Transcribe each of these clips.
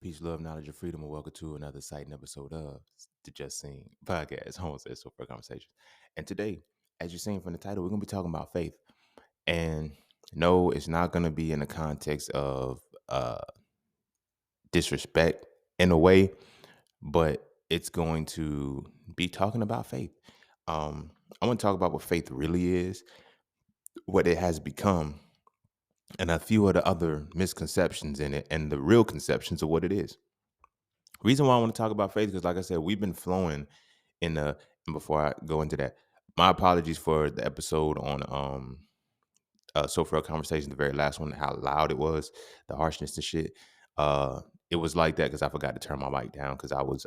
Peace, love, knowledge, and freedom, and welcome to another exciting episode of the Just Sing podcast, home says so for conversations. And today, as you're seeing from the title, we're gonna be talking about faith. And no, it's not gonna be in the context of disrespect in a way, but it's going to be talking about faith. I want to talk about what faith really is, what it has become, and a few of the other misconceptions in it, and the real conceptions of what it is. Reason why I want to talk about faith because, like I said, we've been flowing in the. And before I go into that, my apologies for the episode on so for a conversation, the very last one, how loud it was, the harshness and shit. Uh, it was like that because I forgot to turn my mic down because I was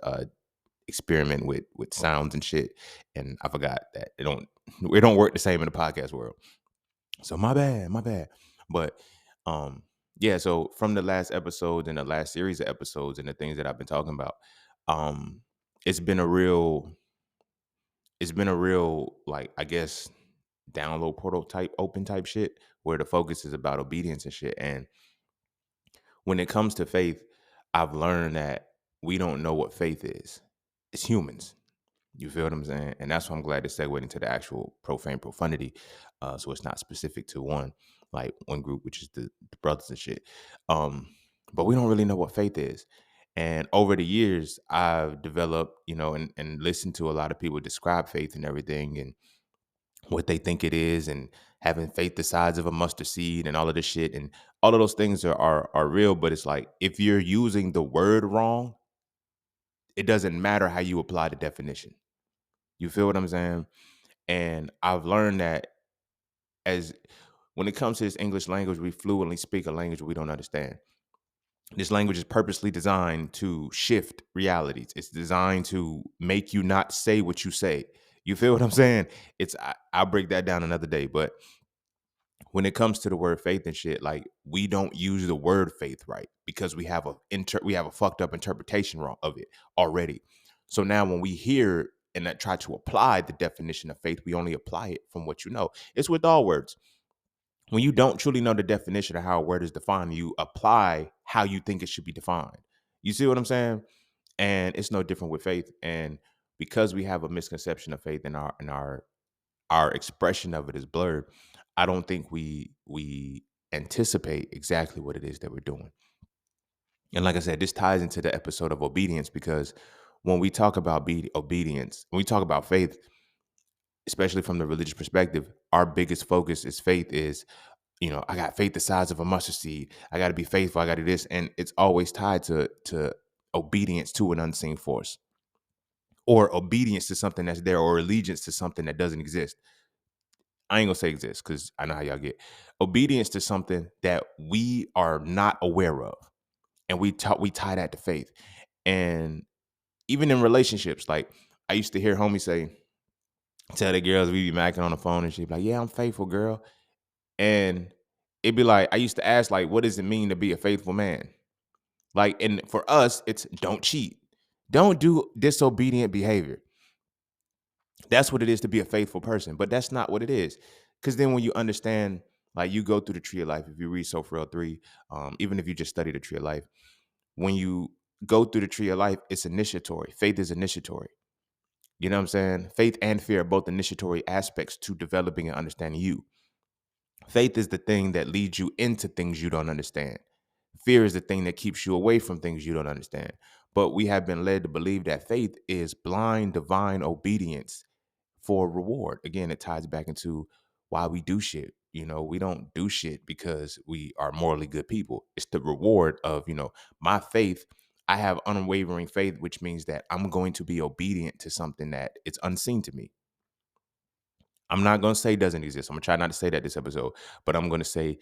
experimenting with sounds and shit, and I forgot that it don't work the same in the podcast world. So my bad. But um yeah, so from the last episode and the last series of episodes and the things that I've been talking about, um it's been a real like I guess download portal type open type shit where the focus is about obedience and shit. And when it comes to faith, I've learned that we don't know what faith is. It's humans. You feel what I'm saying? And that's why I'm glad to segue into the actual profane profundity. So it's not specific to one group, which is the brothers and shit. Um, but we don't really know what faith is. And over the years, I've developed, and listened to a lot of people describe faith and everything and what they think it is and having faith the size of a mustard seed and all of this shit. And all of those things are real, but it's like if you're using the word wrong, it doesn't matter how you apply the definition. You feel what I'm saying? And I've learned that as when it comes to this English language, we fluently speak a language we don't understand. This language is purposely designed to shift realities. It's designed to make you not say what you say. You feel what I'm saying? I'll break that down another day. But when it comes to the word faith and shit, like we don't use the word faith right because we have a fucked up interpretation wrong of it already. So now when we hear and that try to apply the definition of faith, we only apply it from what you know. It's with all words. When you don't truly know the definition of how a word is defined, you apply how you think it should be defined. You see what I'm saying? And it's no different with faith. And because we have a misconception of faith in our expression of it is blurred, I don't think we anticipate exactly what it is that we're doing. And like I said, this ties into the episode of obedience because when we talk about obedience, when we talk about faith, especially from the religious perspective, our biggest focus is faith is, I got faith the size of a mustard seed. I got to be faithful. I got to do this. And it's always tied to obedience to an unseen force or obedience to something that's there or allegiance to something that doesn't exist. I ain't gonna say exist because I know how y'all get. Obedience to something that we are not aware of. And we tie that to faith. And even in relationships, like I used to hear homies tell the girls we be macking on the phone and she'd be like, yeah, I'm faithful, girl. And it'd be like, I used to ask, like, what does it mean to be a faithful man? Like, and for us, it's don't cheat. Don't do disobedient behavior. That's what it is to be a faithful person. But that's not what it is. Because then when you understand, like you go through the tree of life, if you read So for Real 3, even if you just study the tree of life, when you go through the tree of life, it's initiatory. Faith is initiatory. You know what I'm saying? Faith and fear are both initiatory aspects to developing and understanding you. Faith is the thing that leads you into things you don't understand. Fear is the thing that keeps you away from things you don't understand. But we have been led to believe that faith is blind divine obedience for reward. Again, it ties back into why we do shit. We don't do shit because we are morally good people. It's the reward of, my faith. I have unwavering faith, which means that I'm going to be obedient to something that it's unseen to me. I'm not going to say it doesn't exist. I'm going to try not to say that this episode, but I'm going to say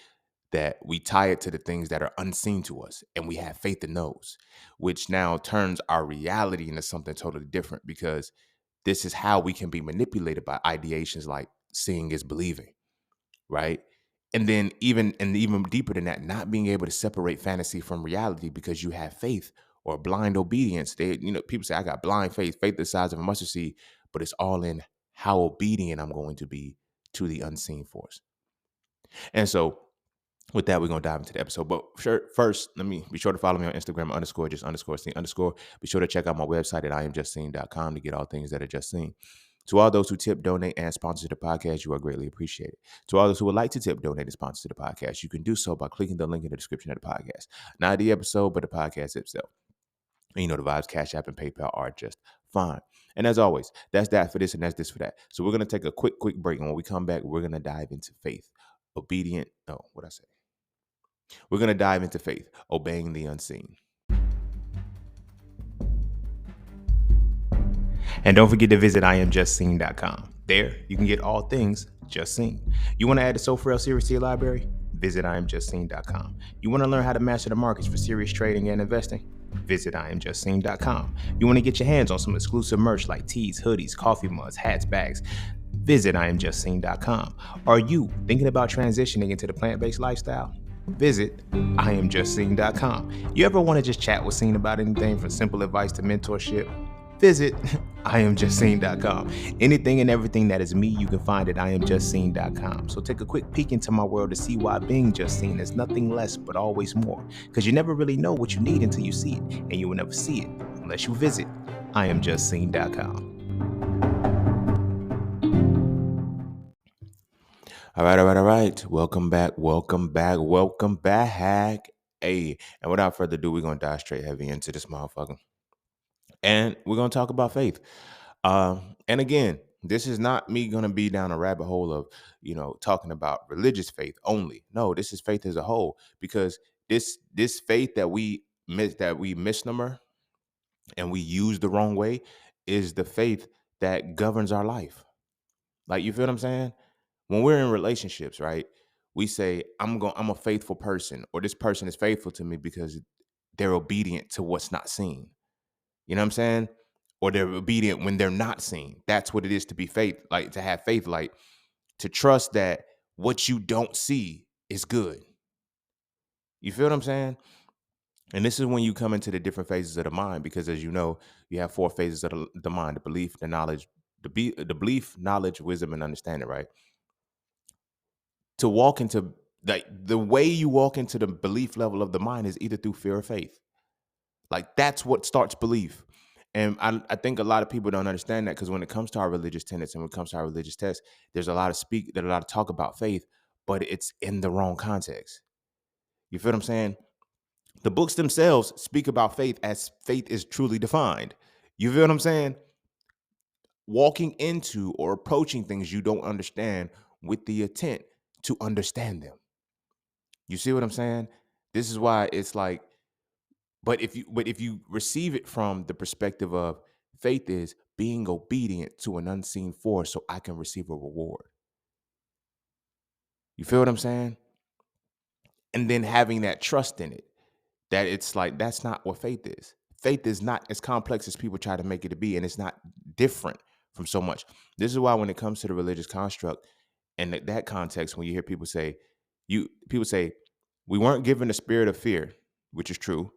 that we tie it to the things that are unseen to us and we have faith in those, which now turns our reality into something totally different because this is how we can be manipulated by ideations like seeing is believing, right? And then even deeper than that, not being able to separate fantasy from reality because you have faith or blind obedience. People say I got blind faith the size of a mustard seed, but it's all in how obedient I'm going to be to the unseen force. And so With that, we're gonna dive into the episode. But sure, first, let me be sure to follow me on Instagram underscore just underscore scene underscore. Be sure to check out my website at iamjustseen.com to get all things that are just seen. To all those who tip, donate, and sponsor the podcast, you are greatly appreciated. To all those who would like to tip, donate, and sponsor the podcast, you can do so by clicking the link in the description of the podcast. Not the episode, but the podcast itself. And the vibes, Cash App, and PayPal are just fine. And as always, that's that for this and that's this for that. So we're gonna take a quick break, and when we come back, we're gonna dive into faith, obedient. No, what I say. We're going to dive into faith, obeying the unseen. And don't forget to visit iamjustseen.com. There, you can get all things Just Seen. You want to add the So For Real series to your library? Visit iamjustseen.com. You want to learn how to master the markets for serious trading and investing? Visit iamjustseen.com. You want to get your hands on some exclusive merch like tees, hoodies, coffee mugs, hats, bags? Visit iamjustseen.com. Are you thinking about transitioning into the plant-based lifestyle? Visit iamjustseen.com. You ever want to just chat with Scene about anything from simple advice to mentorship? Visit iamjustseen.com. Anything and everything that is me, you can find at iamjustseen.com. So take a quick peek into my world to see why being just seen is nothing less but always more. Because you never really know what you need until you see it, and you will never see it unless you visit iamjustseen.com. All right. Welcome back. Hey, and without further ado, we're gonna dive straight heavy into this motherfucker. And we're gonna talk about faith. And again, this is not me gonna be down a rabbit hole of, talking about religious faith only. No, this is faith as a whole, because this faith that we misnomer and we use the wrong way is the faith that governs our life. Like, you feel what I'm saying? When we're in relationships, right? We say, I'm a faithful person, or this person is faithful to me because they're obedient to what's not seen. You know what I'm saying? Or they're obedient when they're not seen. That's what it is to be faith, like to have faith, like to trust that what you don't see is good. You feel what I'm saying? And this is when you come into the different phases of the mind, because as you know, you have four phases of the mind: the belief, the knowledge, the belief, knowledge, wisdom, and understanding, right? To walk into, like, the way you walk into the belief level of the mind is either through fear or faith. Like, that's what starts belief. And I think a lot of people don't understand that, because when it comes to our religious tenets and when it comes to our religious texts, there's a lot of talk about faith, but it's in the wrong context. You feel what I'm saying? The books themselves speak about faith as faith is truly defined. You feel what I'm saying? Walking into or approaching things you don't understand with the intent to understand them. You see what I'm saying? This is why it's like, but if you receive it from the perspective of faith is being obedient to an unseen force so I can receive a reward. You feel what I'm saying? And then having that trust in it, that it's like, that's not what faith is. Faith is not as complex as people try to make it to be, and it's not different from so much. This is why when it comes to the religious construct and that context, when you hear people say we weren't given a spirit of fear, which is true,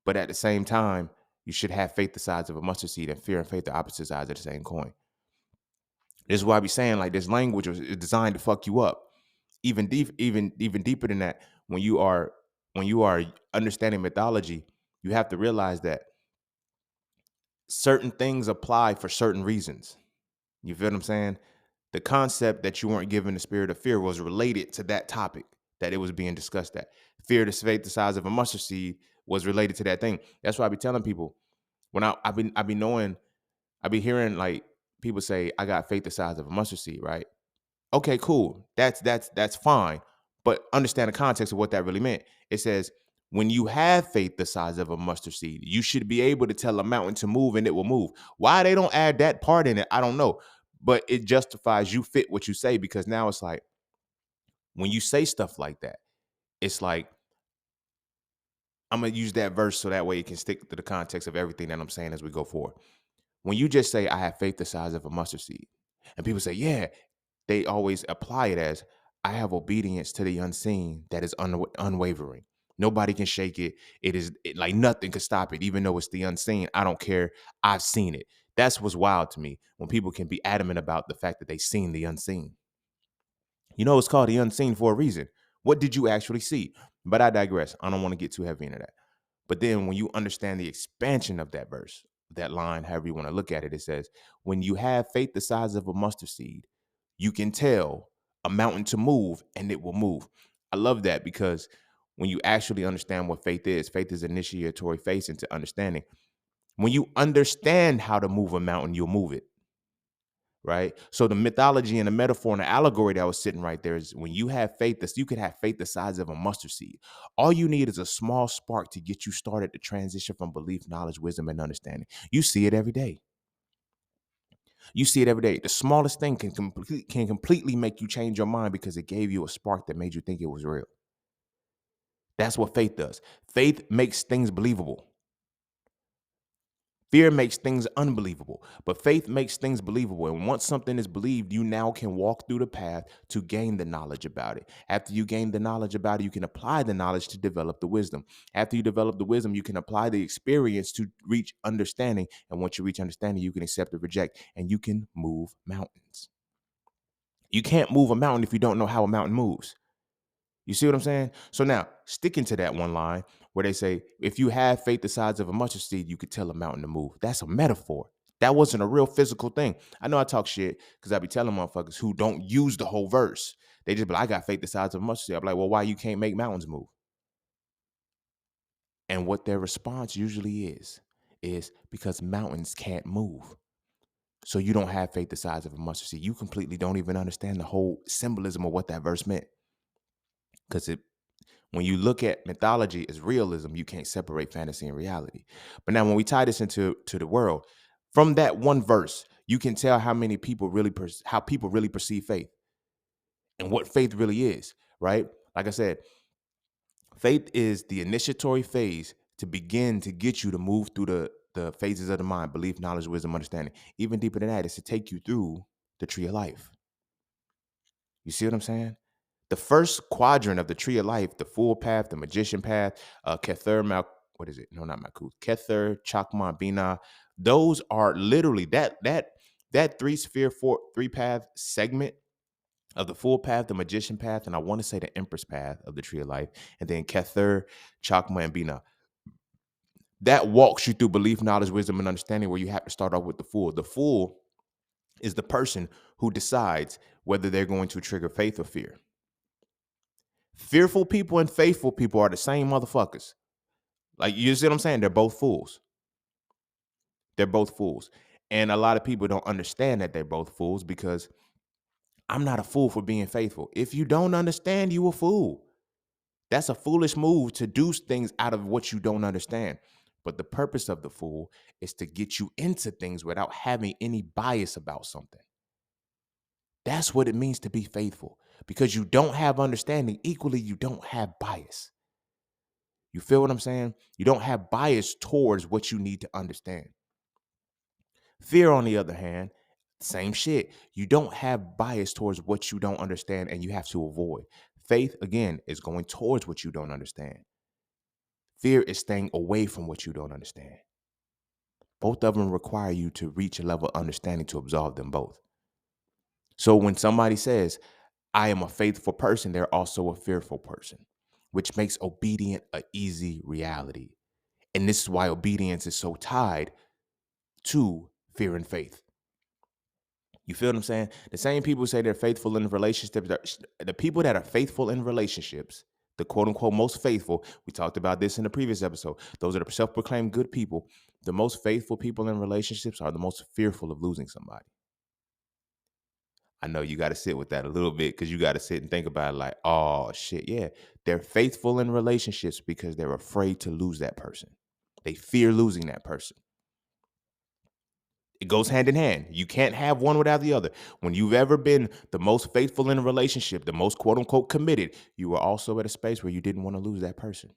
but at the same time, you should have faith the size of a mustard seed, and fear and faith are opposite sides of the same coin. This is why I be saying, like, this language is designed to fuck you up. Even deeper than that, when you are understanding mythology, you have to realize that certain things apply for certain reasons. You feel what I'm saying? The concept that you weren't given the spirit of fear was related to that topic that it was being discussed at. Fear, the faith the size of a mustard seed, was related to that thing. That's why I be telling people, when I be hearing, like, people say, I got faith the size of a mustard seed, right? Okay, cool. That's fine. But understand the context of what that really meant. It says, when you have faith the size of a mustard seed, you should be able to tell a mountain to move and it will move. Why they don't add that part in it, I don't know. But it justifies you fit what you say, because now it's like, when you say stuff like that, it's like, I'm gonna use that verse so that way it can stick to the context of everything that I'm saying as we go forward. When you just say, I have faith the size of a mustard seed, and people say, yeah, they always apply it as, I have obedience to the unseen that is unwavering. Nobody can shake it. Like, nothing can stop it, even though it's the unseen. I don't care. I've seen it. That's what's wild to me, when people can be adamant about the fact that they've seen the unseen. It's called the unseen for a reason. What did you actually see? But I digress. I don't want to get too heavy into that. But then when you understand the expansion of that verse, that line, however you want to look at it, it says, when you have faith the size of a mustard seed, you can tell a mountain to move and it will move. I love that because when you actually understand what faith is initiatory phase into understanding. When you understand how to move a mountain, you'll move it. Right. So the mythology and the metaphor and the allegory that was sitting right there is when you have faith, you could have faith the size of a mustard seed. All you need is a small spark to get you started to transition from belief, knowledge, wisdom, and understanding. You see it every day. You see it every day. The smallest thing can completely make you change your mind because it gave you a spark that made you think it was real. That's what faith does. Faith makes things believable. Fear makes things unbelievable, but faith makes things believable. And once something is believed, you now can walk through the path to gain the knowledge about it. After you gain the knowledge about it, you can apply the knowledge to develop the wisdom. After you develop the wisdom, you can apply the experience to reach understanding. And once you reach understanding, you can accept or reject, and you can move mountains. You can't move a mountain if you don't know how a mountain moves. You see what I'm saying? So now, sticking to that one line where they say, if you have faith the size of a mustard seed, you could tell a mountain to move. That's a metaphor. That wasn't a real physical thing. I know I talk shit because I be telling motherfuckers who don't use the whole verse. They just be like, I got faith the size of a mustard seed. I'm like, well, why you can't make mountains move? And what their response usually is because mountains can't move. So you don't have faith the size of a mustard seed. You completely don't even understand the whole symbolism of what that verse meant. Because when you look at mythology as realism, you can't separate fantasy and reality. But now when we tie this into the world, from that one verse, you can tell how many people really how people really perceive faith and what faith really is, right? Like I said, faith is the initiatory phase to begin to get you to move through the phases of the mind, belief, knowledge, wisdom, understanding. Even deeper than that is to take you through the tree of life. You see what I'm saying? The first quadrant of the tree of life, the full path, the magician path, Kether, what is it? No, not Malkuth. Kether, Chakma, Bina. Those are literally that three path segment of the full path, the magician path, and I want to say the empress path of the tree of life, and then Kether, Chakma, and Bina. That walks you through belief, knowledge, wisdom, and understanding where you have to start off with the fool. The fool is the person who decides whether they're going to trigger faith or fear. Fearful people and faithful people are the same motherfuckers. Like, you see what I'm saying? They're both fools. They're both fools. And a lot of people don't understand that they're both fools because I'm not a fool for being faithful. If you don't understand, you a fool. That's a foolish move to do things out of what you don't understand. But the purpose of the fool is to get you into things without having any bias about something. That's what it means to be faithful. Because you don't have understanding, equally, you don't have bias. You feel what I'm saying? You don't have bias towards what you need to understand. Fear, on the other hand, same shit. You don't have bias towards what you don't understand and you have to avoid. Faith, again, is going towards what you don't understand. Fear is staying away from what you don't understand. Both of them require you to reach a level of understanding to absorb them both. So when somebody says, I am a faithful person, they're also a fearful person, which makes obedient an easy reality. And this is why obedience is so tied to fear and faith. You feel what I'm saying? The same people say they're faithful in relationships. The people that are faithful in relationships, the quote unquote most faithful, we talked about this in the previous episode. Those are the self proclaimed good people. The most faithful people in relationships are the most fearful of losing somebody. I know you got to sit with that a little bit because you got to sit and think about it like, oh, shit. Yeah. They're faithful in relationships because they're afraid to lose that person. They fear losing that person. It goes hand in hand. You can't have one without the other. When you've ever been the most faithful in a relationship, the most quote unquote committed, you were also at a space where you didn't want to lose that person.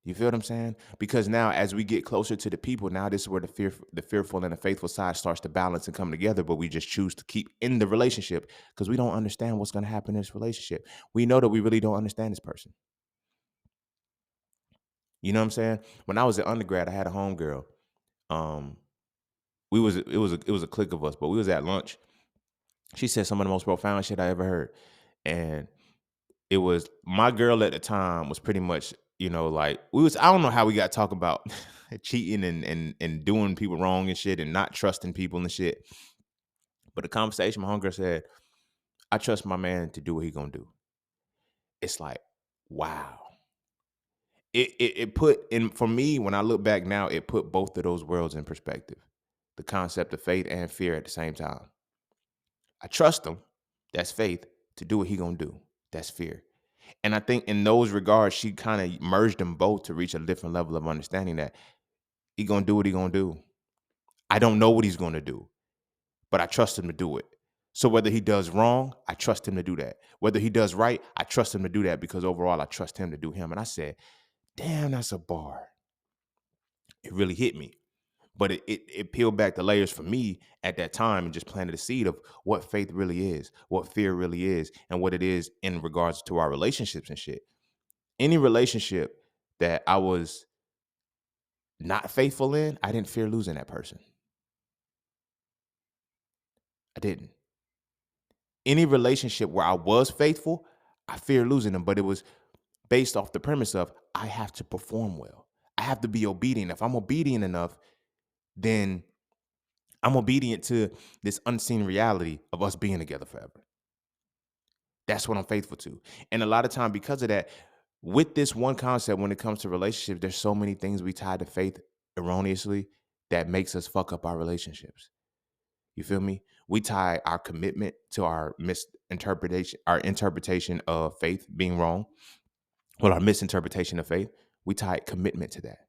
You feel what I'm saying? Because now as we get closer to the people, now this is where the fearful and the faithful side starts to balance and come together, but we just choose to keep in the relationship because we don't understand what's going to happen in this relationship. We know that we really don't understand this person. You know what I'm saying? When I was an undergrad, I had a homegirl. Um, it was a clique of us, but we was at lunch. She said some of the most profound shit I ever heard. And it was my girl at the time was pretty much, like we was, I don't know how we got talking about cheating and doing people wrong and shit and not trusting people and shit. But the conversation, my homegirl said, I trust my man to do what he gonna do. It's like, wow. It put in, for me, when I look back now, it put both of those worlds in perspective. The concept of faith and fear at the same time. I trust him, that's faith, to do what he gonna do. That's fear. And I think in those regards, she kind of merged them both to reach a different level of understanding that he gonna do what he gonna do. I don't know what he's gonna do, but I trust him to do it. So whether he does wrong, I trust him to do that. Whether he does right, I trust him to do that because overall I trust him to do him. And I said, damn, that's a bar. It really hit me. But it peeled back the layers for me at that time and just planted a seed of what faith really is, what fear really is, and what it is in regards to our relationships and shit. Any relationship that I was not faithful in, I didn't fear losing that person. I didn't. Any relationship where I was faithful, I feared losing them, but it was based off the premise of I have to perform well. I have to be obedient. If I'm obedient enough, then I'm obedient to this unseen reality of us being together forever. That's what I'm faithful to. And a lot of time because of that, with this one concept, when it comes to relationships, there's so many things we tie to faith erroneously that makes us fuck up our relationships. You feel me? We tie our commitment to our misinterpretation, our interpretation of faith being wrong, well, our misinterpretation of faith. We tie commitment to that.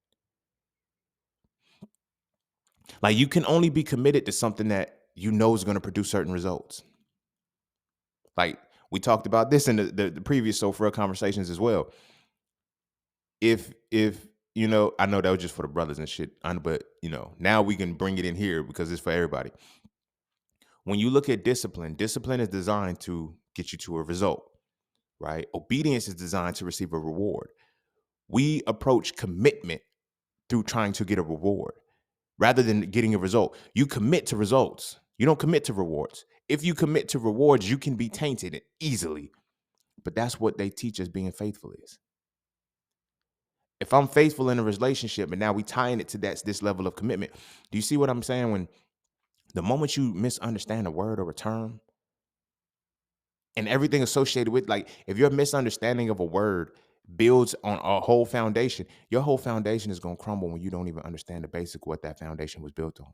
Like you can only be committed to something that you know is going to produce certain results. Like we talked about this in the previous So For Real conversations as well. If I know that was just for the brothers and shit, but now we can bring it in here because it's for everybody. When you look at discipline, discipline is designed to get you to a result, right? Obedience is designed to receive a reward. We approach commitment through trying to get a reward rather than getting a result. You commit to results. You don't commit to rewards. If you commit to rewards, you can be tainted easily. But that's what they teach us being faithful is. If I'm faithful in a relationship and now we tying it to this level of commitment, do you see what I'm saying? When the moment you misunderstand a word or a term and everything associated with, like if your misunderstanding of a word builds on a whole foundation, your whole foundation is going to crumble when you don't even understand the basic of what that foundation was built on.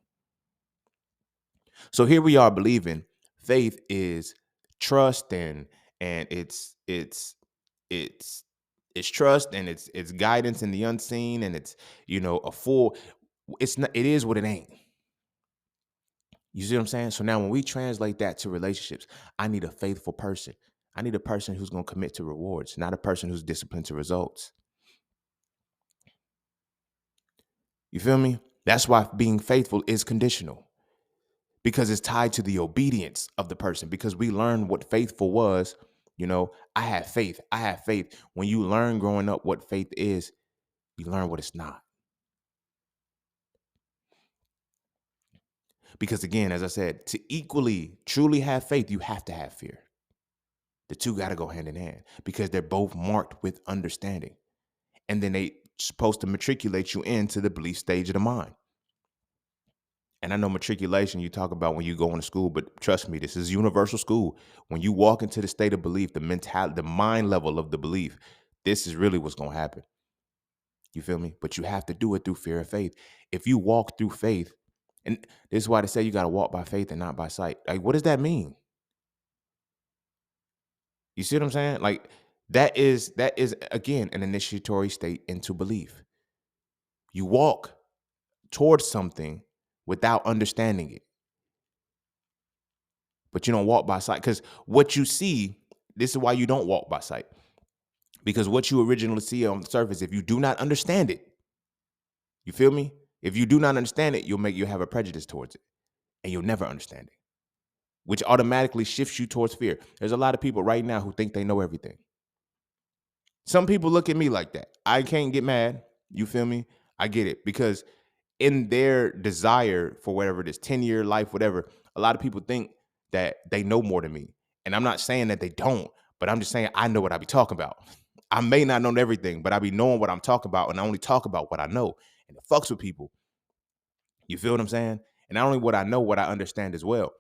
So here we are believing faith is trust and it's it's trust and it's guidance in the unseen and it's a full, it's not, it is what it ain't. You see what I'm saying? So now when we translate that to relationships, I need a faithful person. I need a person who's going to commit to rewards, not a person who's disciplined to results. You feel me? That's why being faithful is conditional because it's tied to the obedience of the person because we learned what faithful was. I had faith. I had faith. When you learn growing up what faith is, you learn what it's not. Because again, as I said, to equally truly have faith, you have to have fear. The two got to go hand in hand because they're both marked with understanding. And then they supposed to matriculate you into the belief stage of the mind. And I know matriculation you talk about when you go into school, but trust me, this is universal school. When you walk into the state of belief, the mentality, the mind level of the belief, this is really what's going to happen. You feel me? But you have to do it through fear and faith. If you walk through faith, and this is why they say you got to walk by faith and not by sight. Like, what does that mean? You see what I'm saying? Like, that is again an initiatory state into belief. You walk towards something without understanding it. But you don't walk by sight because what you see, this is why you don't walk by sight. Because what you originally see on the surface, if you do not understand it, you feel me? If you do not understand it, you'll have a prejudice towards it and you'll never understand it, which automatically shifts you towards fear. There's a lot of people right now who think they know everything. Some people look at me like that. I can't get mad. You feel me? I get it because in their desire for whatever it is, 10-year life, whatever, a lot of people think that they know more than me. And I'm not saying that they don't, But I'm just saying I know what I be talking about. I may not know everything, but I be knowing what I'm talking about, and I only talk about what I know. And it fucks with people. You feel what I'm saying? And not only what I know, what I understand as well.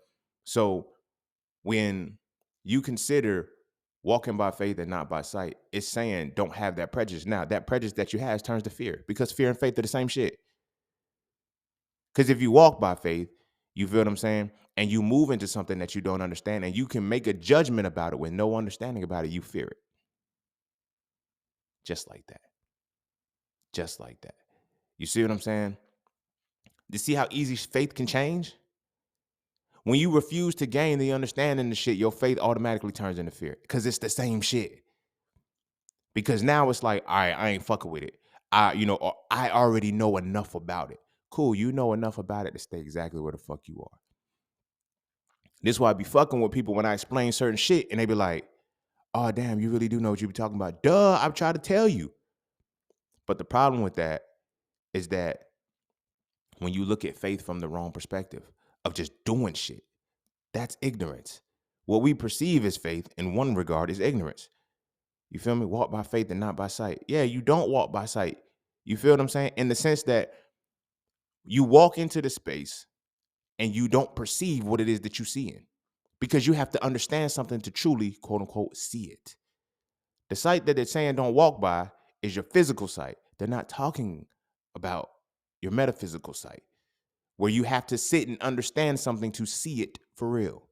So when you consider walking by faith and not by sight, it's saying don't have that prejudice. Now, that prejudice that you have turns to fear, because fear and faith are the same shit. Because if you walk by faith, you feel what I'm saying? And you move into something that you don't understand, and you can make a judgment about it with no understanding about it, you fear it. Just like that. Just like that. You see what I'm saying? You see how easy faith can change? When you refuse to gain the understanding of shit, your faith automatically turns into fear, because it's the same shit. Because now it's like, all right, I ain't fucking with it. I already know enough about it. Cool, you know enough about it to stay exactly where the fuck you are. This is why I be fucking with people when I explain certain shit, and they be like, oh, damn, you really do know what you be talking about. Duh, I've tried to tell you. But the problem with that is that when you look at faith from the wrong perspective of just doing shit, that's ignorance. What we perceive as faith in one regard is ignorance. You feel me? Walk by faith and not by sight. Yeah, you don't walk by sight. You feel what I'm saying? In the sense that you walk into the space and you don't perceive what it is that you see in, because you have to understand something to truly, quote unquote, see it. The sight that they're saying don't walk by is your physical sight. They're not talking about your metaphysical sight, where you have to sit and understand something to see it for real.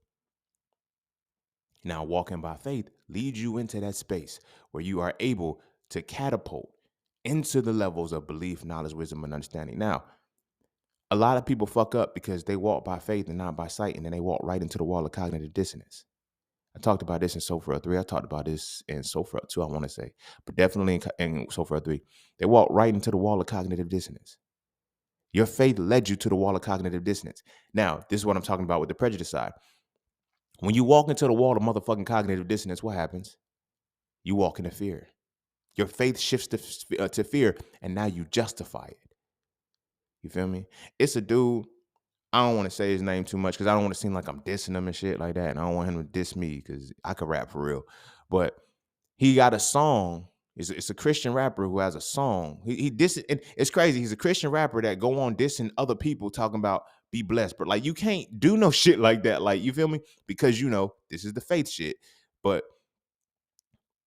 Now, walking by faith leads you into that space where you are able to catapult into the levels of belief, knowledge, wisdom, and understanding. Now, a lot of people fuck up because they walk by faith and not by sight, and then they walk right into the wall of cognitive dissonance. I talked about this in Sophra 3. I talked about this in Sophra 2, I want to say, but definitely in Sophra 3. They walk right into the wall of cognitive dissonance. Your faith led you to the wall of cognitive dissonance. Now, this is what I'm talking about with the prejudice side. When you walk into the wall of motherfucking cognitive dissonance, what happens? You walk into fear. Your faith shifts to fear, and now you justify it. You feel me? It's a dude. I don't want to say his name too much because I don't want to seem like I'm dissing him and shit like that. And I don't want him to diss me because I could rap for real. But he got a song. It's a Christian rapper who has a song. He diss it. It's crazy. He's a Christian rapper that go on dissing other people, talking about be blessed. But like, you can't do no shit like that. Like, you feel me? Because this is the faith shit. But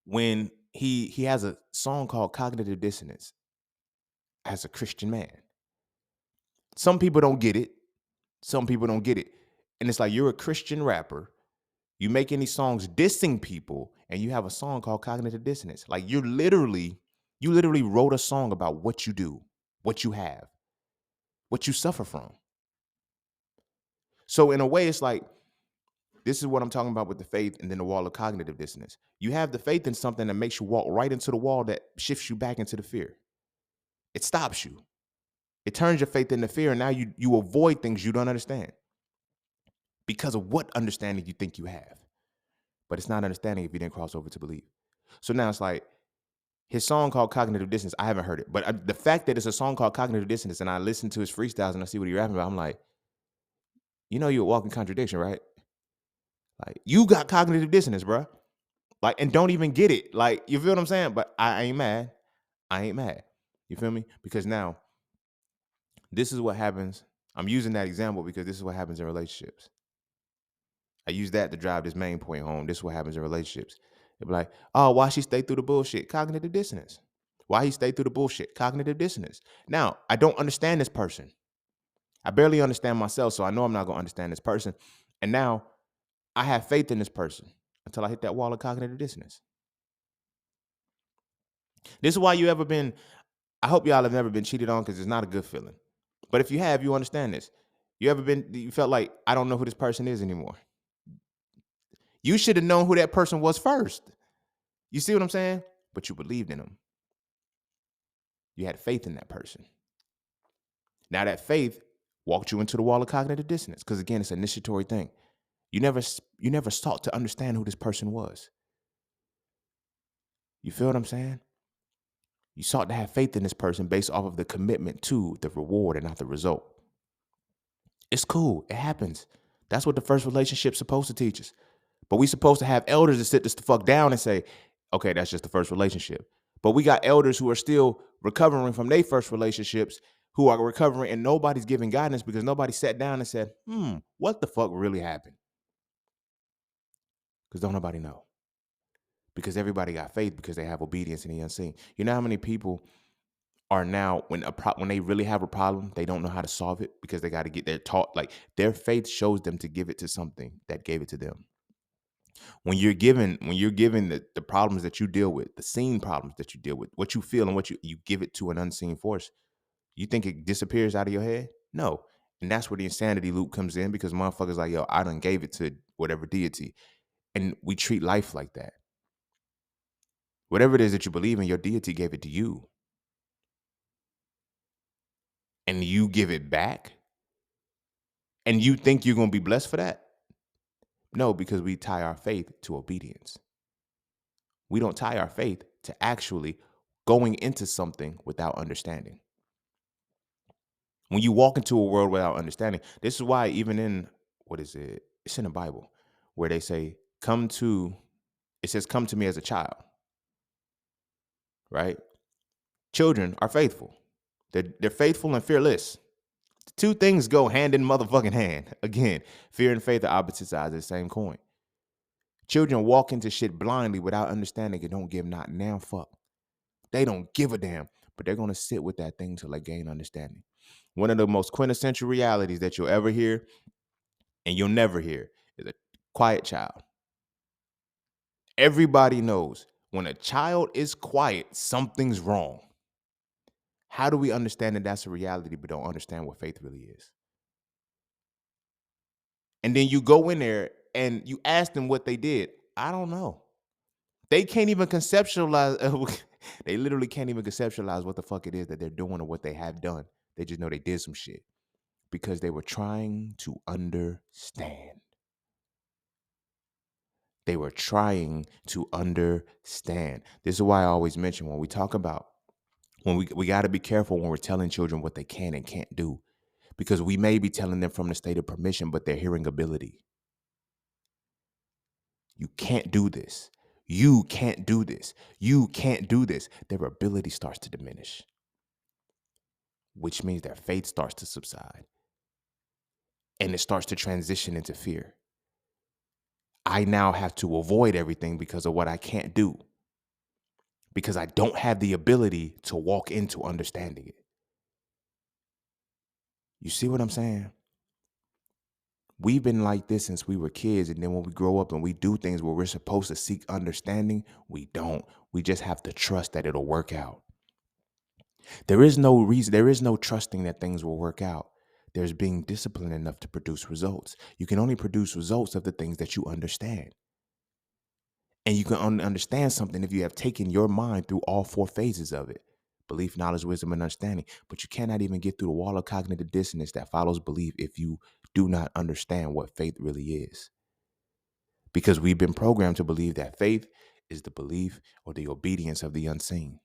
when he has a song called Cognitive Dissonance as a Christian man, some people don't get it. Some people don't get it. And it's like, you're a Christian rapper. You make any songs dissing people, and you have a song called Cognitive Dissonance. Like, you literally wrote a song about what you do, what you have, what you suffer from. So in a way, it's like, this is what I'm talking about with the faith and then the wall of cognitive dissonance. You have the faith in something that makes you walk right into the wall that shifts you back into the fear. It stops you. It turns your faith into fear, and now you avoid things you don't understand because of what understanding you think you have. But it's not understanding if you didn't cross over to believe. So now it's like, his song called Cognitive Dissonance, I haven't heard it. But the fact that it's a song called Cognitive Dissonance, and I listen to his freestyles and I see what he's rapping about, I'm like, you're a walking contradiction, right? Like, you got cognitive dissonance, bro. Like, and don't even get it. Like, you feel what I'm saying? But I ain't mad. I ain't mad. You feel me? Because now, this is what happens. I'm using that example because this is what happens in relationships. I use that to drive this main point home. This is what happens in relationships. They'll be like, oh, why she stay through the bullshit? Cognitive dissonance. Why he stay through the bullshit? Cognitive dissonance. Now, I don't understand this person. I barely understand myself, so I know I'm not going to understand this person. And now, I have faith in this person until I hit that wall of cognitive dissonance. This is why I hope y'all have never been cheated on, because it's not a good feeling. But if you have, you understand this. You felt like, I don't know who this person is anymore. You should have known who that person was first. You see what I'm saying? But you believed in them. You had faith in that person. Now that faith walked you into the wall of cognitive dissonance, because again, it's an initiatory thing. You never sought to understand who this person was. You feel what I'm saying? You sought to have faith in this person based off of the commitment to the reward and not the result. It's cool. It happens. That's what the first relationship's supposed to teach us. But we supposed to have elders to sit this the fuck down and say, okay, that's just the first relationship. But we got elders who are still recovering from their first relationships, who are recovering, and nobody's giving guidance because nobody sat down and said, what the fuck really happened? Because don't nobody know. Because everybody got faith because they have obedience in the unseen. You know how many people are now when they really have a problem, they don't know how to solve it because they got to get their taught, like their faith shows them to give it to something that gave it to them. When you're given the problems that you deal with, the seen problems that you deal with, what you feel and what you give it to an unseen force, you think it disappears out of your head? No. And that's where the insanity loop comes in because motherfuckers like, yo, I done gave it to whatever deity. And we treat life like that. Whatever it is that you believe in, your deity gave it to you. And you give it back? And you think you're going to be blessed for that? No, because we tie our faith to obedience. We don't tie our faith to actually going into something without understanding. When you walk into a world without understanding, this is why even in, what is it? It's in the Bible where they say, it says, come to me as a child, right? Children are faithful. They're faithful and fearless. The two things go hand in motherfucking hand. Again, fear and faith are opposite sides of the same coin. Children walk into shit blindly without understanding and don't give not now fuck. They don't give a damn, but they're going to sit with that thing till they gain understanding. One of the most quintessential realities that you'll ever hear and you'll never hear is a quiet child. Everybody knows when a child is quiet, something's wrong. How do we understand that that's a reality but don't understand what faith really is? And then you go in there and you ask them what they did. I don't know. They can't even conceptualize. They literally can't even conceptualize what the fuck it is that they're doing or what they have done. They just know they did some shit because they were trying to understand. They were trying to understand. This is why I always mention when we talk about when we got to be careful when we're telling children what they can and can't do, because we may be telling them from the state of permission, but their hearing ability. You can't do this. You can't do this. You can't do this. Their ability starts to diminish, which means their faith starts to subside and it starts to transition into fear. I now have to avoid everything because of what I can't do, because I don't have the ability to walk into understanding it. You see what I'm saying? We've been like this since we were kids. And then when we grow up and we do things where we're supposed to seek understanding, we don't. We just have to trust that it'll work out. There is no reason, there is no trusting that things will work out. There's being disciplined enough to produce results. You can only produce results of the things that you understand. And you can only understand something if you have taken your mind through all four phases of it: belief, knowledge, wisdom, and understanding. But you cannot even get through the wall of cognitive dissonance that follows belief if you do not understand what faith really is. Because we've been programmed to believe that faith is the belief or the obedience of the unseen.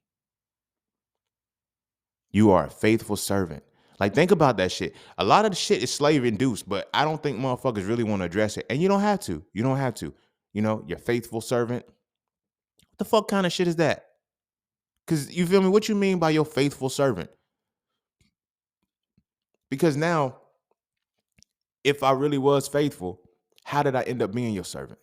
You are a faithful servant. Like, think about that shit. A lot of the shit is slave induced, but I don't think motherfuckers really want to address it. And you don't have to. You don't have to. You know, your faithful servant. What the fuck kind of shit is that? Because you feel me? What you mean by your faithful servant? Because now, if I really was faithful, how did I end up being your servant?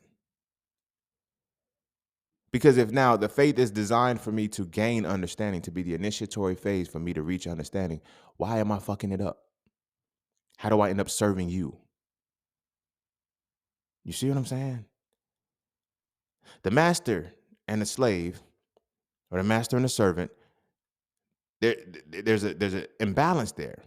Because if now the faith is designed for me to gain understanding, to be the initiatory phase for me to reach understanding, why am I fucking it up? How do I end up serving you? You see what I'm saying? The master and the slave, or the master and the servant, there's an imbalance there.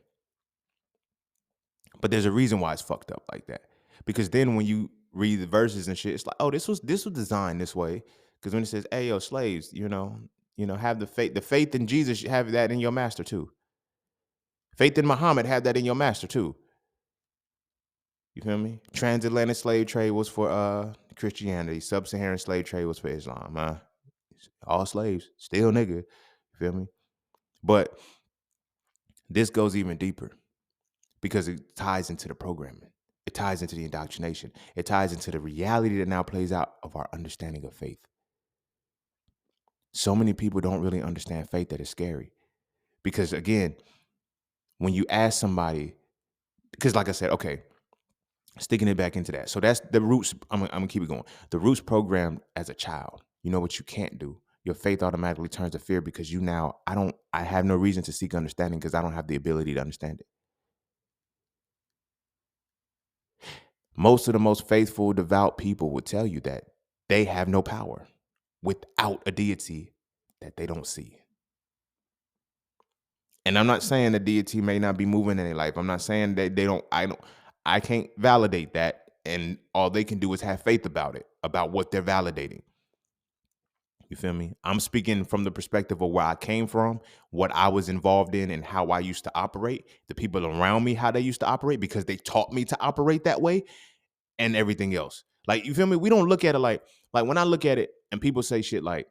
But there's a reason why it's fucked up like that. Because then when you read the verses and shit, it's like, oh, this was designed this way. Because when it says, hey, yo, slaves, have the faith in Jesus, you have that in your master too. Faith in Muhammad, have that in your master too. You feel me? Transatlantic slave trade was for Christianity. Sub-Saharan slave trade was for Islam. All slaves, still nigga. You feel me? But this goes even deeper because it ties into the programming. It ties into the indoctrination. It ties into the reality that now plays out of our understanding of faith. So many people don't really understand faith that it's scary. Because again, when you ask somebody, because like I said, okay, sticking it back into that. So that's the roots. I'm gonna keep it going. The roots programmed as a child. You know what you can't do. Your faith automatically turns to fear because I have no reason to seek understanding because I don't have the ability to understand it. Most of the most faithful, devout people would tell you that they have no power without a deity that they don't see. And I'm not saying the deity may not be moving in their life. I'm not saying that I can't validate that. And all they can do is have faith about it, about what they're validating. You feel me? I'm speaking from the perspective of where I came from, what I was involved in, and how I used to operate, the people around me, how they used to operate, because they taught me to operate that way, and everything else. Like, you feel me? We don't look at it like when I look at it and people say shit like,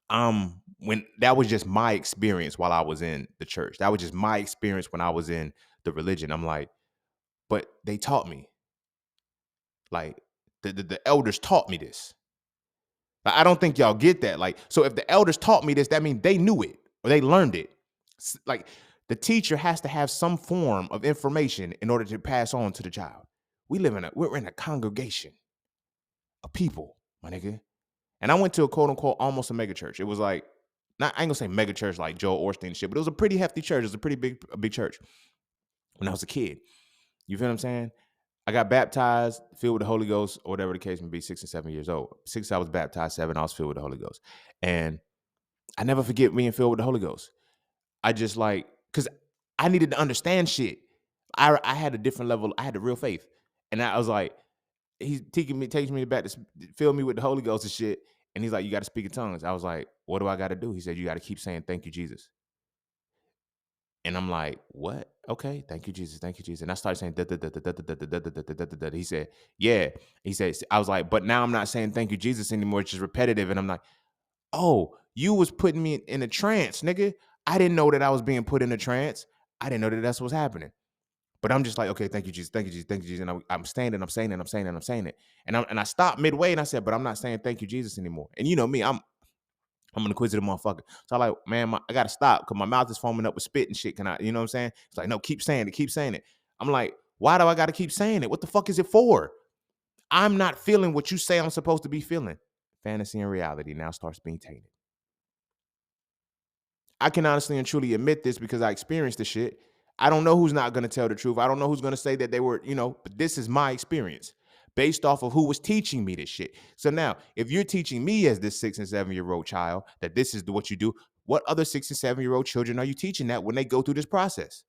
when that was just my experience while I was in the church. That was just my experience when I was in the religion. I'm like, but they taught me. Like the elders taught me this. I don't think y'all get that. Like, so if the elders taught me this, that means they knew it or they learned it. Like, the teacher has to have some form of information in order to pass on to the child. We're in a congregation of people, my nigga. And I went to a quote unquote almost a mega church. It was like, not I ain't gonna say mega church like Joel Osteen and shit, but it was a pretty hefty church. It was a pretty big church when I was a kid. You feel what I'm saying? I got baptized, filled with the Holy Ghost, or whatever the case may be, 6 and 7 years old. 6, I was baptized. 7, I was filled with the Holy Ghost. And I never forget being filled with the Holy Ghost. I just like, because I needed to understand shit. I had a different level. I had the real faith. And I was like, he's takes me back to fill me with the Holy Ghost and shit. And he's like, you got to speak in tongues. I was like, what do I got to do? He said, you got to keep saying, thank you, Jesus. And I'm like, what? Okay, thank you, Jesus. Thank you, Jesus. And I started saying, da, da, da, da, da, da, da, da, da, da, da, da, da. He said, yeah. He said, I was like, but now I'm not saying thank you, Jesus anymore. It's just repetitive. And I'm like, oh, you was putting me in a trance, nigga. I didn't know that I was being put in a trance. I didn't know that that's what's happening. But I'm just like, okay, thank you, Jesus. Thank you, Jesus. Thank you, Jesus. And I'm saying it, I'm saying it, I'm saying it, I'm saying it. And I stopped midway and I said, but I'm not saying thank you, Jesus anymore. And you know me, I'm an inquisitive motherfucker. So I'm like, man, I got to stop because my mouth is foaming up with spit and shit. Can I, you know what I'm saying? It's like, no, keep saying it, keep saying it. I'm like, why do I got to keep saying it? What the fuck is it for? I'm not feeling what you say I'm supposed to be feeling. Fantasy and reality now starts being tainted. I can honestly and truly admit this because I experienced the shit. I don't know who's not going to tell the truth. I don't know who's going to say that they were, but this is my experience based off of who was teaching me this shit. So now, if you're teaching me as this 6 and 7-year-old child that this is what you do, what other 6 and 7-year-old children are you teaching that when they go through this process?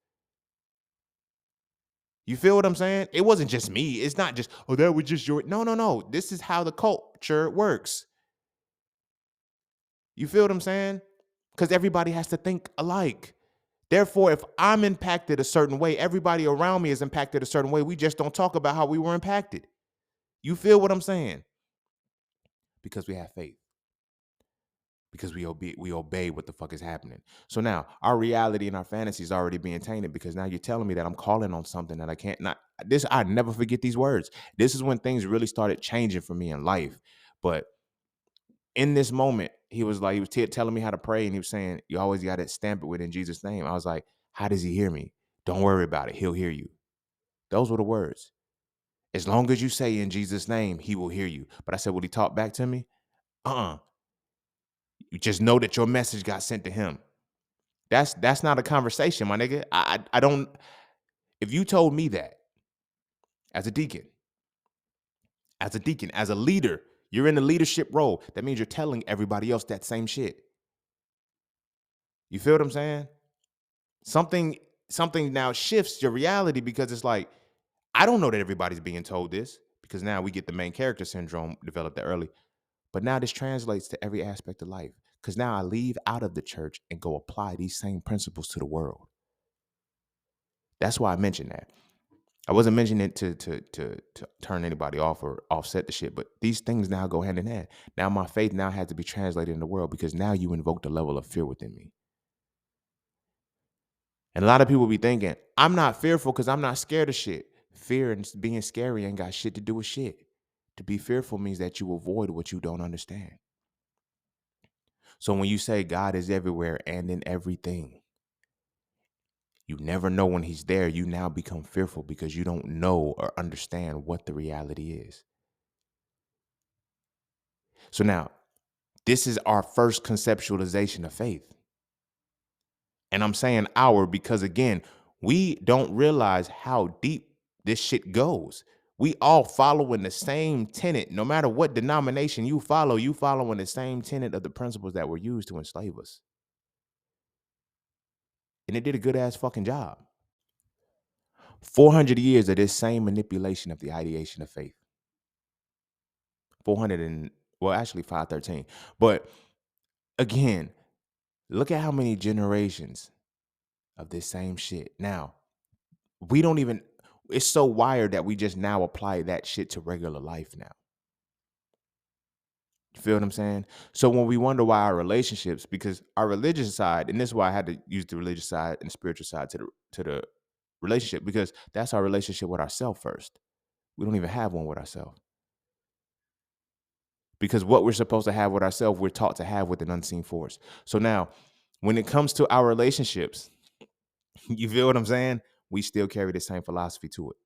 You feel what I'm saying? It wasn't just me. It's not just, oh, that was just your. No, no, no. This is how the culture works. You feel what I'm saying? Because everybody has to think alike. Therefore, if I'm impacted a certain way, everybody around me is impacted a certain way. We just don't talk about how we were impacted. You feel what I'm saying? Because we have faith. Because we obey what the fuck is happening. So now our reality and our fantasy is already being tainted because now you're telling me that I'm calling on something that I can't not this I never forget these words. This is when things really started changing for me in life. But in this moment, he was telling me how to pray and he was saying, you always got to stamp it with in Jesus' name. I was like, how does he hear me? Don't worry about it. He'll hear you. Those were the words. As long as you say in Jesus' name, he will hear you. But I said, will he talk back to me? Uh-uh. You just know that your message got sent to him. That's not a conversation, my nigga. I don't. If you told me that as a deacon, as a leader, you're in a leadership role. That means you're telling everybody else that same shit. You feel what I'm saying? Something something now shifts your reality because it's like, I don't know that everybody's being told this because now we get the main character syndrome developed that early. But now this translates to every aspect of life because now I leave out of the church and go apply these same principles to the world. That's why I mentioned that. I wasn't mentioning it to turn anybody off or offset the shit, but these things now go hand in hand. Now my faith now had to be translated in the world because now you invoked a level of fear within me. And a lot of people be thinking, I'm not fearful because I'm not scared of shit. Fear and being scary ain't got shit to do with shit. To be fearful means that you avoid what you don't understand. So when you say God is everywhere and in everything, you never know when he's there. You now become fearful because you don't know or understand what the reality is. So now, this is our first conceptualization of faith. And I'm saying our because, again, we don't realize how deep this shit goes. We all following the same tenet. No matter what denomination you following the same tenet of the principles that were used to enslave us. And it did a good ass fucking job. 400 years of this same manipulation of the ideation of faith. 400 and, well, actually 513. But again, look at how many generations of this same shit. Now, we don't even, it's so wired that we just now apply that shit to regular life now. You feel what I'm saying? So when we wonder why our relationships, because our religious side, and this is why I had to use the religious side and spiritual side to the relationship, because that's our relationship with ourselves first. We don't even have one with ourselves. Because what we're supposed to have with ourselves, we're taught to have with an unseen force. So now, when it comes to our relationships, you feel what I'm saying? We still carry the same philosophy to it.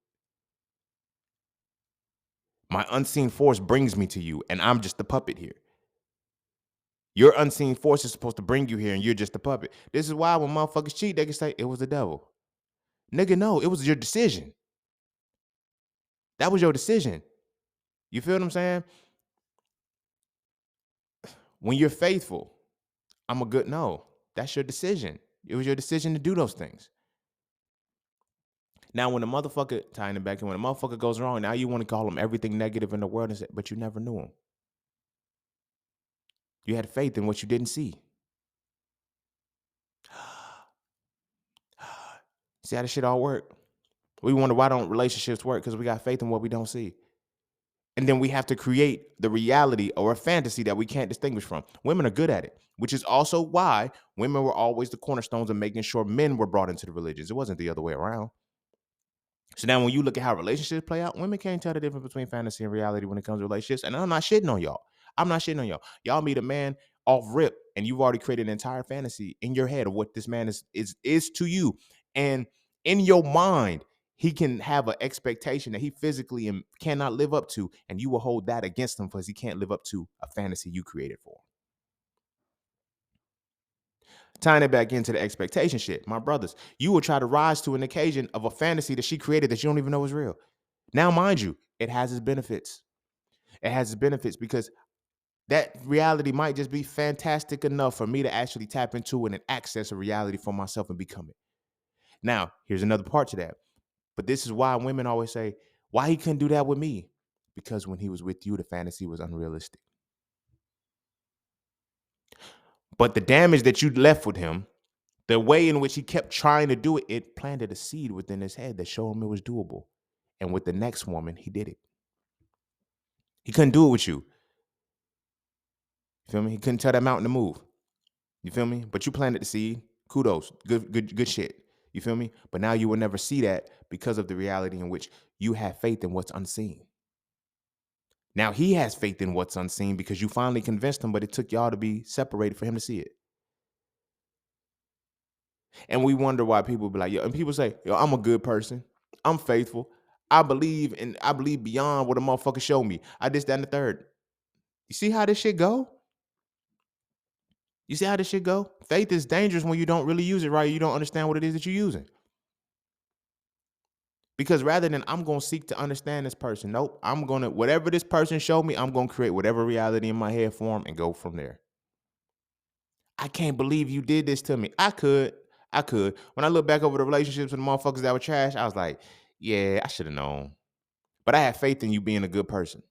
My unseen force brings me to you, and I'm just the puppet here. Your unseen force is supposed to bring you here, and you're just a puppet. This is why when motherfuckers cheat, they can say it was the devil. Nigga, no, it was your decision. That was your decision. You feel what I'm saying? When you're faithful, I'm a good no. That's your decision. It was your decision to do those things. Now, when a motherfucker, tying it back in, when a motherfucker goes wrong, now you want to call him everything negative in the world, and say, but you never knew him. You had faith in what you didn't see. See how this shit all work? We wonder why don't relationships work? Because we got faith in what we don't see. And then we have to create the reality or a fantasy that we can't distinguish from. Women are good at it, which is also why women were always the cornerstones of making sure men were brought into the religions. It wasn't the other way around. So now when you look at how relationships play out, women can't tell the difference between fantasy and reality when it comes to relationships. And I'm not shitting on y'all. I'm not shitting on y'all. Y'all meet a man off rip and you've already created an entire fantasy in your head of what this man is to you. And in your mind, he can have an expectation that he physically cannot live up to, and you will hold that against him because he can't live up to a fantasy you created for him. Tying it back into the expectation shit, my brothers, you will try to rise to an occasion of a fantasy that she created that you don't even know is real. Now, mind you, it has its benefits. It has its benefits because that reality might just be fantastic enough for me to actually tap into it and access a reality for myself and become it. Now, here's another part to that. But this is why women always say, why he couldn't do that with me? Because when he was with you, the fantasy was unrealistic. But the damage that you left with him, the way in which he kept trying to do it, it planted a seed within his head that showed him it was doable. And with the next woman, he did it. He couldn't do it with you. You feel me? He couldn't tell that mountain to move. You feel me? But you planted the seed. Kudos. Good shit. You feel me? But now you will never see that because of the reality in which you have faith in what's unseen. Now he has faith in what's unseen because you finally convinced him, but it took y'all to be separated for him to see it. And we wonder why people be like, yo, and people say, yo, I'm a good person. I'm faithful. I believe beyond what a motherfucker showed me. I this, that, and the third. You see how this shit go? You see how this shit go? Faith is dangerous when you don't really use it right. You don't understand what it is that you're using. Because rather than I'm going to seek to understand this person, nope, I'm going to, whatever this person showed me, I'm going to create whatever reality in my head for him and go from there. I can't believe you did this to me. I could. When I look back over the relationships with the motherfuckers that were trash, I was like, yeah, I should have known. But I had faith in you being a good person.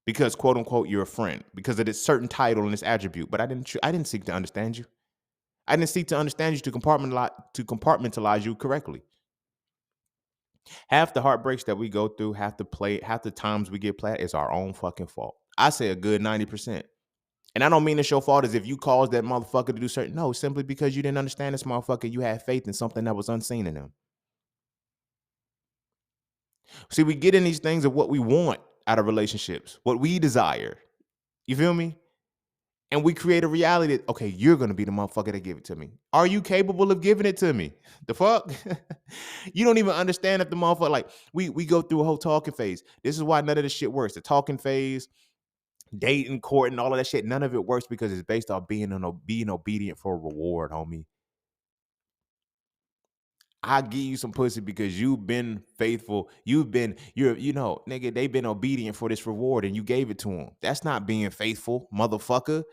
Because quote unquote, you're a friend. Because of this certain title and this attribute. But I didn't seek to understand you. I didn't seek to understand you to compartmentalize you correctly. Half the heartbreaks that we go through, half the times we get played is our own fucking fault. I say a good 90%. And I don't mean it's your fault as if you caused that motherfucker to do certain. No, simply because you didn't understand this motherfucker. You had faith in something that was unseen in him. See, we get in these things of what we want out of relationships, what we desire. You feel me? And we create a reality that, okay, you're gonna be the motherfucker that give it to me. Are you capable of giving it to me? The fuck? You don't even understand if the motherfucker, like, we go through a whole talking phase. This is why none of this shit works. The talking phase, dating, courting, all of that shit, none of it works because it's based off being obedient for a reward, homie. I give you some pussy because you've been faithful. Nigga, they've been obedient for this reward and you gave it to them. That's not being faithful, motherfucker.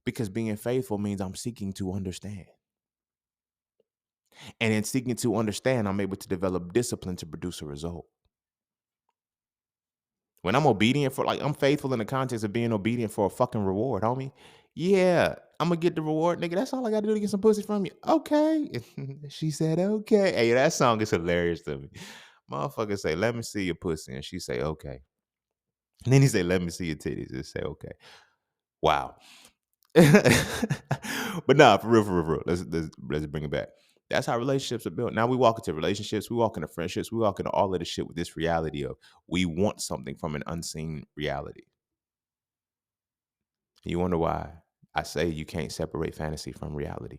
Because being faithful means I'm seeking to understand. And in seeking to understand, I'm able to develop discipline to produce a result. When I'm obedient I'm faithful in the context of being obedient for a fucking reward, homie. Yeah, I'm gonna get the reward, nigga. That's all I gotta do to get some pussy from you. Okay. She said, okay. Hey, that song is hilarious to me. Motherfucker say, let me see your pussy. And she say, okay. And then he say, let me see your titties. And say, okay. Wow. But nah, for real. Let's bring it back. That's how relationships are built. Now we walk into relationships, we walk into friendships, we walk into all of this shit with this reality of we want something from an unseen reality. You wonder why I say you can't separate fantasy from reality.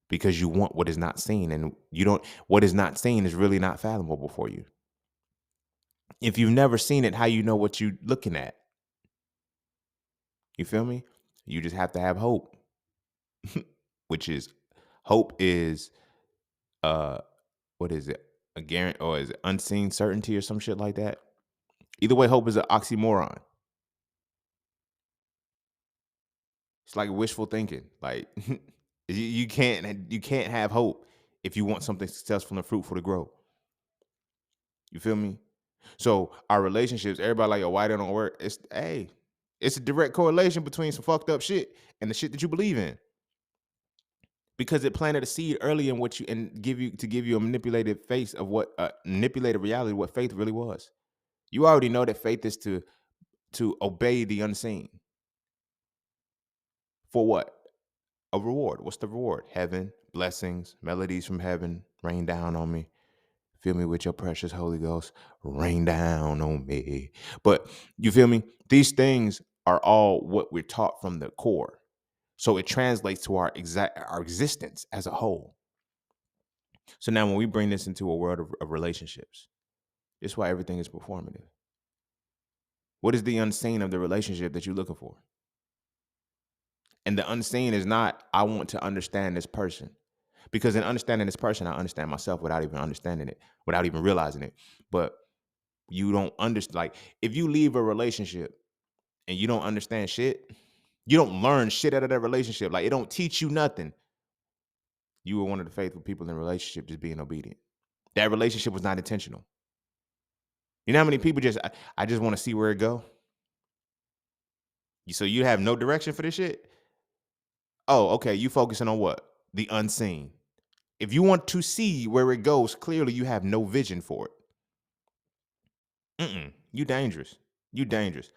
Because you want what is not seen, and what is not seen is really not fathomable for you. If you've never seen it, how you know what you're looking at? You feel me? You just have to have hope. Which is hope is uh what is it? A guarantee, or is it unseen certainty or some shit like that? Either way, hope is an oxymoron. It's like wishful thinking. Like you can't have hope if you want something successful and fruitful to grow. You feel me? So our relationships, everybody like, oh, why they don't work? It's a direct correlation between some fucked up shit and the shit that you believe in. Because it planted a seed early in what you and give you a manipulated face of what manipulated reality of what faith really was. You already know that faith is to obey the unseen. For what? A reward. What's the reward? Heaven, blessings, melodies from heaven, rain down on me. Fill me with your precious Holy Ghost. Rain down on me. But you feel me? These things are all what we're taught from the core. So it translates to our existence as a whole. So now when we bring this into a world of relationships, this is why everything is performative. What is the unseen of the relationship that you're looking for? And the unseen is not, I want to understand this person. Because in understanding this person, I understand myself without even understanding it, without even realizing it. But you don't understand. Like, if you leave a relationship and you don't understand shit, you don't learn shit out of that relationship. Like, it don't teach you nothing. You were one of the faithful people in the relationship just being obedient. That relationship was not intentional. You know how many people I just want to see where it go? So you have no direction for this shit? Oh, okay. You focusing on what? The unseen. If you want to see where it goes, clearly you have no vision for it. You dangerous. You dangerous.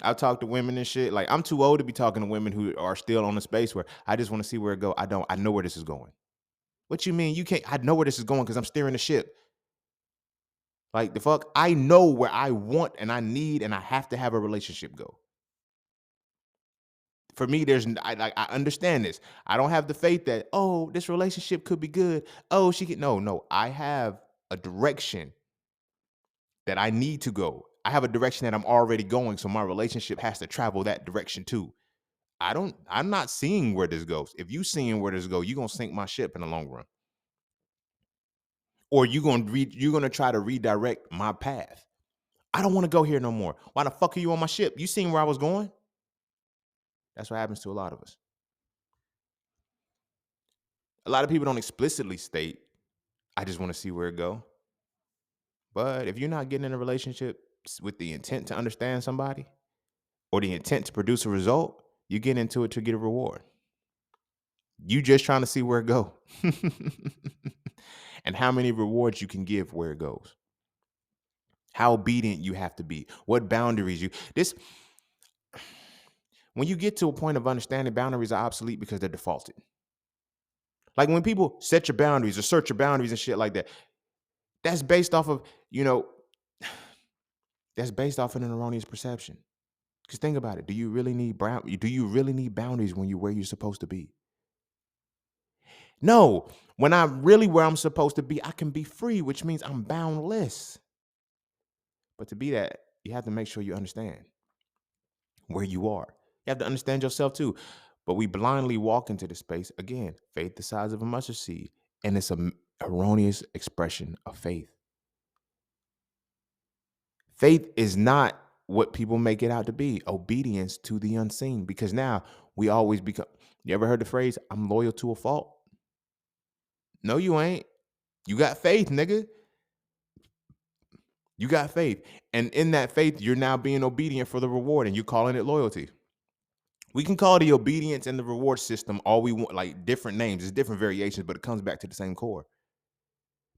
I've talked to women and shit. Like, I'm too old to be talking to women who are still on the space where I just want to see where it go. I know where this is going. What you mean? You can't, I know where this is going because I'm steering the ship. Like, the fuck? I know where I want and I need and I have to have a relationship go. For me, I understand this. I don't have the faith that, oh, this relationship could be good. Oh, she could. No. I have a direction that I need to go. I have a direction that I'm already going. So my relationship has to travel that direction too. I'm not seeing where this goes. If you seeing where this goes, you're gonna sink my ship in the long run. Or you're gonna try to redirect my path. I don't want to go here no more. Why the fuck are you on my ship? You seen where I was going? That's what happens to a lot of us. A lot of people don't explicitly state, I just want to see where it go. But if you're not getting in a relationship with the intent to understand somebody or the intent to produce a result, you get into it to get a reward. You just trying to see where it go. And how many rewards you can give where it goes. How obedient you have to be. What boundaries when you get to a point of understanding, boundaries are obsolete because they're defaulted. Like when people set your boundaries or search your boundaries and shit like that, That's based off of, you know, that's based off of an erroneous perception. Because think about it. Do you really need boundaries when you're where you're supposed to be? No. When I'm really where I'm supposed to be, I can be free, which means I'm boundless. But to be that, you have to make sure you understand where you are. You have to understand yourself too. But we blindly walk into the space again, faith the size of a mustard seed, and it's a erroneous expression of faith. Faith is not what people make it out to be. Obedience to the unseen. Because now we always become. You ever heard the phrase, I'm loyal to a fault? No, you ain't. You got faith, nigga. You got faith. And in that faith, you're now being obedient for the reward and you're calling it loyalty. We can call the obedience and the reward system all we want, like different names. It's different variations, but it comes back to the same core.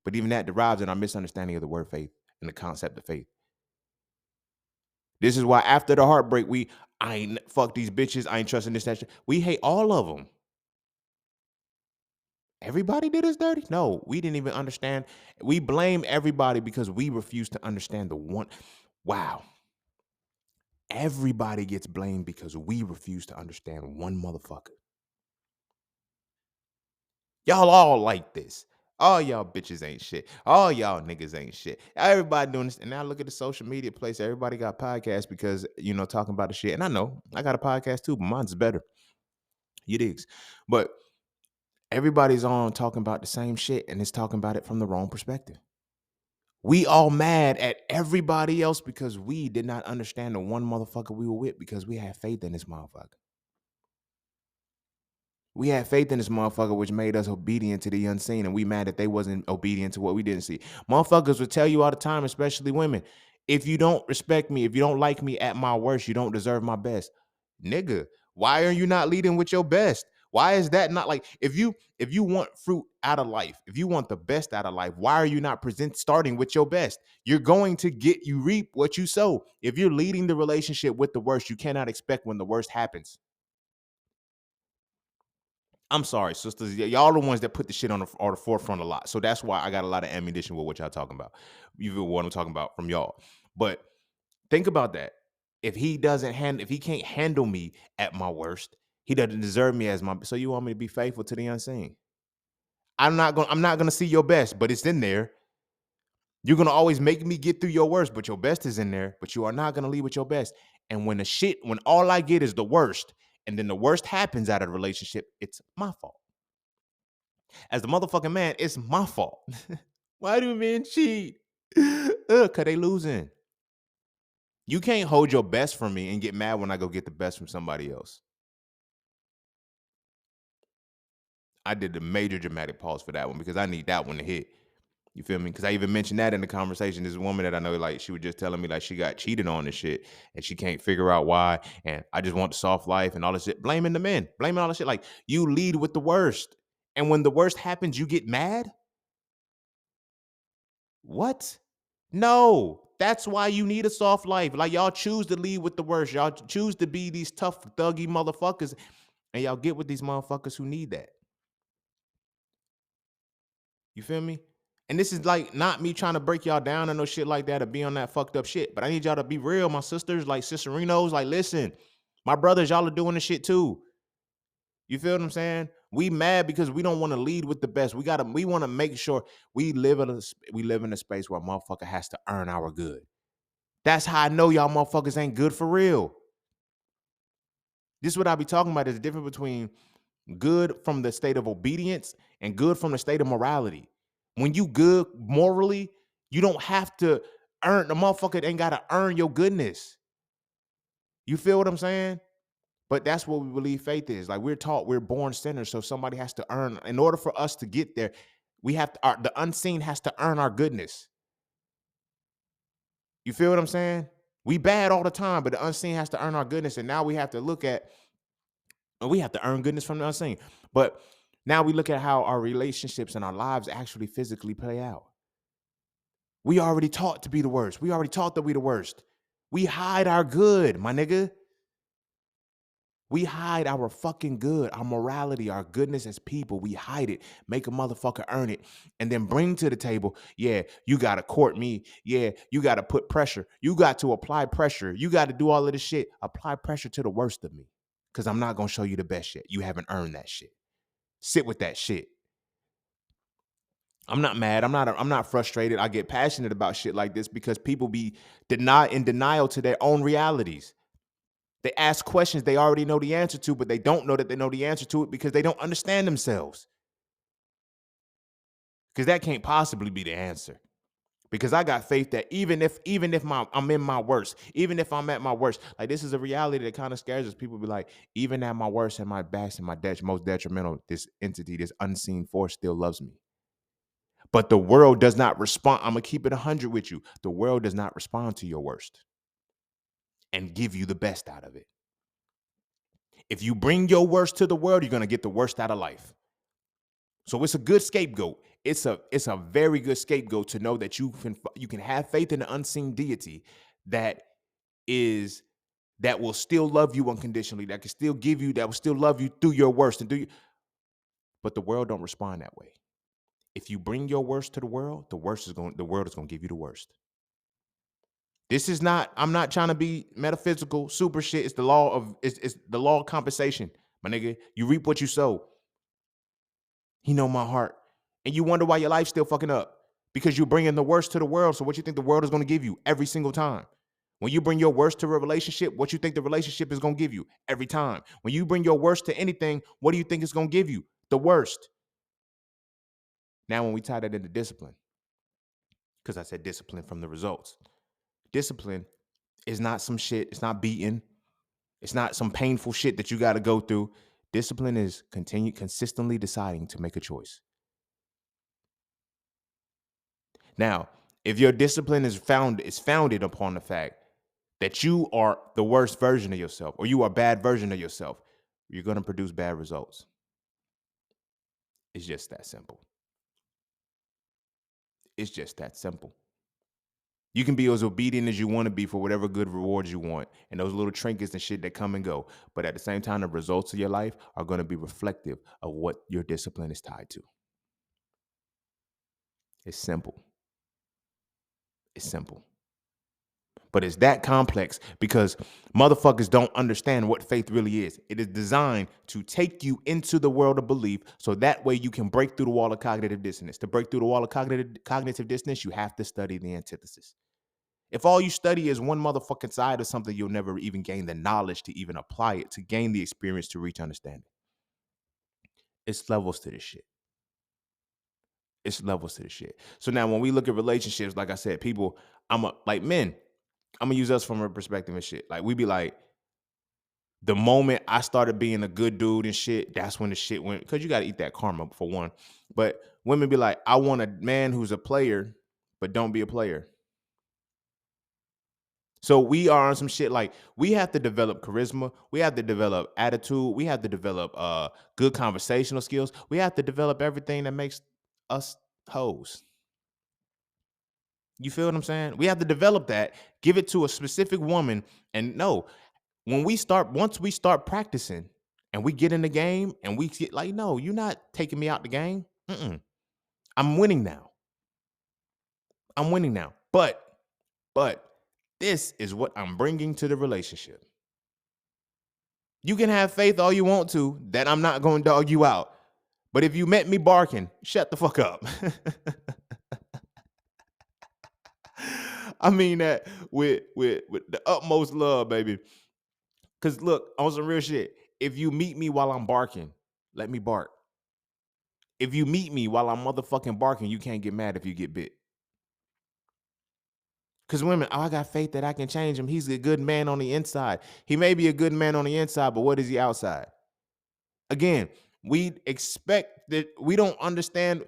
But even that derives in our misunderstanding of the word faith and the concept of faith. This is why after the heartbreak, I ain't fuck these bitches. I ain't trusting this, that shit. We hate all of them. Everybody did us dirty? No, we didn't even understand. We blame everybody because we refuse to understand the one. Wow. Everybody gets blamed because we refuse to understand one motherfucker. Y'all all like this. All y'all bitches ain't shit. All y'all niggas ain't shit. Everybody doing this. And now look at the social media place. Everybody got podcasts because, talking about the shit. And I know I got a podcast too, but mine's better. You digs. But everybody's on talking about the same shit and it's talking about it from the wrong perspective. We all mad at everybody else because we did not understand the one motherfucker we were with because we had faith in this motherfucker. We had faith in this motherfucker, which made us obedient to the unseen, and we mad that they wasn't obedient to what we didn't see. Motherfuckers would tell you all the time, especially women, if you don't respect me, if you don't like me at my worst, you don't deserve my best. Nigga, why are you not leading with your best? Why is that not like if you want fruit out of life, if you want the best out of life, why are you not starting with your best? You're going to you reap what you sow. If you're leading the relationship with the worst, you cannot expect when the worst happens. I'm sorry, sisters. Y'all the ones that put the shit on the forefront a lot. So that's why I got a lot of ammunition with what y'all talking about. Even what I'm talking about from y'all. But think about that. If he can't handle me at my worst, he doesn't deserve me as my. So you want me to be faithful to the unseen? I'm not gonna see your best, but it's in there. You're gonna always make me get through your worst, but your best is in there. But you are not gonna lead with your best. And when all I get is the worst, and then the worst happens out of the relationship, it's my fault. As the motherfucking man, it's my fault. Why do men cheat? Cause they losing. You can't hold your best from me and get mad when I go get the best from somebody else. I did the major dramatic pause for that one because I need that one to hit. You feel me? Because I even mentioned that in the conversation. This woman that I know, like, she was just telling me, like, she got cheated on and shit, and she can't figure out why. And I just want the soft life and all this shit. Blaming the men, blaming all this shit. Like, you lead with the worst. And when the worst happens, you get mad? What? No. That's why you need a soft life. Like, y'all choose to lead with the worst. Y'all choose to be these tough, thuggy motherfuckers. And y'all get with these motherfuckers who need that. You feel me? And this is like not me trying to break y'all down or no shit like that or be on that fucked up shit. But I need y'all to be real, my sisters, like sisterinos. Like, listen, my brothers, y'all are doing this shit too. You feel what I'm saying? We mad because we don't want to lead with the best. We want to make sure we live in a space where a motherfucker has to earn our good. That's how I know y'all motherfuckers ain't good for real. This is what I be talking about. There's a difference between good from the state of obedience and good from the state of morality. When you good morally, you don't have to the motherfucker ain't got to earn your goodness. You feel what I'm saying? But that's what we believe faith is. Like, we're taught we're born sinners, so somebody has to earn. In order for us to get there, we have to. The unseen has to earn our goodness. You feel what I'm saying? We bad all the time, but the unseen has to earn our goodness, and now we have to we have to earn goodness from the unseen. But now we look at how our relationships and our lives actually physically play out. We already taught to be the worst. We already taught that we the worst. We hide our good, my nigga. We hide our fucking good, our morality, our goodness as people. We hide it, make a motherfucker earn it, and then bring to the table, yeah, you got to court me. Yeah, you got to put pressure. You got to apply pressure. You got to do all of this shit. Apply pressure to the worst of me because I'm not going to show you the best shit. You haven't earned that shit. Sit with that shit. I'm not mad. I'm not frustrated. I get passionate about shit like this because people be in denial to their own realities. They ask questions they already know the answer to, but they don't know that they know the answer to it because they don't understand themselves. Because that can't possibly be the answer. Because I got faith that even if I'm in my worst, even if I'm at my worst, like this is a reality that kind of scares us. People be like, even at my worst and my best and my most detrimental, this entity, this unseen force still loves me. But the world does not respond. I'm gonna keep it 100 with you. The world does not respond to your worst and give you the best out of it. If you bring your worst to the world, you're gonna get the worst out of life. So it's a good scapegoat. It's a very good scapegoat to know that you can have faith in the unseen deity that is that will still love you unconditionally, that can still give you, that will still love you through your worst and but the world don't respond that way. If you bring your worst to the world, the world is going to give you the worst. This is not, I'm not trying to be metaphysical, super shit. It's the law of it's the law of compensation, my nigga. You reap what you sow. He know my heart. And you wonder why your life's still fucking up. Because you're bringing the worst to the world. So what you think the world is going to give you every single time? When you bring your worst to a relationship, what you think the relationship is going to give you every time? When you bring your worst to anything, what do you think it's going to give you? The worst. Now, when we tie that into discipline, because I said discipline from the results, discipline is not some shit. It's not beating. It's not some painful shit that you got to go through. Discipline is consistently deciding to make a choice. Now, if your discipline is founded upon the fact that you are the worst version of yourself or you are a bad version of yourself, you're going to produce bad results. It's just that simple. It's just that simple. You can be as obedient as you want to be for whatever good rewards you want and those little trinkets and shit that come and go. But at the same time, the results of your life are going to be reflective of what your discipline is tied to. It's simple. It's simple. But it's that complex because motherfuckers don't understand what faith really is. It is designed to take you into the world of belief so that way you can break through the wall of cognitive dissonance. To break through the wall of cognitive dissonance, you have to study the antithesis. If all you study is one motherfucking side of something, you'll never even gain the knowledge to even apply it, to gain the experience to reach understanding. It's levels to this shit. It's levels to this shit. So now when we look at relationships, like I said, people, like men, I'm gonna use us from a perspective and shit. Like we be like, the moment I started being a good dude and shit, that's when the shit went. Because you got to eat that karma for one. But women be like, I want a man who's a player, but don't be a player. So we are on some shit like we have to develop charisma. We have to develop attitude. We have to develop good conversational skills. We have to develop everything that makes us hoes. You feel what I'm saying? We have to develop that, give it to a specific woman, and no, once we start practicing and we get in the game and we get like, no, you're not taking me out the game. I'm winning now. I'm winning now. But this is what I'm bringing to the relationship. You can have faith all you want to that I'm not going to dog you out. But if you met me barking, shut the fuck up. I mean that with the utmost love, baby. Cause look, on some real shit. If you meet me while I'm barking, let me bark. If you meet me while I'm motherfucking barking, you can't get mad if you get bit. Because women, oh, I got faith that I can change him. He's a good man on the inside. He may be a good man on the inside, but what is he outside? Again, we expect that we don't understand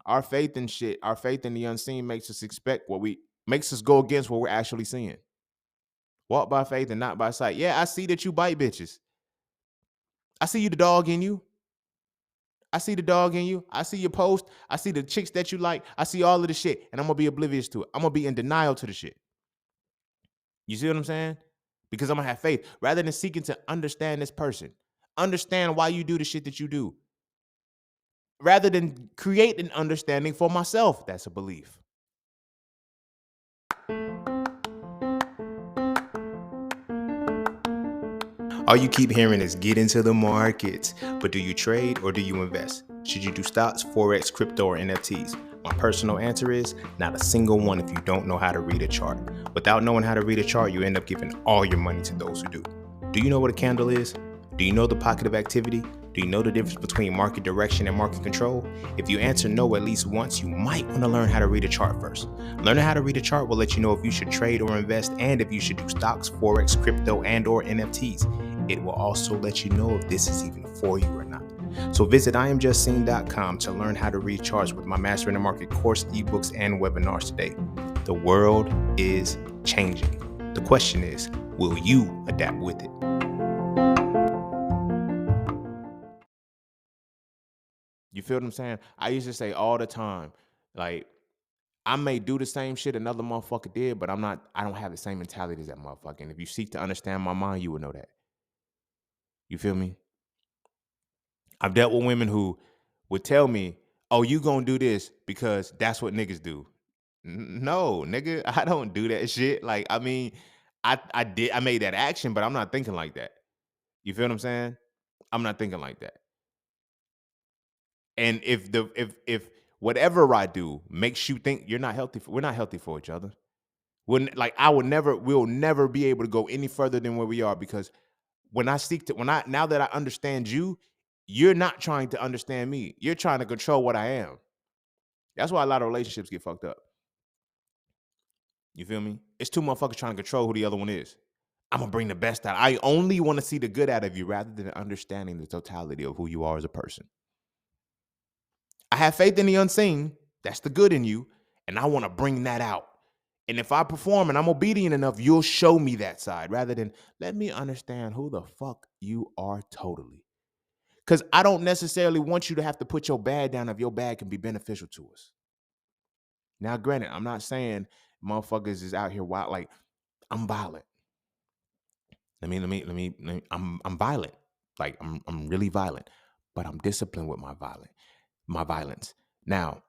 our faith in shit. Our faith in the unseen makes us expect makes us go against what we're actually seeing. Walk by faith and not by sight. Yeah, I see that you bite bitches. I see you the dog in you. I see the dog in you. I see your post. I see the chicks that you like. I see all of the shit. And I'm going to be oblivious to it. I'm going to be in denial to the shit. You see what I'm saying? because I'm gonna have faith rather than seeking to understand this person, understand why you do the shit that you do, rather than create an understanding for myself. That's a belief. All you keep hearing is get into the markets. But do you trade or do you invest? Should you do stocks, Forex, crypto, or NFTs? My personal answer is not a single one if you don't know how to read a chart. Without knowing how to read a chart, you end up giving all your money to those who do. Do you know what a candle is? Do you know the pocket of activity? Do you know the difference between market direction and market control? If you answer no at least once, you might want to learn how to read a chart first. Learning how to read a chart will let you know if you should trade or invest and if you should do stocks, Forex, crypto, and or NFTs. It will also let you know if this is even for you or not. So visit IamJustSeen.com to learn how to read charts with my Mastering the Market course, ebooks, and webinars today. The world is changing. The question is, will you adapt with it? You feel what I'm saying? I used to say all the time, like, I may do the same shit another motherfucker did, but I don't have the same mentality as that motherfucker. And if you seek to understand my mind, you will know that. You feel me? I've dealt with women who would tell me, "Oh, you gonna do this because that's what niggas do." No, nigga, I don't do that shit. Like, I mean, I made that action, but I'm not thinking like that. You feel what I'm saying? I'm not thinking like that. And if whatever I do makes you think you're not healthy, we're not healthy for each other. We'll never be able to go any further than where we are because now that I understand you, you're not trying to understand me. You're trying to control what I am. That's why a lot of relationships get fucked up. You feel me? It's two motherfuckers trying to control who the other one is. I'm gonna bring the best out. I only want to see the good out of you rather than understanding the totality of who you are as a person. I have faith in the unseen. That's the good in you. And I want to bring that out. And if I perform and I'm obedient enough, you'll show me that side rather than let me understand who the fuck you are totally. Because I don't necessarily want you to have to put your bad down if your bad can be beneficial to us. Now, granted, I'm not saying motherfuckers is out here wild. Like, I'm violent. I'm violent. Like, I'm really violent, but I'm disciplined with my violence. Now,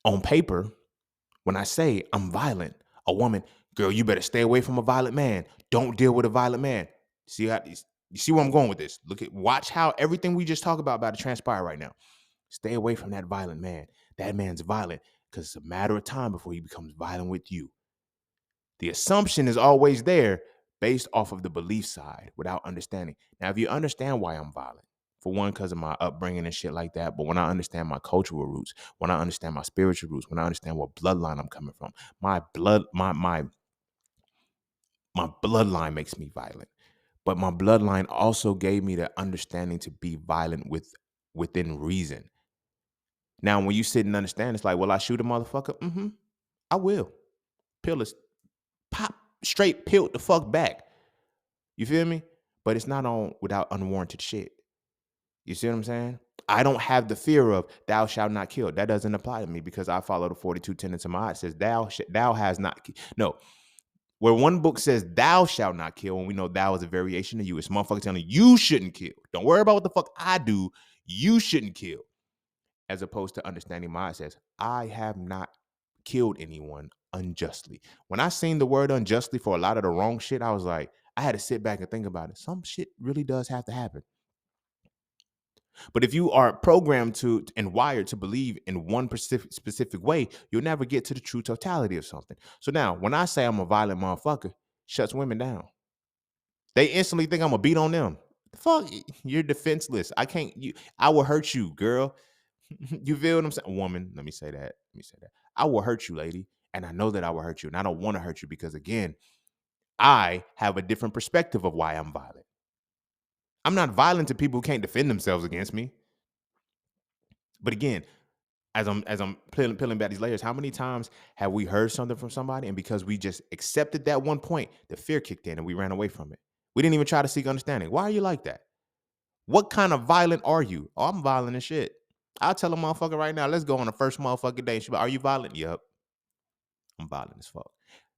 on paper, when I say I'm violent, a woman, girl, you better stay away from a violent man. Don't deal with a violent man. You see where I'm going with this? Watch how everything we just talked about to transpire right now. Stay away from that violent man. That man's violent because it's a matter of time before he becomes violent with you. The assumption is always there based off of the belief side without understanding. Now, if you understand why I'm violent, for one, because of my upbringing and shit like that, but when I understand my cultural roots, when I understand my spiritual roots, when I understand what bloodline I'm coming from, my bloodline makes me violent. But my bloodline also gave me the understanding to be violent within reason. Now, when you sit and understand, it's like, will I shoot a motherfucker? Mm-hmm. I will. Pill is pop straight pilled the fuck back. You feel me? But it's not on without unwarranted shit. You see what I'm saying? I don't have the fear of thou shalt not kill. That doesn't apply to me because I follow the 42 tenets of my. It says thou has not. No, where one book says thou shalt not kill, and we know thou is a variation of you. It's motherfucker telling you shouldn't kill. Don't worry about what the fuck I do. You shouldn't kill. As opposed to understanding mine says, I have not killed anyone unjustly. When I seen the word unjustly for a lot of the wrong shit, I was like, I had to sit back and think about it. Some shit really does have to happen. But if you are programmed to and wired to believe in one specific way, you'll never get to the true totality of something. So now, when I say I'm a violent motherfucker, shuts women down. They instantly think I'm gonna beat on them. Fuck, you're defenseless. I will hurt you, girl. You feel what I'm saying? Woman, let me say that. I will hurt you, lady. And I know that I will hurt you. And I don't want to hurt you because, again, I have a different perspective of why I'm violent. I'm not violent to people who can't defend themselves against me. But again, as I'm peeling back these layers, how many times have we heard something from somebody and because we just accepted that one point, the fear kicked in and we ran away from it? We didn't even try to seek understanding. Why are you like that? What kind of violent are you? Oh, I'm violent as shit. I'll tell a motherfucker right now, let's go on the first motherfucking day. She'll be, are you violent? Yup. I'm violent as fuck.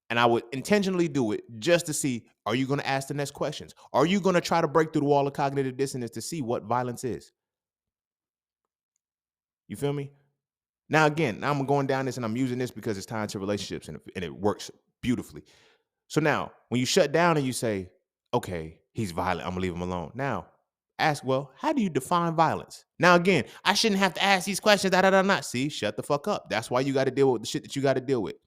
And I would intentionally do it just to see, are you going to ask the next questions? Are you going to try to break through the wall of cognitive dissonance to see what violence is? You feel me? Now, again, I'm going down this and I'm using this because it's tied to relationships and it works beautifully. So now, when you shut down and you say, okay, he's violent, I'm gonna leave him alone. Now, ask, well, how do you define violence? Now, again, I shouldn't have to ask these questions. Da da da. Not see, shut the fuck up. That's why you got to deal with the shit that you got to deal with.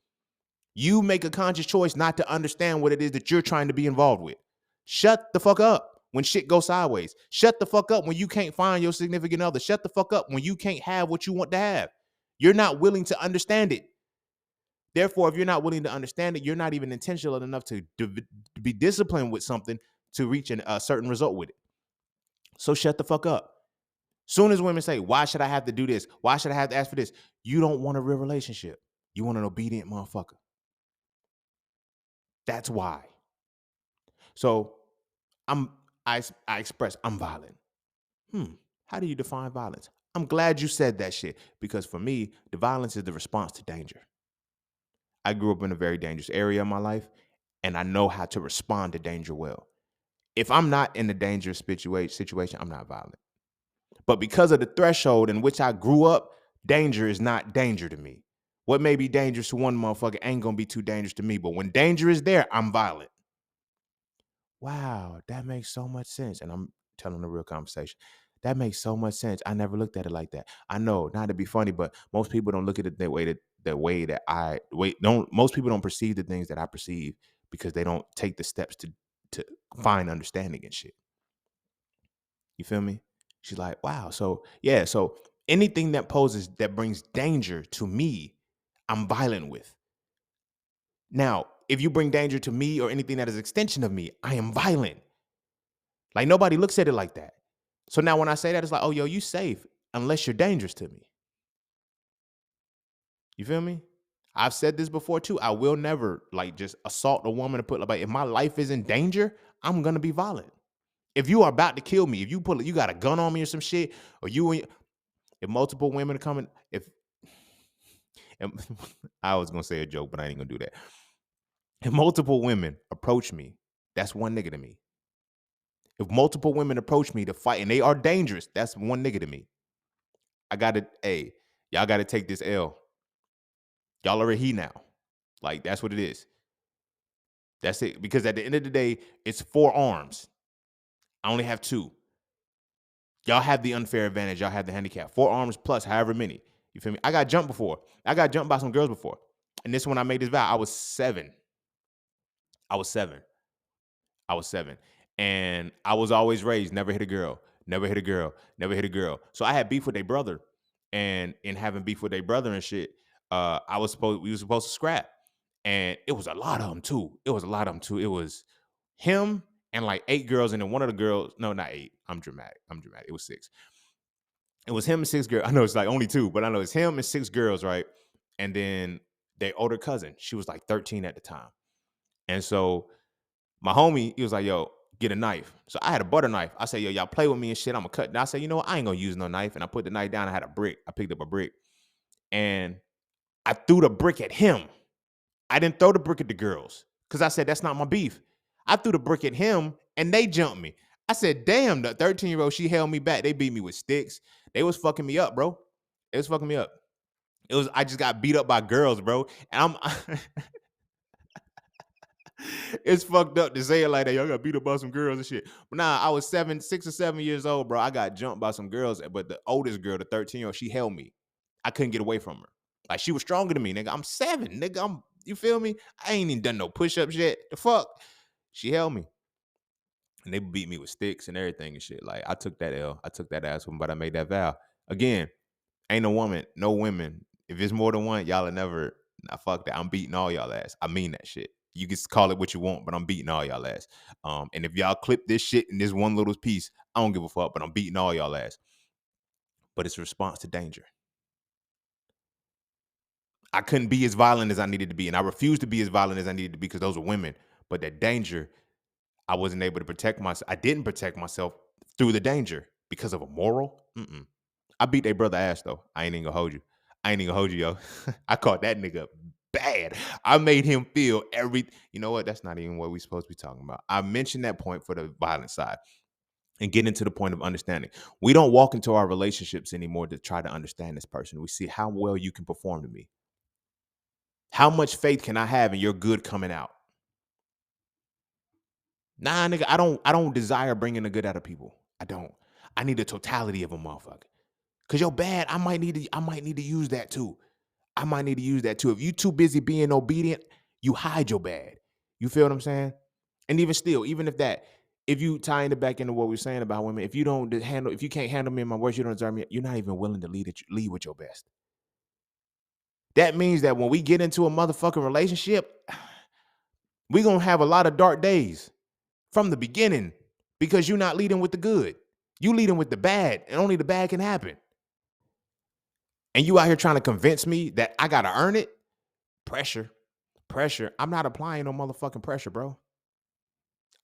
You make a conscious choice not to understand what it is that you're trying to be involved with. Shut the fuck up when shit goes sideways. Shut the fuck up when you can't find your significant other. Shut the fuck up when you can't have what you want to have. You're not willing to understand it. Therefore, if you're not willing to understand it, you're not even intentional enough to be disciplined with something to reach a certain result with it. So shut the fuck up. Soon as women say, why should I have to do this? Why should I have to ask for this? You don't want a real relationship. You want an obedient motherfucker. That's why. So I express I'm violent. How do you define violence? I'm glad you said that shit because for me, the violence is the response to danger. I grew up in a very dangerous area of my life, and I know how to respond to danger well. If I'm not in a dangerous situation, I'm not violent. But because of the threshold in which I grew up, danger is not danger to me. What may be dangerous to one motherfucker ain't gonna be too dangerous to me. But when danger is there, I'm violent. Wow, that makes so much sense. And I'm telling the real conversation. That makes so much sense. I never looked at it like that. I know, not to be funny, but most people don't look at it most people don't perceive the things that I perceive because they don't take the steps to find understanding and shit. You feel me? She's like, wow. So yeah, so anything that brings danger to me, I'm violent with. Now, if you bring danger to me or anything that is extension of me, I am violent. Like nobody looks at it like that. So now when I say that, it's like, oh, yo, you safe unless you're dangerous to me. You feel me? I've said this before too. I will never like just assault a woman and put like if my life is in danger, I'm gonna be violent. If you are about to kill me, if you got a gun on me or some shit, or if multiple women are coming, if I was gonna say a joke, but I ain't gonna do that. If multiple women approach me, that's one nigga to me. If multiple women approach me to fight and they are dangerous, that's one nigga to me. Y'all gotta take this L. Y'all are a he now. Like that's what it is. That's it. Because at the end of the day, it's 4 arms. I only have 2. Y'all have the unfair advantage. Y'all have the handicap. 4 arms plus however many. You feel me? I got jumped before. I got jumped by some girls before. And this when I made this vow, I was 7. I was 7. I was 7. And I was always raised, never hit a girl, never hit a girl, never hit a girl. So I had beef with their brother. And in having beef with their brother and shit, we were supposed to scrap. And it was a lot of them too. It was a lot of them too. It was him and like 8 girls. And then one of the girls, no, not 8. I'm dramatic. It was 6. It was him and 6 girls. I know it's like only 2, but I know it's him and 6 girls, right? And then their older cousin, she was like 13 at the time. And so my homie, he was like, yo, get a knife. So I had a butter knife. I said, yo, y'all play with me and shit. I'm gonna cut. And I said, you know what? I ain't gonna use no knife. And I put the knife down. I had a brick. I picked up a brick. And I threw the brick at him. I didn't throw the brick at the girls because I said, that's not my beef. I threw the brick at him and they jumped me. I said, damn, the 13-year-old, she held me back. They beat me with sticks. They was fucking me up, bro. It was fucking me up. I just got beat up by girls, bro. And it's fucked up to say it like that. Y'all got beat up by some girls and shit. But nah, I was 6 or 7 years old, bro. I got jumped by some girls, but the oldest girl, the 13-year-old, she held me. I couldn't get away from her. Like she was stronger than me, nigga. I'm 7, nigga. You feel me? I ain't even done no push-ups yet. The fuck? She held me. And they beat me with sticks and everything and shit. Like I took that L. I took that ass, but I made that vow. Again, ain't no women. If it's more than one, y'all are never. Nah, fuck that. I'm beating all y'all ass. I mean that shit. You can call it what you want, but I'm beating all y'all ass. And if y'all clip this shit in this one little piece, I don't give a fuck, but I'm beating all y'all ass. But it's a response to danger. I couldn't be as violent as I needed to be, and I refused to be as violent as I needed to be because those were women. But that danger, I wasn't able to protect myself. I didn't protect myself through the danger because of a moral. I beat their brother ass though. I ain't even gonna hold you. Yo. I caught that nigga bad. I made him feel every. You know what? That's not even what we're supposed to be talking about. I mentioned that point for the violent side and get into the point of understanding. We don't walk into our relationships anymore to try to understand this person. We see how well you can perform to me. How much faith can I have in your good coming out? Nah, nigga, I don't desire bringing the good out of people. I don't. I need the totality of a motherfucker. Cause you're bad. I might need to use that too. I might need to use that too. If you too busy being obedient, you hide your bad. You feel what I'm saying? And even still, even if that, if you tying it back into what we are saying about women, if you don't handle, if you can't handle me in my worst, you don't deserve me. You're not even willing to lead with your best. That means that when we get into a motherfucking relationship, we gonna have a lot of dark days from the beginning because you're not leading with the good. You leading with the bad, and only the bad can happen. And you out here trying to convince me that I gotta earn it? Pressure. Pressure. I'm not applying no motherfucking pressure, bro.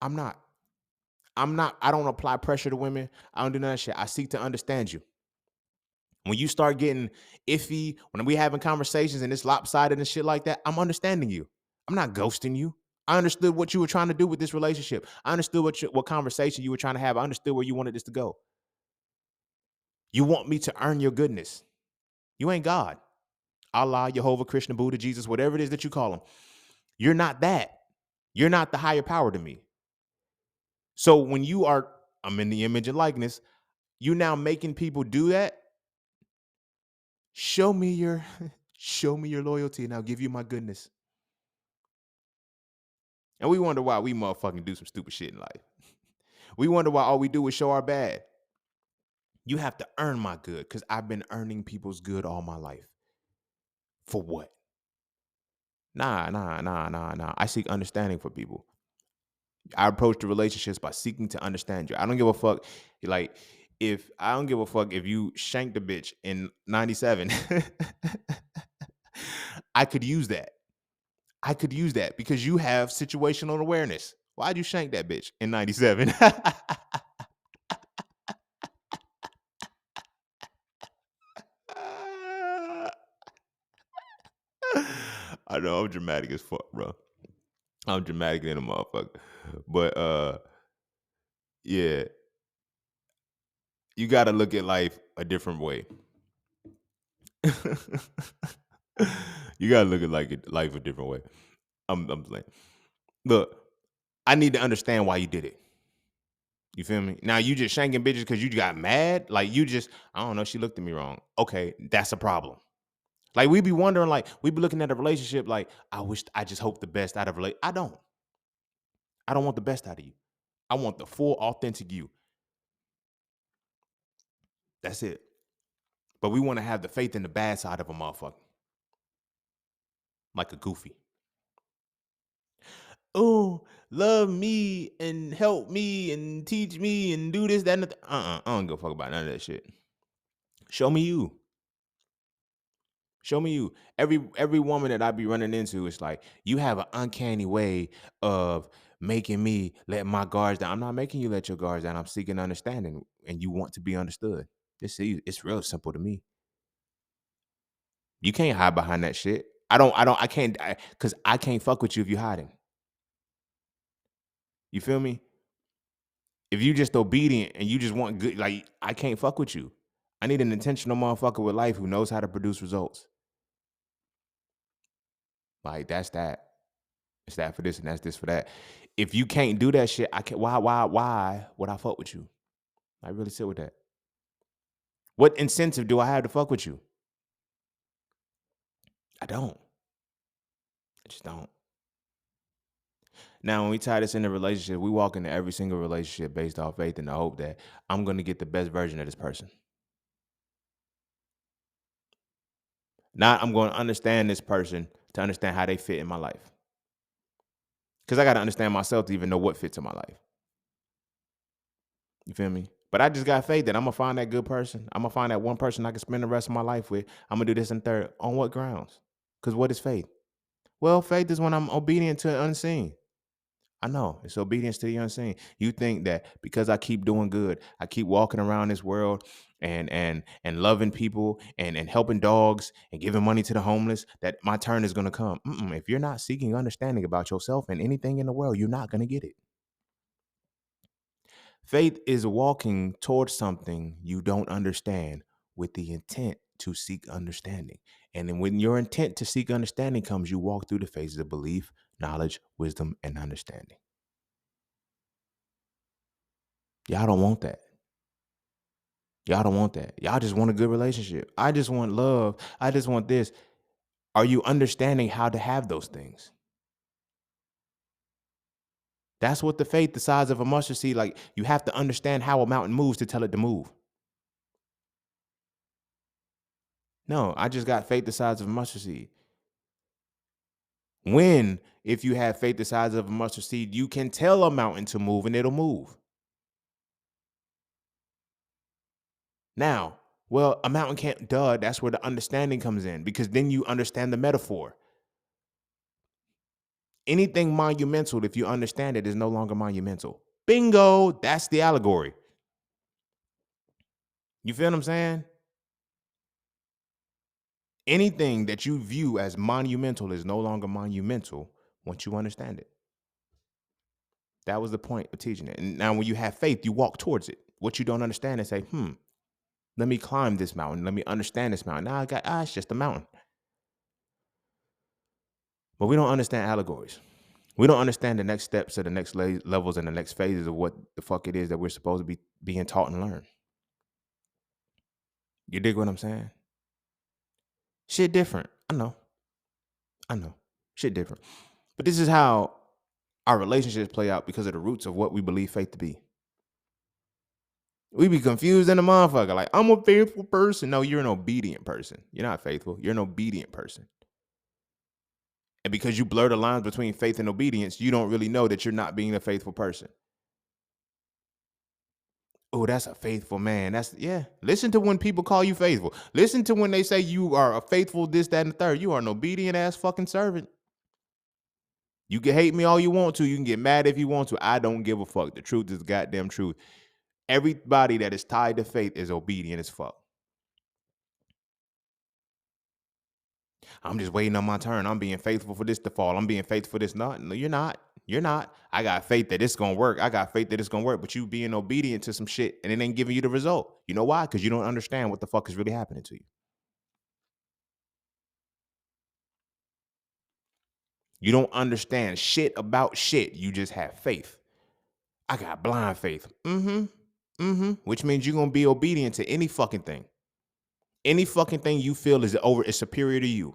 I'm not. I don't apply pressure to women. I don't do none of that shit. I seek to understand you. When you start getting iffy, when we having conversations and it's lopsided and shit like that, I'm understanding you. I'm not ghosting you. I understood what you were trying to do with this relationship. I understood what conversation you were trying to have. I understood where you wanted this to go. You want me to earn your goodness. You ain't God. Allah, Jehovah, Krishna, Buddha, Jesus, whatever it is that you call him. You're not that. You're not the higher power to me. So when you are, I'm in the image and likeness, you now making people do that. Show me your show me your loyalty and I'll give you my goodness. And we wonder why we motherfucking do some stupid shit in life. We wonder why all we do is show our bad. You have to earn my good because I've been earning people's good all my life. For what? Nah. I seek understanding for people. I approach the relationships by seeking to understand you. I don't give a fuck. Like, if I don't give a fuck if you shanked a bitch in 97, I could use that. I could use that because you have situational awareness. Why'd you shank that bitch in 97? I know I'm dramatic as fuck, bro. I'm dramatic than a motherfucker. But yeah, you gotta look at life a different way. You gotta look at life a different way. I'm playing. Look, I need to understand why you did it. You feel me? Now you just shanking bitches because you got mad. Like you just, I don't know, she looked at me wrong. Okay, that's a problem. Like we be wondering, like we be looking at a relationship, like I just hope the best out of relate. I don't. I don't want the best out of you. I want the full, authentic you. That's it. But we want to have the faith in the bad side of a motherfucker, like a goofy. Oh, love me and help me and teach me and do this, that, and the I don't give a fuck about none of that shit. Show me you. Show me you. Every woman that I be running into is like, you have an uncanny way of making me let my guards down. I'm not making you let your guards down. I'm seeking understanding, and you want to be understood. It's real simple to me. You can't hide behind that shit. I can't, because I can't fuck with you if you're hiding. You feel me? If you just obedient and you just want good, like I can't fuck with you. I need an intentional motherfucker with life who knows how to produce results. Like that's that. It's that for this and that's this for that. If you can't do that shit, I can't. Why would I fuck with you? I really sit with that. What incentive do I have to fuck with you? I don't. I just don't. Now, when we tie this in a relationship, we walk into every single relationship based off faith and the hope that I'm going to get the best version of this person. Not I'm going to understand this person to understand how they fit in my life. Because I got to understand myself to even know what fits in my life. You feel me? But I just got faith that I'm going to find that good person. I'm going to find that one person I can spend the rest of my life with. I'm going to do this and third. On what grounds? Because what is faith? Well, faith is when I'm obedient to the unseen. I know it's obedience to the unseen. You think that because I keep doing good, I keep walking around this world and loving people and helping dogs and giving money to the homeless, that my turn is gonna come. If you're not seeking understanding about yourself and anything in the world, you're not gonna get it. Faith is walking towards something you don't understand with the intent to seek understanding. And then when your intent to seek understanding comes, you walk through the phases of belief, knowledge, wisdom, and understanding. Y'all don't want that. Y'all don't want that. Y'all just want a good relationship. I just want love. I just want this. Are you understanding how to have those things? That's what the faith, the size of a mustard seed, like you have to understand how a mountain moves to tell it to move. No, I just got faith the size of a mustard seed. When, if you have faith the size of a mustard seed, you can tell a mountain to move and it'll move. Now, well, a mountain can't, that's where the understanding comes in because then you understand the metaphor. Anything monumental, if you understand it, is no longer monumental. Bingo, that's the allegory. You feel what I'm saying? Anything that you view as monumental is no longer monumental once you understand it. That was the point of teaching it. And now when you have faith, you walk towards it. What you don't understand and say, let me climb this mountain. Let me understand this mountain. Now it's just a mountain. But we don't understand allegories. We don't understand the next steps or the next levels and the next phases of what the fuck it is that we're supposed to be being taught and learn. You dig what I'm saying? Shit different. I know. Shit different. But this is how our relationships play out because of the roots of what we believe faith to be. We be confused in the motherfucker. Like, I'm a faithful person. No, you're an obedient person. You're not faithful. You're an obedient person. And because you blur the lines between faith and obedience, you don't really know that you're not being a faithful person. Oh, that's a faithful man. Yeah. Listen to when people call you faithful. Listen to when they say you are a faithful this, that, and the third. You are an obedient ass fucking servant. You can hate me all you want to. You can get mad if you want to. I don't give a fuck. The truth is goddamn truth. Everybody that is tied to faith is obedient as fuck. I'm just waiting on my turn. I'm being faithful for this to fall. I'm being faithful for this not. No, you're not. You're not. I got faith that it's gonna work. I got faith that it's gonna work. But you being obedient to some shit and it ain't giving you the result. You know why? Because you don't understand what the fuck is really happening to you. You don't understand shit about shit. You just have faith. I got blind faith. Which means you're gonna be obedient to any fucking thing. Any fucking thing you feel is superior to you.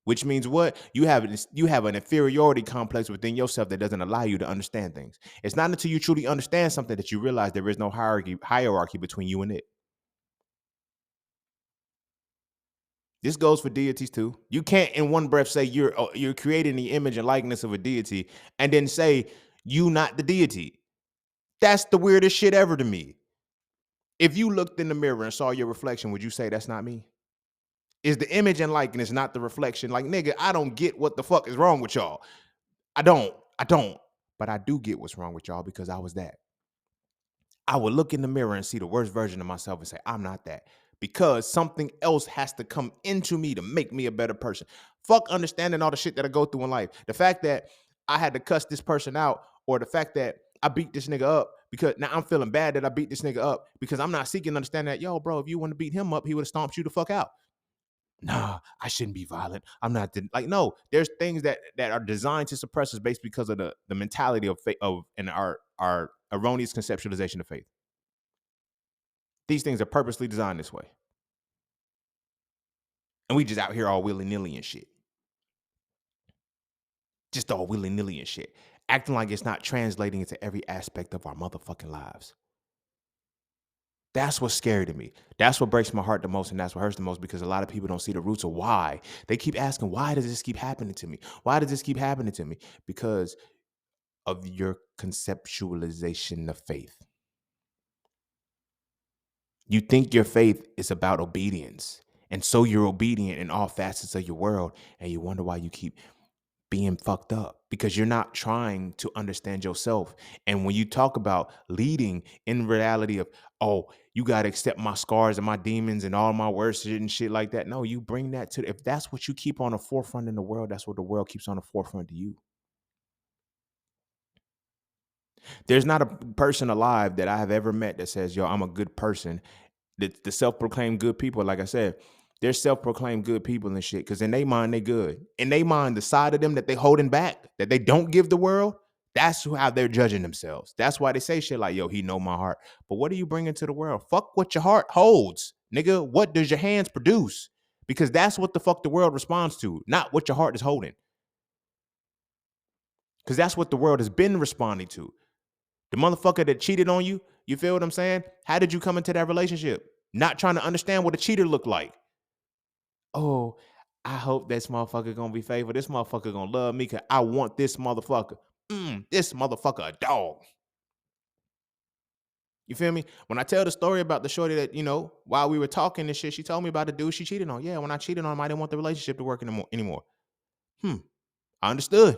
Which means what? You have an inferiority complex within yourself that doesn't allow you to understand things. It's not until you truly understand something that you realize there is no hierarchy between you and it. This goes for deities too. You can't in one breath say you're creating the image and likeness of a deity and then say you not the deity. That's the weirdest shit ever to me. If you looked in the mirror and saw your reflection, would you say that's not me? Is the image and likeness not the reflection? Like, nigga, I don't get what the fuck is wrong with y'all. I don't. But I do get what's wrong with y'all because I was that. I would look in the mirror and see the worst version of myself and say, I'm not that. Because something else has to come into me to make me a better person. Fuck understanding all the shit that I go through in life. The fact that I had to cuss this person out, or the fact that I beat this nigga up because now I'm feeling bad that I beat this nigga up because I'm not seeking to understand that, yo, bro, if you want to beat him up, he would have stomped you the fuck out. Nah, I shouldn't be violent. I'm not like, no, there's things that are designed to suppress us based because of the mentality of faith of and our erroneous conceptualization of faith. These things are purposely designed this way. And we just out here all willy-nilly and shit. Just all willy-nilly and shit. Acting like it's not translating into every aspect of our motherfucking lives. That's what's scary to me. That's what breaks my heart the most, and that's what hurts the most because a lot of people don't see the roots of why. They keep asking, why does this keep happening to me? Why does this keep happening to me? Because of your conceptualization of faith. You think your faith is about obedience. And so you're obedient in all facets of your world. And you wonder why you keep being fucked up because you're not trying to understand yourself. And when you talk about leading in reality of, oh, you got to accept my scars and my demons and all my worst shit and shit like that. No, you bring that to, if that's what you keep on the forefront in the world, that's what the world keeps on the forefront to you. There's not a person alive that I have ever met that says, yo, I'm a good person. The self-proclaimed good people, like I said, they're self-proclaimed good people and shit. Cause in their mind, they good. In their mind, the side of them that they holding back, that they don't give the world, that's how they're judging themselves. That's why they say shit like, yo, he know my heart. But what are you bringing to the world? Fuck what your heart holds, nigga. What does your hands produce? Because that's what the fuck the world responds to, not what your heart is holding. Because that's what the world has been responding to. The motherfucker that cheated on you, you feel what I'm saying? How did you come into that relationship? Not trying to understand what a cheater looked like. Oh, I hope this motherfucker gonna be faithful. This motherfucker gonna love me because I want this motherfucker. This motherfucker a dog. You feel me? When I tell the story about the shorty that, while we were talking and shit, she told me about the dude she cheated on. Yeah, when I cheated on him, I didn't want the relationship to work anymore. I understood.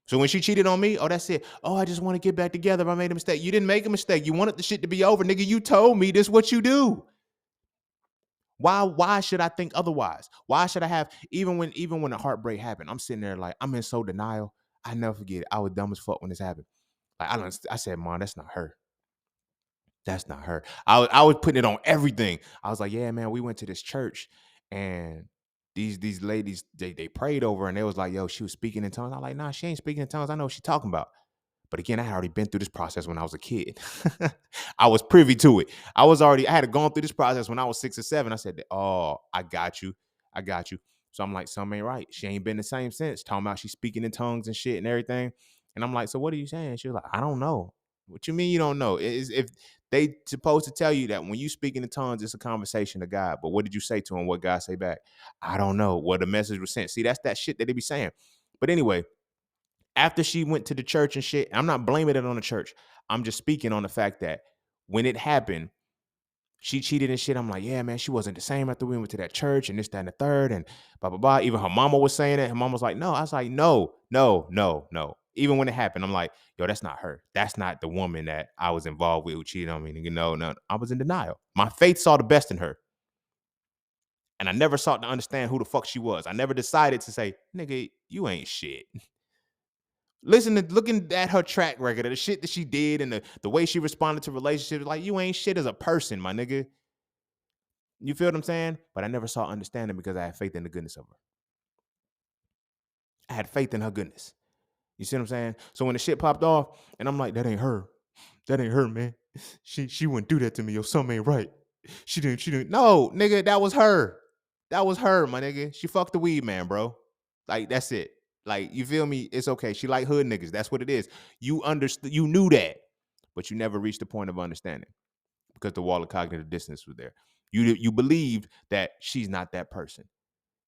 So when she cheated on me, oh, that's it. Oh, I just want to get back together if I made a mistake. You didn't make a mistake. You wanted the shit to be over, nigga. You told me this is what you do. Why should I think otherwise? Why should I have, even when the heartbreak happened, I'm sitting there like, I'm in so denial. I never forget it. I was dumb as fuck when this happened. Like I said, Mom, that's not her. That's not her. I was putting it on everything. I was like, yeah, man, we went to this church and these ladies, they prayed over her and they was like, yo, she was speaking in tongues. I'm like, nah, she ain't speaking in tongues. I know what she's talking about. But again, I had already been through this process when I was a kid. I was privy to it. I had gone through this process when I was 6 or 7. I said, oh, I got you. I got you. So I'm like, something ain't right. She ain't been the same since. Talking about she's speaking in tongues and shit and everything. And I'm like, so what are you saying? She was like, I don't know. What you mean you don't know? If they supposed to tell you that when you speaking in tongues, it's a conversation to God. But what did you say to him? What God say back? I don't know. What the message was sent. See, that's that shit that they be saying. But anyway, after she went to the church and shit, I'm not blaming it on the church. I'm just speaking on the fact that when it happened, she cheated and shit. I'm like, yeah, man, she wasn't the same after we went to that church and this, that, and the third, and blah, blah, blah. Even her mama was saying it. Her mama was like, no. I was like, no, no, no, no. Even when it happened, I'm like, yo, that's not her. That's not the woman that I was involved with who cheated on me. No. I was in denial. My faith saw the best in her. And I never sought to understand who the fuck she was. I never decided to say, nigga, you ain't shit. Looking at her track record of the shit that she did and the way she responded to relationships, like, you ain't shit as a person, my nigga. You feel what I'm saying? But I never saw understanding because I had faith in the goodness of her. I had faith in her goodness. You see what I'm saying? So when the shit popped off, and I'm like, that ain't her. That ain't her, man. She wouldn't do that to me. Yo, something ain't right. She didn't. No, nigga, that was her. That was her, my nigga. She fucked the weed man, bro. Like, that's it. Like, you feel me? It's okay. She like hood niggas. That's what it is. You understood. You knew that, but you never reached the point of understanding because the wall of cognitive dissonance was there. You believed that she's not that person.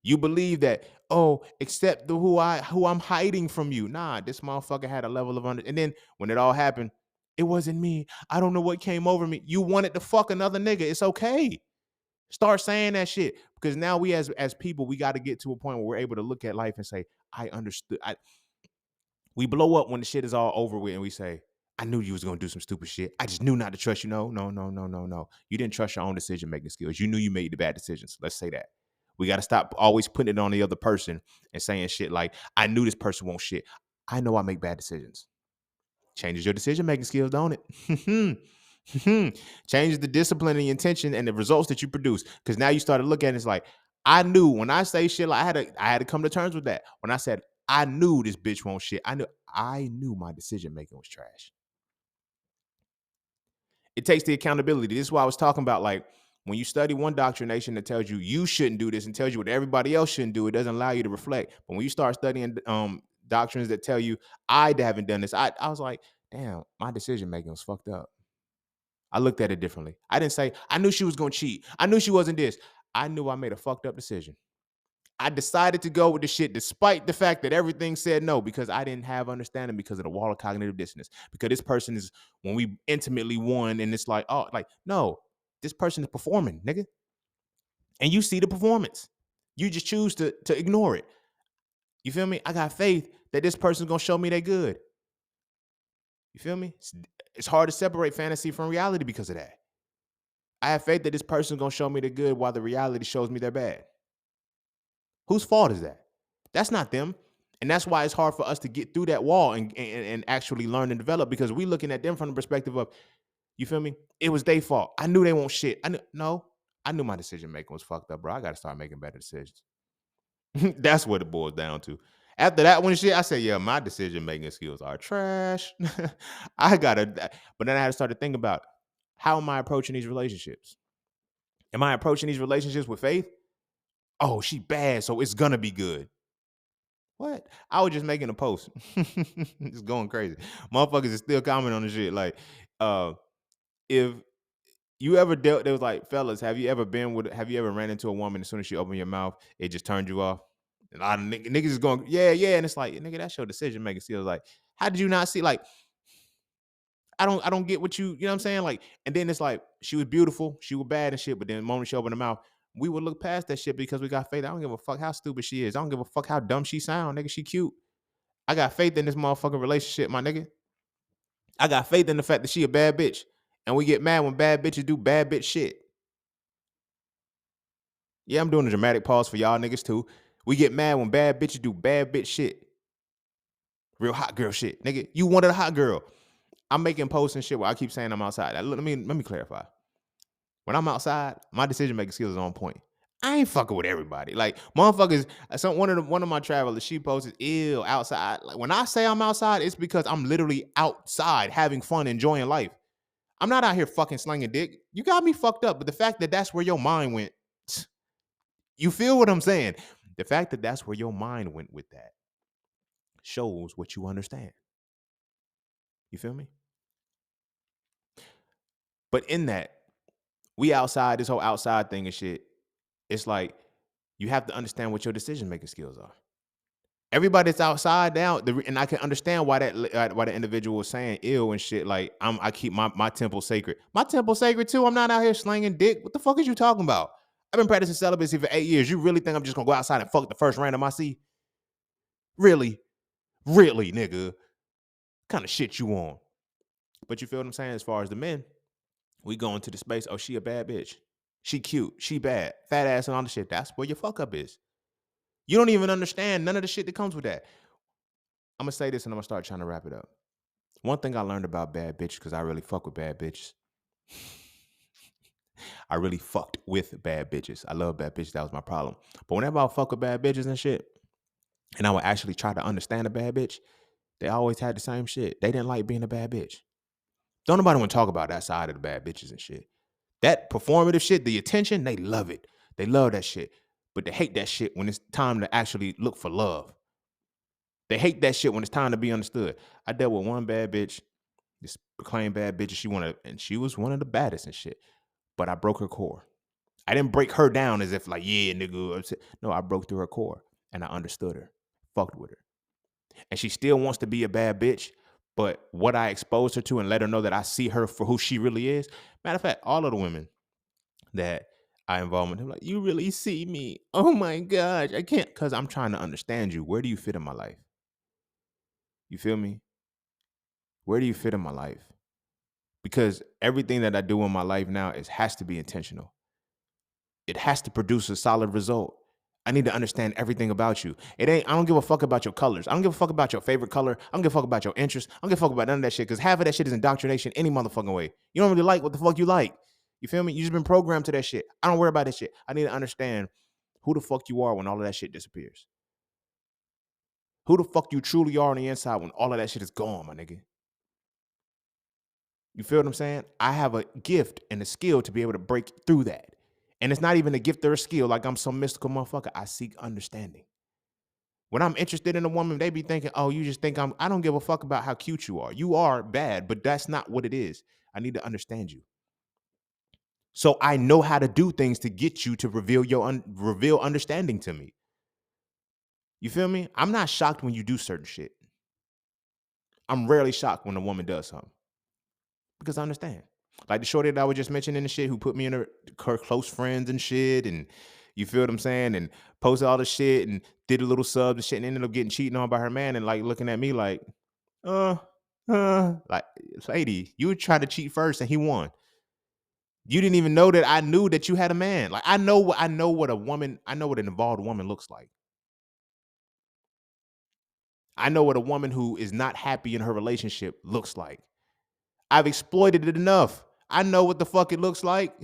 You believe that, oh, accept who I'm hiding from you. Nah, this motherfucker had a level of and then when it all happened, it wasn't me. I don't know what came over me. You wanted to fuck another nigga. It's okay. Start saying that shit. Because now we as people, we got to get to a point where we're able to look at life and say, I understood. We blow up when the shit is all over with and we say, I knew you was gonna do some stupid shit. I just knew not to trust you. No. You didn't trust your own decision making skills. You knew you made the bad decisions. Let's say that. We got to stop always putting it on the other person and saying shit like, I knew this person won't shit. I know I make bad decisions. Changes your decision making skills, don't it? Changes the discipline and the intention and the results that you produce. Because now you started looking at it, it's like, I knew when I say shit, like I had to come to terms with that. When I said, I knew this bitch won't shit, I knew my decision making was trash. It takes the accountability. This is why I was talking about, like, when you study one doctrination that tells you you shouldn't do this and tells you what everybody else shouldn't do, it doesn't allow you to reflect. But when you start studying doctrines that tell you I haven't done this, I was like, damn, my decision making was fucked up. I looked at it differently. I didn't say I knew she was gonna cheat. I knew she wasn't this. I knew I made a fucked up decision. I decided to go with the shit despite the fact that everything said no because I didn't have understanding because of the wall of cognitive dissonance. Because this person is, when we intimately won and it's like, oh, like, no, this person is performing, nigga. And you see the performance. You just choose to ignore it. You feel me? I got faith that this person's gonna show me they good. You feel me? It's hard to separate fantasy from reality because of that. I have faith that this person's gonna show me the good while the reality shows me they're bad. Whose fault is that? That's not them. And that's why it's hard for us to get through that wall and actually learn and develop because we looking at them from the perspective of, you feel me? It was their fault. I knew they won't shit. I knew my decision making was fucked up, bro. I gotta start making better decisions. That's what it boils down to. After that one shit, I said, yeah, my decision making skills are trash. I gotta, but then I had to start to think about how am I approaching these relationships? Am I approaching these relationships with faith? Oh, she bad, so it's gonna be good. What? I was just making a post. It's going crazy. Motherfuckers is still commenting on the shit. Like, if you ever dealt, there was like, fellas, have you ever ran into a woman as soon as she opened your mouth, it just turned you off? And a lot of niggas is going, yeah, yeah. And it's like, nigga, that's your decision making skills. Like, how did you not see? Like, I don't get what you know what I'm saying? Like, and then it's like, she was beautiful, she was bad and shit, but then the moment she opened her mouth, we would look past that shit because we got faith. I don't give a fuck how stupid she is. I don't give a fuck how dumb she sound, nigga. She cute. I got faith in this motherfucking relationship, my nigga. I got faith in the fact that she a bad bitch. And we get mad when bad bitches do bad bitch shit. Yeah, I'm doing a dramatic pause for y'all niggas too. We get mad when bad bitches do bad bitch shit. Real hot girl shit. Nigga, you wanted a hot girl. I'm making posts and shit where I keep saying I'm outside. Let me clarify. When I'm outside, my decision making skills is on point. I ain't fucking with everybody. Like motherfuckers, one of my travelers, she posted ill outside. Like when I say I'm outside, it's because I'm literally outside having fun, enjoying life. I'm not out here fucking slinging dick. You got me fucked up. But the fact that that's where your mind went, you feel what I'm saying? The fact that that's where your mind went with that shows what you understand. You feel me? But in that, we outside, this whole outside thing and shit, it's like you have to understand what your decision making skills are. Everybody that's outside now, and I can understand why why the individual was saying ill and shit. Like I keep my temple sacred. My temple sacred too. I'm not out here slanging dick. What the fuck is you talking about? I've been practicing celibacy for 8 years. You really think I'm just gonna go outside and fuck the first random I see? Really, really, nigga, kind of shit you on? But you feel what I'm saying? As far as the men, we go into the space. Oh, she a bad bitch. She cute. She bad. Fat ass and all the shit. That's where your fuck up is. You don't even understand none of the shit that comes with that. I'm gonna say this and I'm gonna start trying to wrap it up. One thing I learned about bad bitches, because I really fuck with bad bitches. I really fucked with bad bitches. I love bad bitches. That was my problem. But whenever I fuck with bad bitches and shit, and I would actually try to understand a bad bitch, they always had the same shit. They didn't like being a bad bitch. Don't nobody want to talk about that side of the bad bitches and shit. That performative shit, the attention, they love it. They love that shit. But they hate that shit when it's time to actually look for love. They hate that shit when it's time to be understood. I dealt with one bad bitch, this proclaimed bad bitch, and she was one of the baddest and shit. But I broke her core. I didn't break her down as if like, yeah, nigga. No, I broke through her core and I understood her, fucked with her. And she still wants to be a bad bitch. But what I exposed her to and let her know that I see her for who she really is. Matter of fact, all of the women that I involve in, they're like, you really see me. Oh my gosh. I can't, because I'm trying to understand you. Where do you fit in my life? You feel me? Where do you fit in my life? Because everything that I do in my life now has to be intentional. It has to produce a solid result. I need to understand everything about you. I don't give a fuck about your colors. I don't give a fuck about your favorite color. I don't give a fuck about your interests. I don't give a fuck about none of that shit because half of that shit is indoctrination any motherfucking way. You don't really like what the fuck you like. You feel me? You just been programmed to that shit. I don't worry about that shit. I need to understand who the fuck you are when all of that shit disappears. Who the fuck you truly are on the inside when all of that shit is gone, my nigga. You feel what I'm saying? I have a gift and a skill to be able to break through that. And it's not even a gift or a skill like I'm some mystical motherfucker. I seek understanding. When I'm interested in a woman, they be thinking, oh, you just think I don't give a fuck about how cute you are. You are bad, but that's not what it is. I need to understand you. So I know how to do things to get you to reveal understanding to me. You feel me? I'm not shocked when you do certain shit. I'm rarely shocked when a woman does something because I understand. Like the shorty that I was just mentioning and shit who put me in her close friends and shit and You feel what I'm saying? And posted all the shit and did a little subs and shit and ended up getting cheated on by her man and like looking at me uh, like, lady, you tried to cheat first and he won. You didn't even know that I knew that you had a man. Like I know what a woman, I know what an involved woman looks like. I know what a woman who is not happy in her relationship looks like. I've exploited it enough. I know what the fuck it looks like.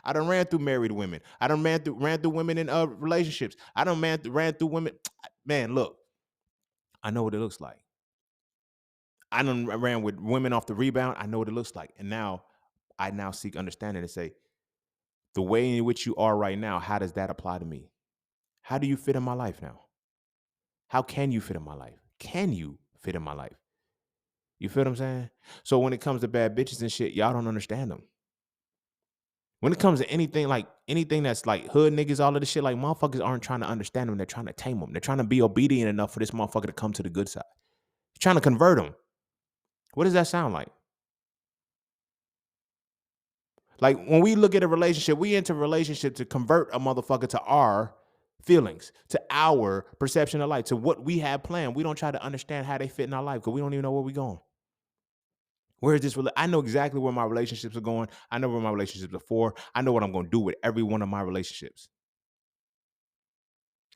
I done ran through married women. I done ran through women in relationships. I done ran through women. Man, look, I know what it looks like. I done ran with women off the rebound. I know what it looks like. And now I now seek understanding and say, the way in which you are right now, how does that apply to me? How do you fit in my life now? How can you fit in my life? Can you fit in my life? You feel what I'm saying? So when it comes to bad bitches and shit, y'all don't understand them. When it comes to anything that's like hood niggas, all of this shit, like motherfuckers aren't trying to understand them. They're trying to tame them. They're trying to be obedient enough for this motherfucker to come to the good side. You're trying to convert them. What does that sound like? Like when we look at a relationship, we enter a relationship to convert a motherfucker to our feelings, to our perception of life, to what we have planned. We don't try to understand how they fit in our life because we don't even know where we're going. Where is this? I know exactly where my relationships are going. I know where my relationships are for. I know what I'm going to do with every one of my relationships.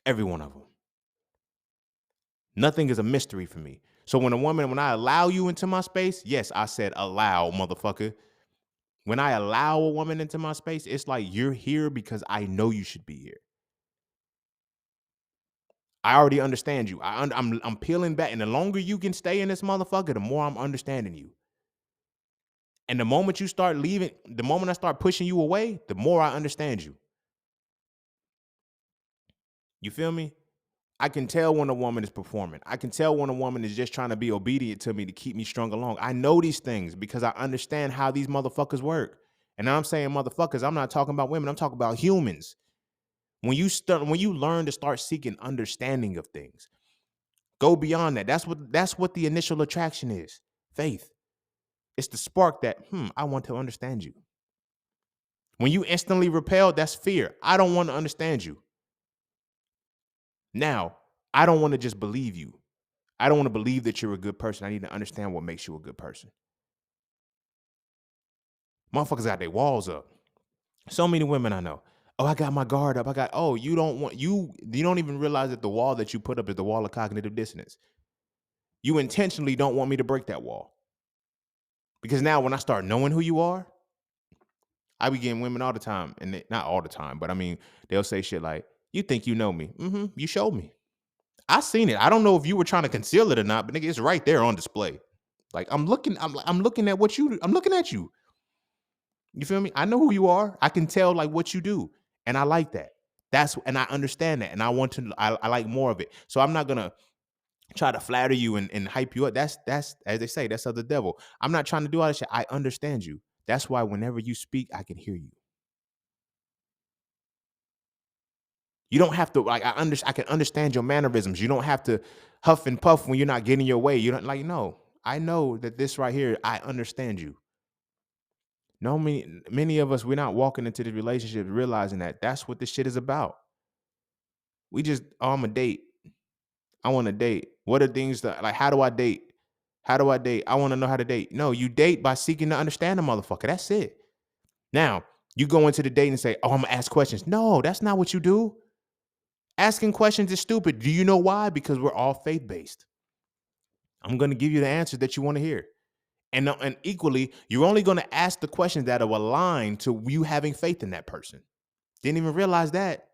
Every one of them. Nothing is a mystery for me. So when I allow you into my space, yes, I said allow, motherfucker. When I allow a woman into my space, it's like you're here because I know you should be here. I already understand you. I'm peeling back, and the longer you can stay in this motherfucker, the more I'm understanding you. And the moment you start leaving, the moment I start pushing you away, the more I understand you. You feel me? I can tell when a woman is performing. I can tell when a woman is just trying to be obedient to me to keep me strung along. I know these things because I understand how these motherfuckers work. And I'm saying motherfuckers, I'm not talking about women. I'm talking about humans. When you learn to start seeking understanding of things, go beyond that. That's what the initial attraction is. Faith. It's the spark that, I want to understand you. When you instantly repel, that's fear. I don't want to understand you. Now, I don't want to just believe you. I don't want to believe that you're a good person. I need to understand what makes you a good person. Motherfuckers got their walls up. So many women I know. Oh, I got my guard up. You don't even realize that the wall that you put up is the wall of cognitive dissonance. You intentionally don't want me to break that wall. Because now when I start knowing who you are, I be getting women all the time. And not all the time, but I mean, they'll say shit like, you think you know me. You showed me. I seen it. I don't know if you were trying to conceal it or not, but nigga, it's right there on display. Like I'm looking at I'm looking at you. You feel me? I know who you are. I can tell like what you do. And I like that. And I understand that. And I like more of it. So I'm not gonna try to flatter you and hype you up. That's as they say, that's of the devil. I'm not trying to do all that shit. I understand you. That's why whenever you speak, I can hear you. You don't have to I can understand your mannerisms. You don't have to huff and puff when you're not getting your way. You don't like no. I know that this right here, I understand you. No, many of us, we're not walking into the relationship realizing that that's what this shit is about. We just, I'm a date. I want to date. What are things that like? How do I date? How do I date? I want to know how to date. No, you date by seeking to understand the motherfucker. That's it. Now you go into the date and say, "Oh, I'm gonna ask questions." No, that's not what you do. Asking questions is stupid. Do you know why? Because we're all faith based. I'm gonna give you the answers that you want to hear. And equally, you're only going to ask the questions that are aligned to you having faith in that person. Didn't even realize that.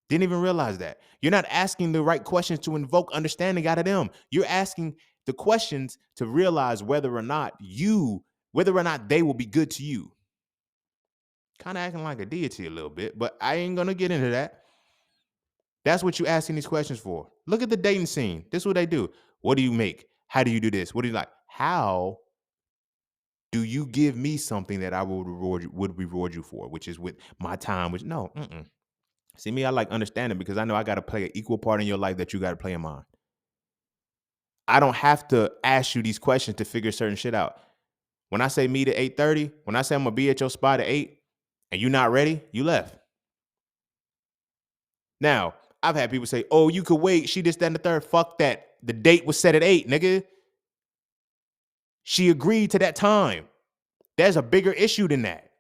Didn't even realize that. You're not asking the right questions to invoke understanding out of them. You're asking the questions to realize whether or not they will be good to you. Kind of acting like a deity a little bit, but I ain't going to get into that. That's what you're asking these questions for. Look at the dating scene. This is what they do. What do you make? How do you do this? What do you like? How do you give me something that I would reward you for, which is with my time, which no, See me, I like understanding because I know I got to play an equal part in your life that you got to play in mine. I don't have to ask you these questions to figure certain shit out. When I say meet at 8:30, when I say I'm gonna be at your spot at 8 and you're not ready, you left. Now, I've had people say, oh, you could wait. She just, that, and the third. Fuck that. The date was set at 8, nigga. She agreed to that time. There's a bigger issue than that.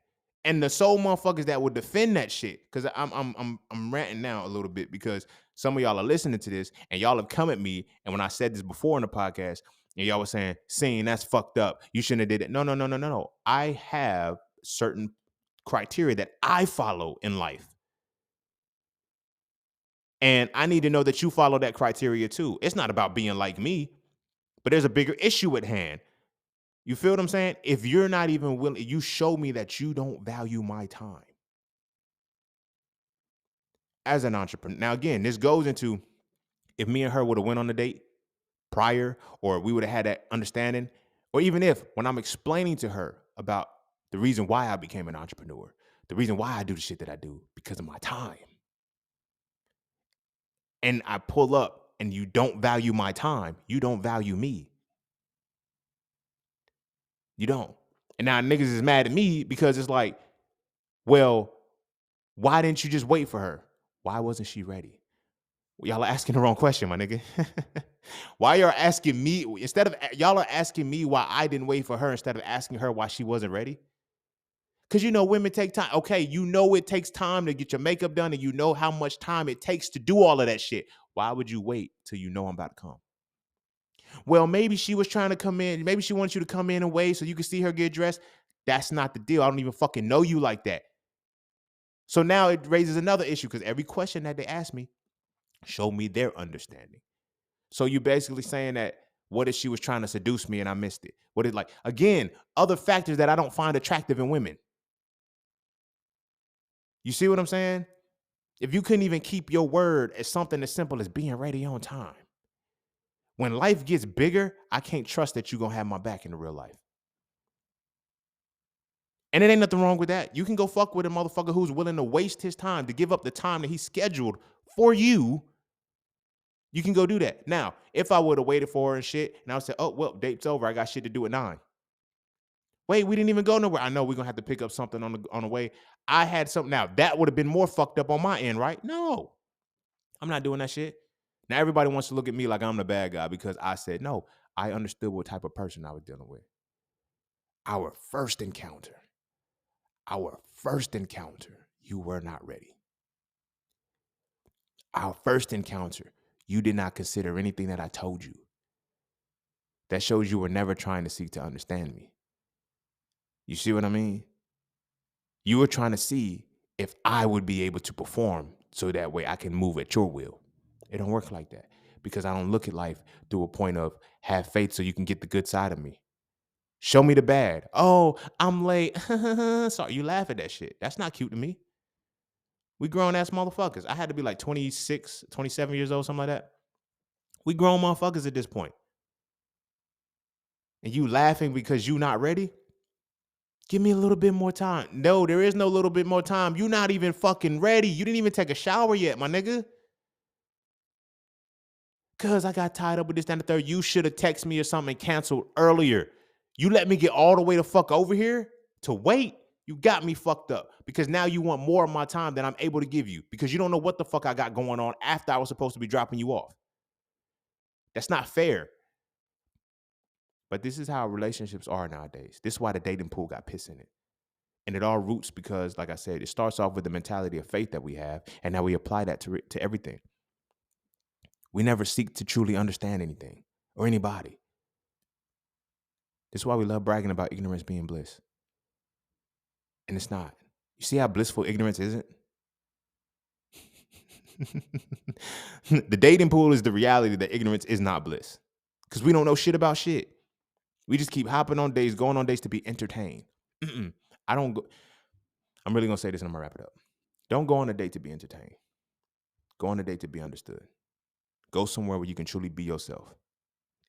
And the soul motherfuckers that would defend that shit, because I'm ranting now a little bit because some of y'all are listening to this and y'all have come at me. And when I said this before in the podcast, and y'all were saying, "Seeing that's fucked up. You shouldn't have did it." No, no, no, no, no, no. I have certain criteria that I follow in life. And I need to know that you follow that criteria too. It's not about being like me, but there's a bigger issue at hand. You feel what I'm saying? If you're not even willing, you show me that you don't value my time as an entrepreneur. Now, again, this goes into if me and her would have went on a date prior, or we would have had that understanding, or even if when I'm explaining to her about the reason why I became an entrepreneur, the reason why I do the shit that I do because of my time, and I pull up and you don't value my time, you don't value me. You don't. And now niggas is mad at me because it's like, well, why didn't you just wait for her? Why wasn't she ready? Y'all are asking the wrong question, my nigga. Why y'all asking me instead of y'all are asking me why I didn't wait for her instead of asking her why she wasn't ready? Because you know women take time. Okay, you know it takes time to get your makeup done, and you know how much time it takes to do all of that shit. Why would you wait till you know I'm about to come? Well, maybe she was trying to come in. Maybe she wants you to come in and wait so you can see her get dressed. That's not the deal. I don't even fucking know you like that. So now it raises another issue because every question that they ask me, show me their understanding. So you basically saying that what if she was trying to seduce me and I missed it? What is like, again, other factors that I don't find attractive in women. You see what I'm saying? If you couldn't even keep your word as something as simple as being ready on time. When life gets bigger, I can't trust that you're going to have my back in the real life. And it ain't nothing wrong with that. You can go fuck with a motherfucker who's willing to waste his time to give up the time that he scheduled for you. You can go do that. Now, if I would have waited for her and shit, and I would say, oh, well, date's over. I got shit to do at 9. Wait, we didn't even go nowhere. I know we're going to have to pick up something on the way. I had something. Now, that would have been more fucked up on my end, right? No, I'm not doing that shit. Now, everybody wants to look at me like I'm the bad guy because I said, no, I understood what type of person I was dealing with. Our first encounter, you were not ready. Our first encounter, you did not consider anything that I told you. That shows you were never trying to seek to understand me. You see what I mean? You were trying to see if I would be able to perform so that way I can move at your will. It don't work like that because I don't look at life through a point of have faith so you can get the good side of me. Show me the bad. Oh, I'm late. Sorry, you laugh at that shit. That's not cute to me. We grown ass motherfuckers. I had to be like 26, 27 years old, something like that. We grown motherfuckers at this point. And you laughing because you not ready? Give me a little bit more time. No, there is no little bit more time. You not even fucking ready. You didn't even take a shower yet, my nigga. Cause I got tied up with this, that, and the third. You should have texted me or something and canceled earlier. You let me get all the way the fuck over here to wait. You got me fucked up because now you want more of my time than I'm able to give you because you don't know what the fuck I got going on after I was supposed to be dropping you off. That's not fair. But this is how relationships are nowadays. This is why the dating pool got piss in it. And it all roots because, like I said, it starts off with the mentality of faith that we have, and now we apply that to everything. We never seek to truly understand anything or anybody. This is why we love bragging about ignorance being bliss. And it's not. You see how blissful ignorance isn't? The dating pool is the reality that ignorance is not bliss. Because we don't know shit about shit. We just keep hopping on dates, going on dates to be entertained. I don't go. I'm really going to say this and I'm going to wrap it up. Don't go on a date to be entertained. Go on a date to be understood. Go somewhere where you can truly be yourself.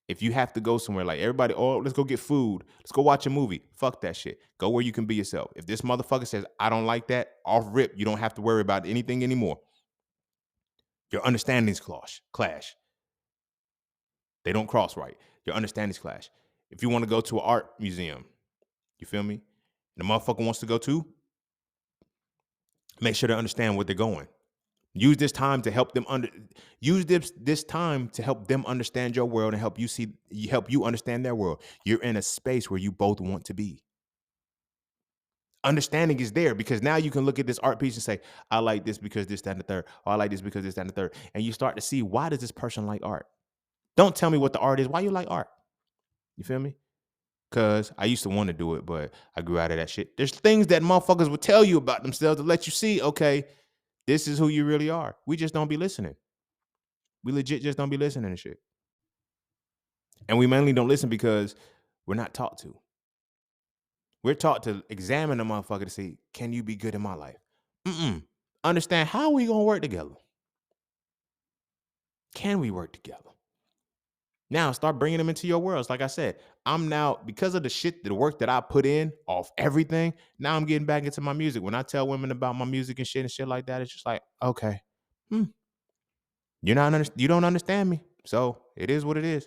If you have to go somewhere like everybody, oh, let's go get food. Let's go watch a movie. Fuck that shit. Go where you can be yourself. If this motherfucker says, I don't like that, off rip, you don't have to worry about anything anymore. Your understandings clash. They don't cross right. Your understandings clash. If you want to go to an art museum, you feel me? And the motherfucker wants to go too, make sure to understand where they're going. Use this time to help them use this time to help them understand your world and help you understand their world. You're in a space where you both want to be. Understanding is there because now you can look at this art piece and say, I like this because this, that, and the third. Or I like this because this, that, and the third. And you start to see, why does this person like art? Don't tell me what the art is. Why you like art? You feel me? Because I used to want to do it, but I grew out of that shit. There's things that motherfuckers will tell you about themselves to let you see, okay, this is who you really are. We just don't be listening. We legit just don't be listening to shit. And we mainly don't listen because we're not taught to. We're taught to examine a motherfucker to see, can you be good in my life? Understand, how are we going to work together? Can we work together? Now start bringing them into your worlds. Like I said, I'm now, because of the work that I put in off everything, now I'm getting back into my music. When I tell women about my music and shit like that, it's just like, okay, you don't understand me. So it is what it is.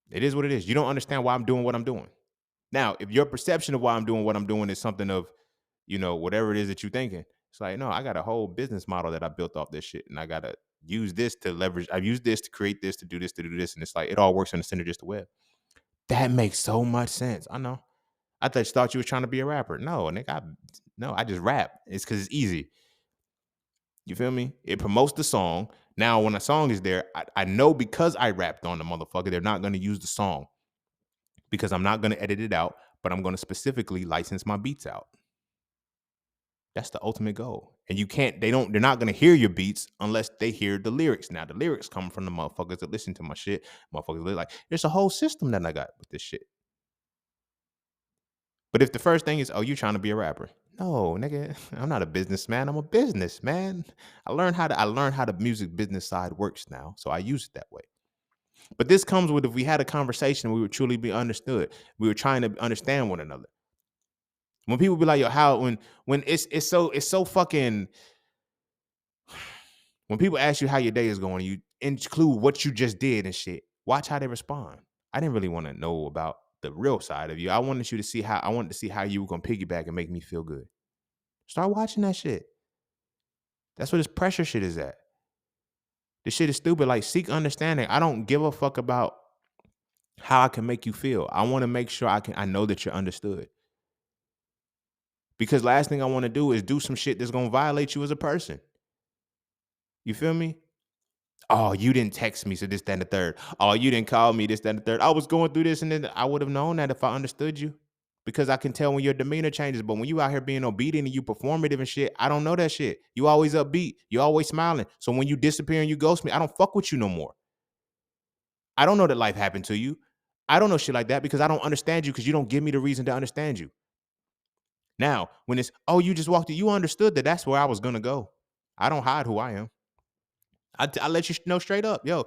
It is what it is. You don't understand why I'm doing what I'm doing. Now, if your perception of why I'm doing what I'm doing is something of, whatever it is that you're thinking, it's like, no, I got a whole business model that I built off this shit. And I got to use this to leverage. I've used this to create this, to do this, to do this. And it's like, it all works on the synergistic web. That makes so much sense. I know. I thought you were trying to be a rapper. No, nigga, I just rap. It's because it's easy. You feel me? It promotes the song. Now, when a song is there, I know because I rapped on the motherfucker, they're not going to use the song because I'm not going to edit it out, but I'm going to specifically license my beats out. That's the ultimate goal. And they're not going to hear your beats unless they hear the lyrics. Now, the lyrics come from the motherfuckers that listen to my shit. Motherfuckers like, there's a whole system that I got with this shit. But if the first thing is, oh, you trying to be a rapper? No, nigga, I'm not a businessman. I'm a businessman. I learned how the music business side works now, so I use it that way. But this comes with, if we had a conversation, we would truly be understood. We were trying to understand one another. When people be like, yo, how when it's so fucking, when people ask you how your day is going, you include what you just did and shit. Watch how they respond. I didn't really want to know about the real side of you. I wanted to see how you were gonna piggyback and make me feel good. Start watching that shit. That's what this pressure shit is at. This shit is stupid. Like, seek understanding. I don't give a fuck about how I can make you feel. I want to make sure I know that you're understood. Because last thing I want to do is do some shit that's gonna violate you as a person. You feel me? Oh, you didn't text me, so this, that, and the third. Oh, you didn't call me, this, that, and the third. I was going through this, and then I would have known that if I understood you. Because I can tell when your demeanor changes. But when you out here being obedient and you performative and shit, I don't know that shit. You always upbeat. You always smiling. So when you disappear and you ghost me, I don't fuck with you no more. I don't know that life happened to you. I don't know shit like that because I don't understand you because you don't give me the reason to understand you. Now, when it's, oh, you just walked in, you understood that that's where I was going to go. I don't hide who I am. I let you know straight up, yo.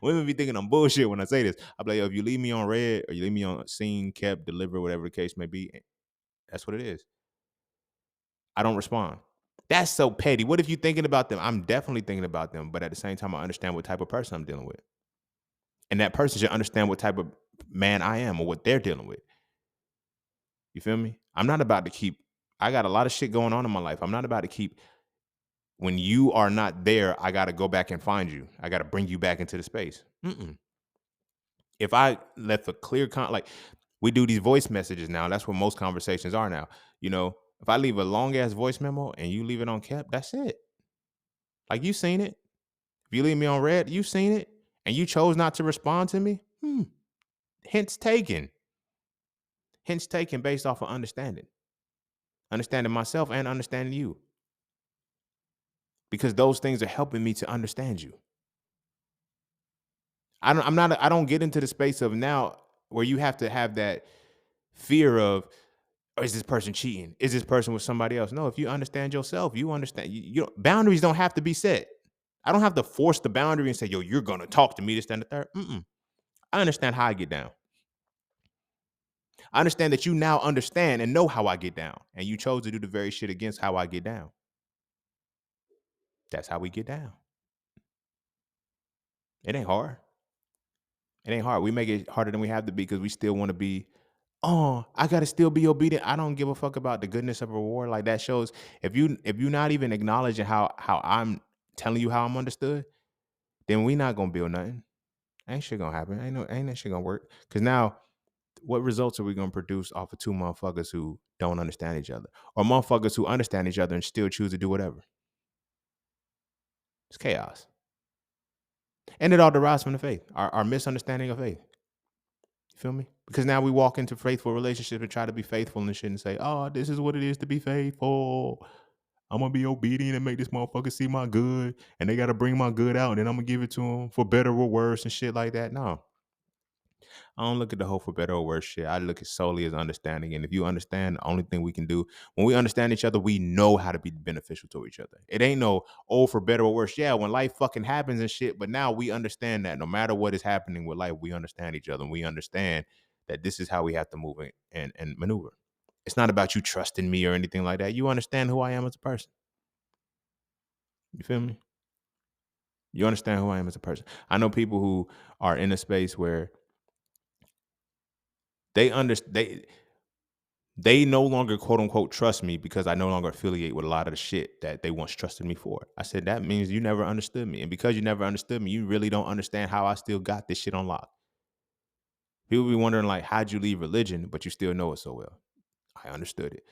Women be thinking I'm bullshit when I say this. I'm like, yo, if you leave me on red or you leave me on seen, kept, delivered, whatever the case may be, that's what it is. I don't respond. That's so petty. What if you thinking about them? I'm definitely thinking about them, but at the same time, I understand what type of person I'm dealing with. And that person should understand what type of man I am or what they're dealing with. You feel me? I'm not about to keep, I got a lot of shit going on in my life. I'm not about to keep, when you are not there, I got to go back and find you. I got to bring you back into the space. If I left a clear, like, we do these voice messages now. That's what most conversations are now. If I leave a long ass voice memo and you leave it on kept, that's it. Like, you seen it. If you leave me on red, you seen it. And you chose not to respond to me. Hence taken. Hence taken based off of understanding. Understanding myself and understanding you. Because those things are helping me to understand you. I don't get into the space of now where you have to have that fear of, oh, is this person cheating? Is this person with somebody else? No, if you understand yourself, you understand. Boundaries don't have to be set. I don't have to force the boundary and say, yo, you're going to talk to me, this, that, and the third. I understand how I get down. I understand that you now understand and know how I get down. And you chose to do the very shit against how I get down. That's how we get down. It ain't hard. It ain't hard. We make it harder than we have to be because we still want to be Oh, I gotta still be obedient. I don't give a fuck about the goodness of a reward. Like that shows if you're not even acknowledging how I'm telling you how I'm understood, then we not gonna build nothing. Ain't shit gonna happen. Ain't that shit gonna work. Cause now what results are we gonna produce off of two motherfuckers who don't understand each other? Or motherfuckers who understand each other and still choose to do whatever? It's chaos. And it all derives from the faith, our misunderstanding of faith. You feel me? Because now we walk into faithful relationships and try to be faithful and shit and say, oh, this is what it is to be faithful. I'm gonna be obedient and make this motherfucker see my good, and they gotta bring my good out, and then I'm gonna give it to them for better or worse and shit like that. No, I don't look at the whole for better or worse shit. I look at solely as understanding. And if you understand, the only thing we can do when we understand each other, we know how to be beneficial to each other. It ain't no, oh, for better or worse. Yeah, when life fucking happens and shit. But now we understand that no matter what is happening with life, we understand each other. And we understand that this is how we have to move and maneuver. It's not about you trusting me or anything like that. You understand who I am as a person. You feel me? You understand who I am as a person. I know people who are in a space where they understand. They no longer quote unquote trust me because I no longer affiliate with a lot of the shit that they once trusted me for. I said, that means you never understood me. And because you never understood me, you really don't understand how I still got this shit on lock. People be wondering, like, how'd you leave religion, but you still know it so well? I understood it.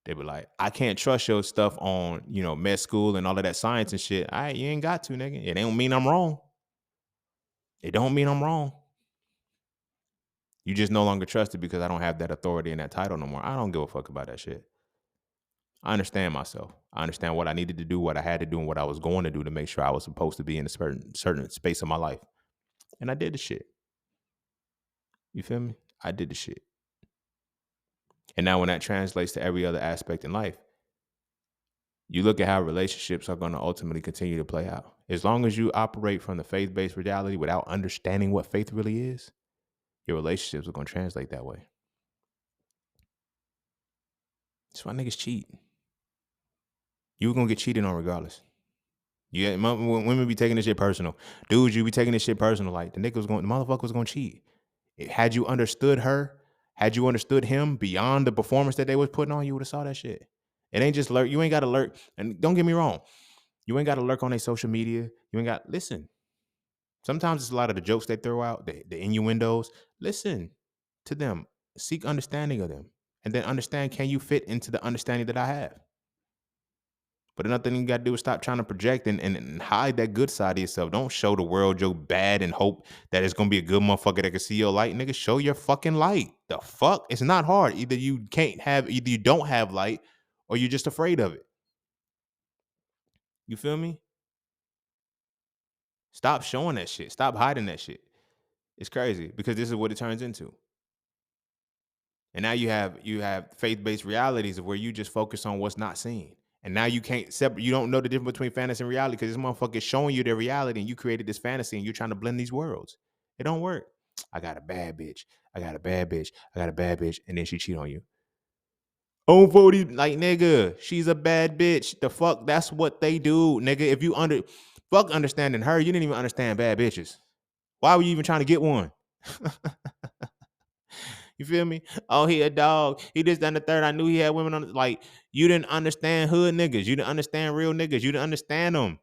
They be like, I can't trust your stuff on, med school and all of that science and shit. All right, you ain't got to, nigga. It don't mean I'm wrong. It don't mean I'm wrong. You just no longer trust it because I don't have that authority and that title no more. I don't give a fuck about that shit. I understand myself. I understand what I needed to do, what I had to do, and what I was going to do to make sure I was supposed to be in a certain space of my life. And I did the shit. You feel me? I did the shit. And now when that translates to every other aspect in life, you look at how relationships are going to ultimately continue to play out. As long as you operate from the faith-based reality without understanding what faith really is, your relationships are going to translate that way. That's why niggas cheat. You're going to get cheated on regardless. Yeah, women be taking this shit personal. Dudes, you be taking this shit personal. Like the motherfucker was gonna cheat. Had you understood her, had you understood him beyond the performance that they was putting on, you would have saw that shit. It ain't just lurk. You ain't got to lurk. And don't get me wrong, you ain't got to lurk on their social media. You ain't got listen. Sometimes it's a lot of the jokes they throw out, the innuendos. Listen to them. Seek understanding of them, and then understand. Can you fit into the understanding that I have? But another thing you got to do is stop trying to project and hide that good side of yourself. Don't show the world your bad and hope that it's going to be a good motherfucker that can see your light. Nigga, show your fucking light. The fuck? It's not hard. Either you don't have light or you're just afraid of it. You feel me? Stop showing that shit. Stop hiding that shit. It's crazy because this is what it turns into. And now you have faith-based realities of where you just focus on what's not seen. And now you can't separate. You don't know the difference between fantasy and reality because this motherfucker is showing you the reality and you created this fantasy and you're trying to blend these worlds. It don't work. I got a bad bitch. I got a bad bitch. I got a bad bitch. And then she cheat on you. Oh, 40, like, nigga, she's a bad bitch. The fuck? That's what they do, nigga. If you fuck understanding her, you didn't even understand bad bitches. Why were you even trying to get one? You feel me? Oh, he a dog. He this, that, and the third. I knew he had women on. Like, you didn't understand hood niggas. You didn't understand real niggas. You didn't understand them.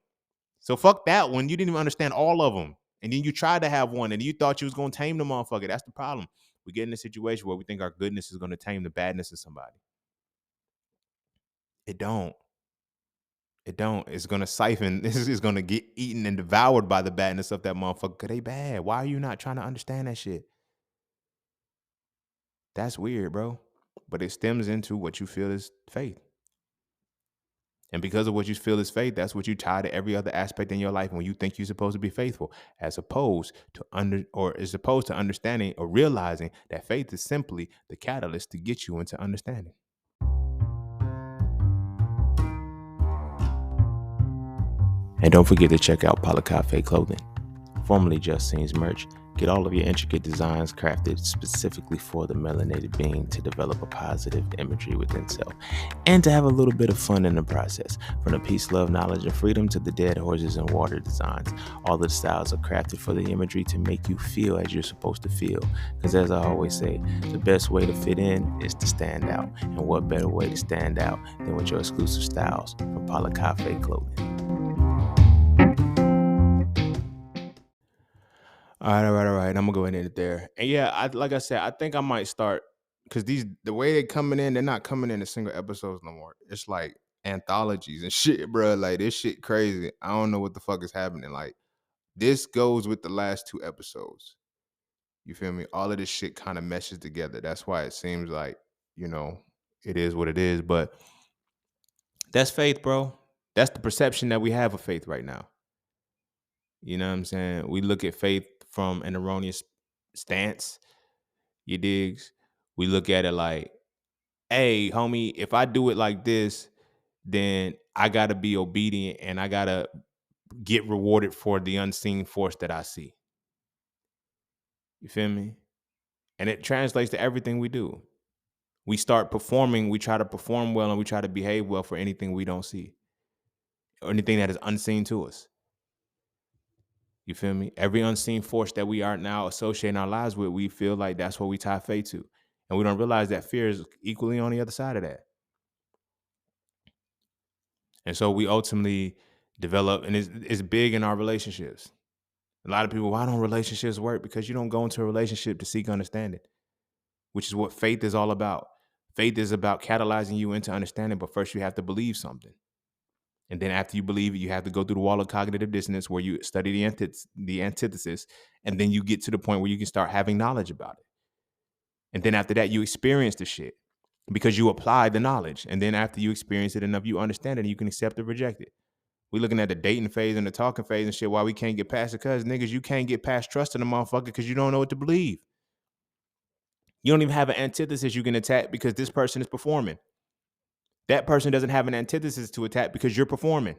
So fuck that one. You didn't even understand all of them. And then you tried to have one, and you thought you was gonna tame the motherfucker. That's the problem. We get in a situation where we think our goodness is gonna tame the badness of somebody. It don't. It don't. It's gonna siphon. This is gonna get eaten and devoured by the badness of that motherfucker. Cause they bad. Why are you not trying to understand that shit? That's weird, bro. But it stems into what you feel is faith. And because of what you feel is faith, that's what you tie to every other aspect in your life when you think you're supposed to be faithful, as opposed to understanding or realizing that faith is simply the catalyst to get you into understanding. And don't forget to check out Polycafe Clothing, formerly Just Scenes merch, Get all of your intricate designs crafted specifically for the melanated being to develop a positive imagery within self and to have a little bit of fun in the process. From the peace, love, knowledge, and freedom to the dead horses and water designs, all the styles are crafted for the imagery to make you feel as you're supposed to feel. Because as I always say, the best way to fit in is to stand out. And what better way to stand out than with your exclusive styles from Cafe Clothing. All right. I'm gonna go ahead and end it there. And yeah, like I said, I think I might start because the way they're coming in, they're not coming in as single episodes no more. It's like anthologies and shit, bro. Like this shit crazy. I don't know what the fuck is happening. Like this goes with the last 2 episodes. You feel me? All of this shit kind of meshes together. That's why it seems like, it is what it is. But that's faith, bro. That's the perception that we have of faith right now. You know what I'm saying? We look at faith from an erroneous stance. You digs? We look at it like, hey, homie, if I do it like this, then I gotta be obedient and I gotta get rewarded for the unseen force that I see. You feel me? And it translates to everything we do. We start performing, we try to perform well and we try to behave well for anything we don't see or anything that is unseen to us. You feel me? Every unseen force that we are now associating our lives with, we feel like that's what we tie fate to. And we don't realize that fear is equally on the other side of that. And so we ultimately develop, and it's big in our relationships. A lot of people, why don't relationships work? Because you don't go into a relationship to seek understanding, which is what faith is all about. Faith is about catalyzing you into understanding, but first you have to believe something. And then after you believe it, you have to go through the wall of cognitive dissonance where you study the antithesis, and then you get to the point where you can start having knowledge about it. And then after that, you experience the shit because you apply the knowledge. And then after you experience it enough, you understand it and you can accept or reject it. We looking at the dating phase and the talking phase and shit. Why we can't get past it? Because niggas, you can't get past trusting a motherfucker because you don't know what to believe. You don't even have an antithesis you can attack because this person is performing. That person doesn't have an antithesis to attack because you're performing.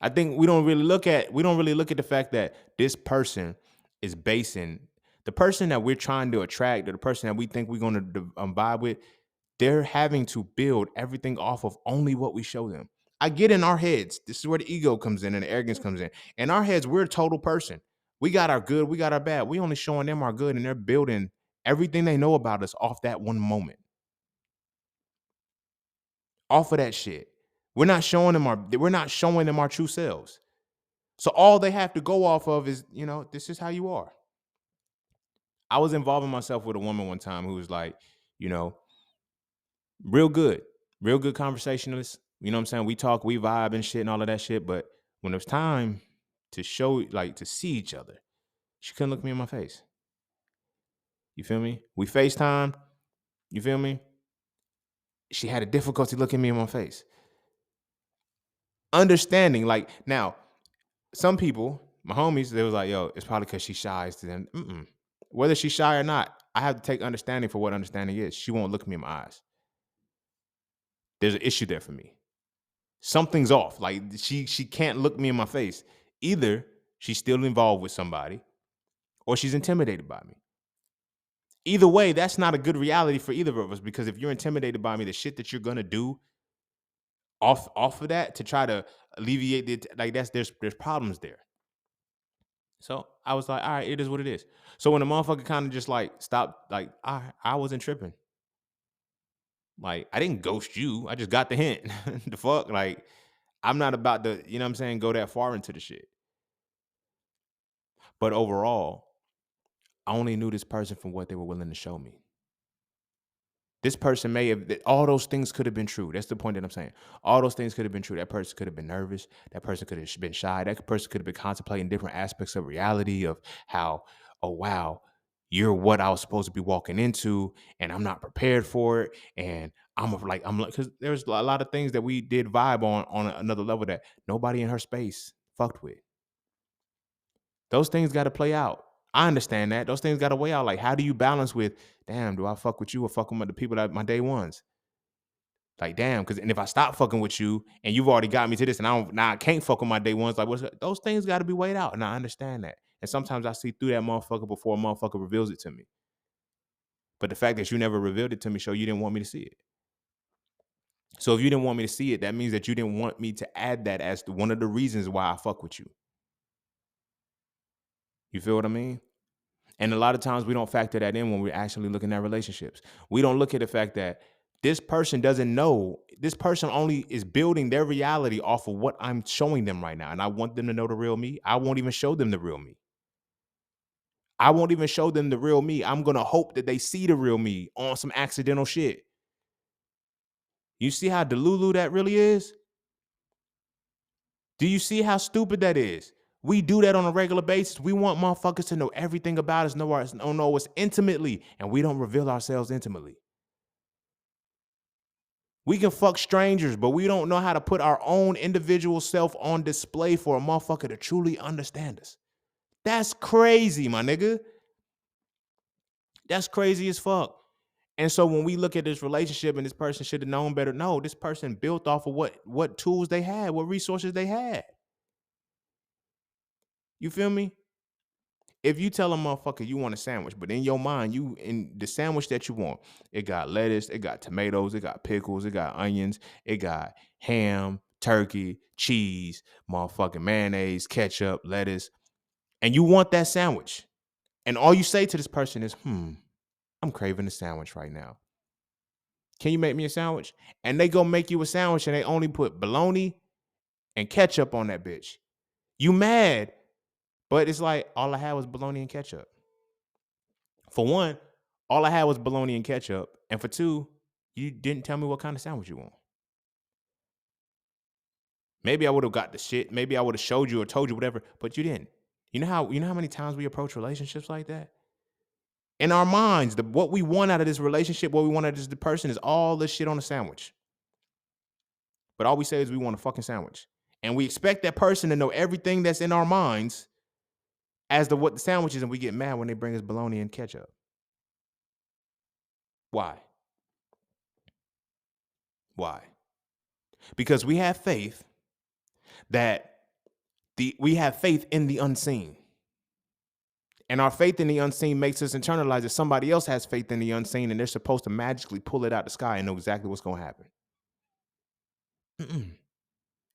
I think we don't really look at the fact that this person is basing the person that we're trying to attract or the person that we think we're going to vibe with. They're having to build everything off of only what we show them. I get in our heads. This is where the ego comes in and the arrogance comes in. In our heads, we're a total person. We got our good, we got our bad. We only showing them our good, and they're building everything they know about us off that one moment. Off of that shit. We're not showing them our true selves. So all they have to go off of is, this is how you are. I was involving myself with a woman one time who was like, you know, real good conversationalist. You know what I'm saying? We talk, we vibe and shit and all of that shit. But when it was time to show, like to see each other, she couldn't look me in my face. You feel me? We FaceTime. You feel me? She had a difficulty looking me in my face. Understanding, like now, some people, my homies, they was like, yo, it's probably because she's shy to them. Whether she's shy or not, I have to take understanding for what understanding is. She won't look me in my eyes. There's an issue there for me. Something's off. Like she can't look me in my face. Either she's still involved with somebody or she's intimidated by me. Either way, that's not a good reality for either of us because if you're intimidated by me, the shit that you're gonna do off of that to try to alleviate it, like there's problems there. So I was like, all right, it is what it is. So when the motherfucker kind of just like stopped, like I wasn't tripping. Like I didn't ghost you. I just got the hint. The fuck? Like I'm not about to, you know what I'm saying, go that far into the shit. But overall, I only knew this person from what they were willing to show me. This person may have, all those things could have been true. That's the point that I'm saying. All those things could have been true. That person could have been nervous. That person could have been shy. That person could have been contemplating different aspects of reality of how, oh, wow, you're what I was supposed to be walking into and I'm not prepared for it. And I'm like, because there's a lot of things that we did vibe on another level that nobody in her space fucked with. Those things got to play out. I understand that. Those things got to weigh out. Like, how do you balance with, damn, do I fuck with you or fuck with the people that my day ones? Like, damn, and if I stop fucking with you and you've already got me to this and I can't fuck with my day ones, like, those things got to be weighed out. And I understand that. And sometimes I see through that motherfucker before a motherfucker reveals it to me. But the fact that you never revealed it to me show you didn't want me to see it. So if you didn't want me to see it, that means that you didn't want me to add that as one of the reasons why I fuck with you. You feel what I mean? And a lot of times we don't factor that in when we're actually looking at relationships. We don't look at the fact that this person doesn't know. This person only is building their reality off of what I'm showing them right now. And I want them to know the real me. I won't even show them the real me. I won't even show them the real me. I'm going to hope that they see the real me on some accidental shit. You see how delulu that really is? Do you see how stupid that is? We do that on a regular basis. We want motherfuckers to know everything about us, know us intimately, and we don't reveal ourselves intimately. We can fuck strangers, but we don't know how to put our own individual self on display for a motherfucker to truly understand us. That's crazy, my nigga. That's crazy as fuck. And so when we look at this relationship and this person should have known better, no, this person built off of what tools they had, what resources they had. You feel me? If you tell a motherfucker you want a sandwich, but in your mind, you in the sandwich that you want, it got lettuce, it got tomatoes, it got pickles, it got onions, it got ham, turkey, cheese, motherfucking mayonnaise, ketchup, lettuce, and you want that sandwich. And all you say to this person is, I'm craving a sandwich right now. Can you make me a sandwich? And they go make you a sandwich and they only put bologna and ketchup on that bitch. You mad, but it's like all I had was bologna and ketchup. For one, all I had was bologna and ketchup. And for two, you didn't tell me what kind of sandwich you want. Maybe I would have got the shit. Maybe I would have showed you or told you whatever, but you didn't. You know how many times we approach relationships like that? In our minds, what we want out of this relationship, what we want out of this person is all this shit on a sandwich. But all we say is we want a fucking sandwich. And we expect that person to know everything that's in our minds as to what the sandwich is, and we get mad when they bring us bologna and ketchup. Why? Why? Because we have faith that we have faith in the unseen. And our faith in the unseen makes us internalize that somebody else has faith in the unseen and they're supposed to magically pull it out the sky and know exactly what's going to happen.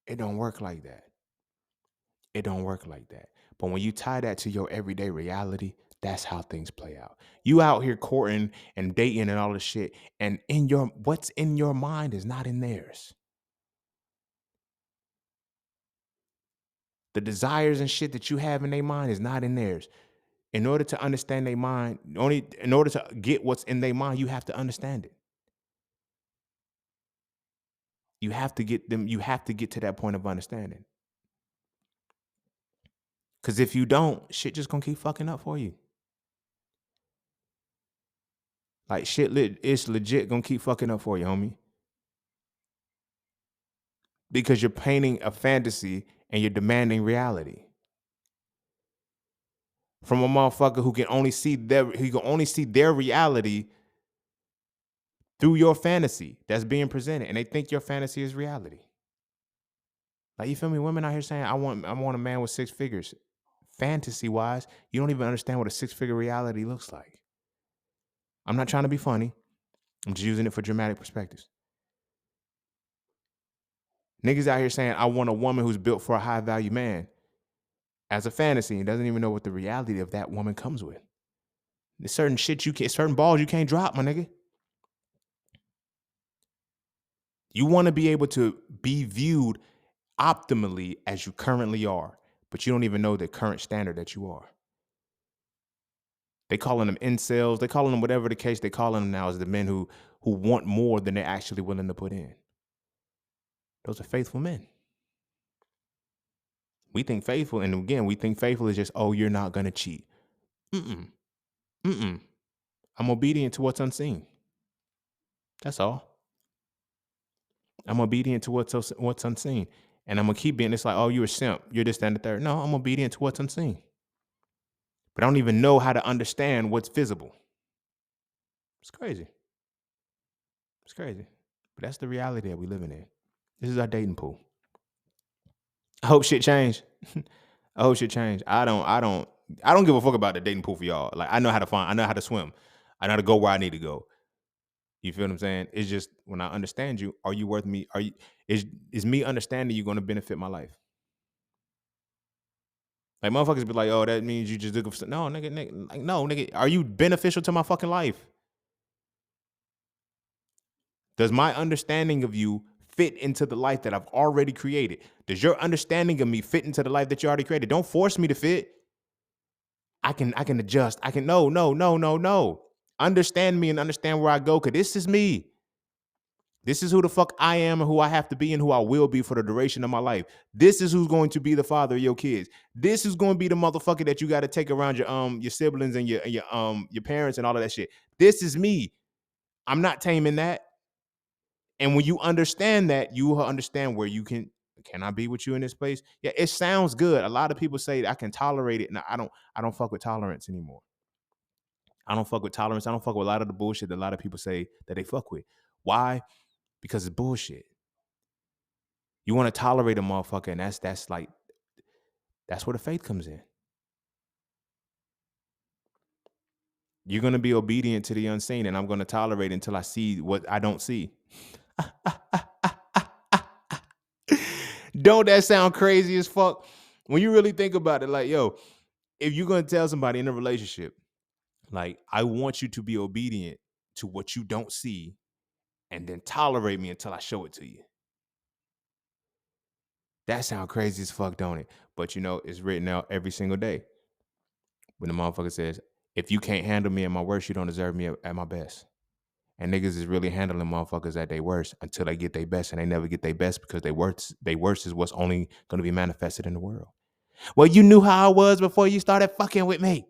It don't work like that. It don't work like that. But when you tie that to your everyday reality, that's how things play out. You out here courting and dating and all this shit, and what's in your mind is not in theirs. The desires and shit that you have in their mind is not in theirs. In order to understand their mind, in order to get what's in their mind, you have to understand it. You have to get to that point of understanding. Because if you don't, shit just gonna keep fucking up for you. Like it's legit gonna keep fucking up for you, homie. Because you're painting a fantasy and you're demanding reality from a motherfucker who can only see their reality through your fantasy that's being presented, and they think your fantasy is reality. Like, you feel me? Women out here saying, I want a man with 6 figures. Fantasy wise, you don't even understand what a 6-figure reality looks like. I'm not trying to be funny. I'm just using it for dramatic perspectives. Niggas out here saying, I want a woman who's built for a high value man as a fantasy and doesn't even know what the reality of that woman comes with. There's certain balls you can't drop, my nigga. You want to be able to be viewed optimally as you currently are, but you don't even know the current standard that you are. They calling them incels. They calling them whatever the case they calling them now is the men who want more than they're actually willing to put in. Those are faithful men. We think faithful, and again, we think faithful is just, oh, you're not gonna cheat. I'm obedient to what's unseen. That's all. I'm obedient to what's unseen. And I'm gonna keep being, it's like, oh, you're a simp. You're this, that, and the third. No, I'm obedient to what's unseen. But I don't even know how to understand what's visible. It's crazy. It's crazy. But that's the reality that we're living in. This is our dating pool. I hope shit change. I hope shit change. I don't I don't give a fuck about the dating pool for y'all. Like I know how to find, I know how to swim. I know how to go where I need to go. You feel what I'm saying? It's just when I understand you, are you worth me? Are you is me understanding you going to benefit my life? Like motherfuckers be like, oh, that means you just looking for no, nigga, like, no, nigga, are you beneficial to my fucking life? Does my understanding of you fit into the life that I've already created? Does your understanding of me fit into the life that you already created? Don't force me to fit. I can adjust. I can no. Understand me and understand where I go, because this is me. This is who the fuck I am and who I have to be and who I will be for the duration of my life. This is who's going to be the father of your kids. This is going to be the motherfucker that you got to take around your siblings and your parents and all of that shit. This is me. I'm not taming that. And when you understand that, you will understand where you can I be with you in this place? Yeah, it sounds good. A lot of people say I can tolerate it. No, I don't fuck with tolerance anymore. I don't fuck with tolerance. I don't fuck with a lot of the bullshit that a lot of people say that they fuck with. Why? Because it's bullshit. You want to tolerate a motherfucker, and that's like that's where the faith comes in. You're gonna be obedient to the unseen, and I'm gonna tolerate until I see what I don't see. Don't that sound crazy as fuck? When you really think about it, like, yo, if you're gonna tell somebody in a relationship, like, I want you to be obedient to what you don't see, and then tolerate me until I show it to you. That sound crazy as fuck, don't it? But it's written out every single day. When the motherfucker says, if you can't handle me at my worst, you don't deserve me at my best. And niggas is really handling motherfuckers at their worst until they get their best, and they never get their best because they worst is what's only going to be manifested in the world. Well, you knew how I was before you started fucking with me.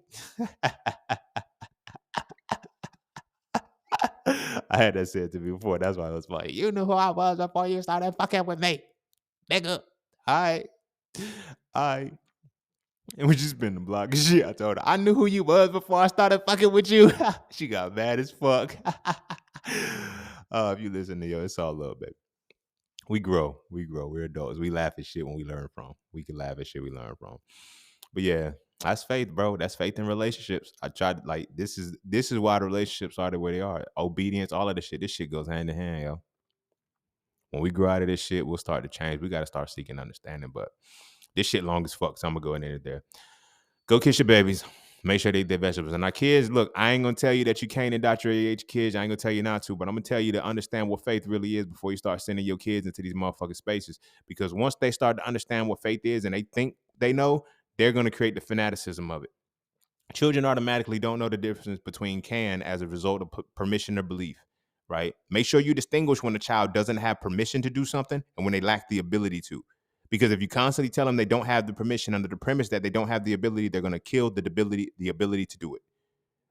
I had that said to me before. That's why it was funny. You knew who I was before you started fucking with me, nigga. All right. All right. And we just been the block and shit. I told her, I knew who you was before I started fucking with you. She got mad as fuck. If you listen to it's all love, baby. We grow. We're adults. We laugh at shit when we learn from. We can laugh at shit we learn from. But yeah, that's faith, bro. That's faith in relationships. I tried like this is why the relationships are the way they are. Obedience, all of this shit. This shit goes hand in hand, yo. When we grow out of this shit, we'll start to change. We got to start seeking understanding. But this shit long as fuck, so I'm gonna go in there. Go kiss your babies. Make sure they eat their vegetables. And our kids, look, I ain't gonna tell you that you can't indoctrinate your kids. I ain't gonna tell you not to, but I'm gonna tell you to understand what faith really is before you start sending your kids into these motherfucking spaces. Because once they start to understand what faith is and they think they know, they're gonna create the fanaticism of it. Children automatically don't know the difference between can as a result of permission or belief, right? Make sure you distinguish when a child doesn't have permission to do something and when they lack the ability to. Because if you constantly tell them they don't have the permission under the premise that they don't have the ability, they're going to kill the ability to do it.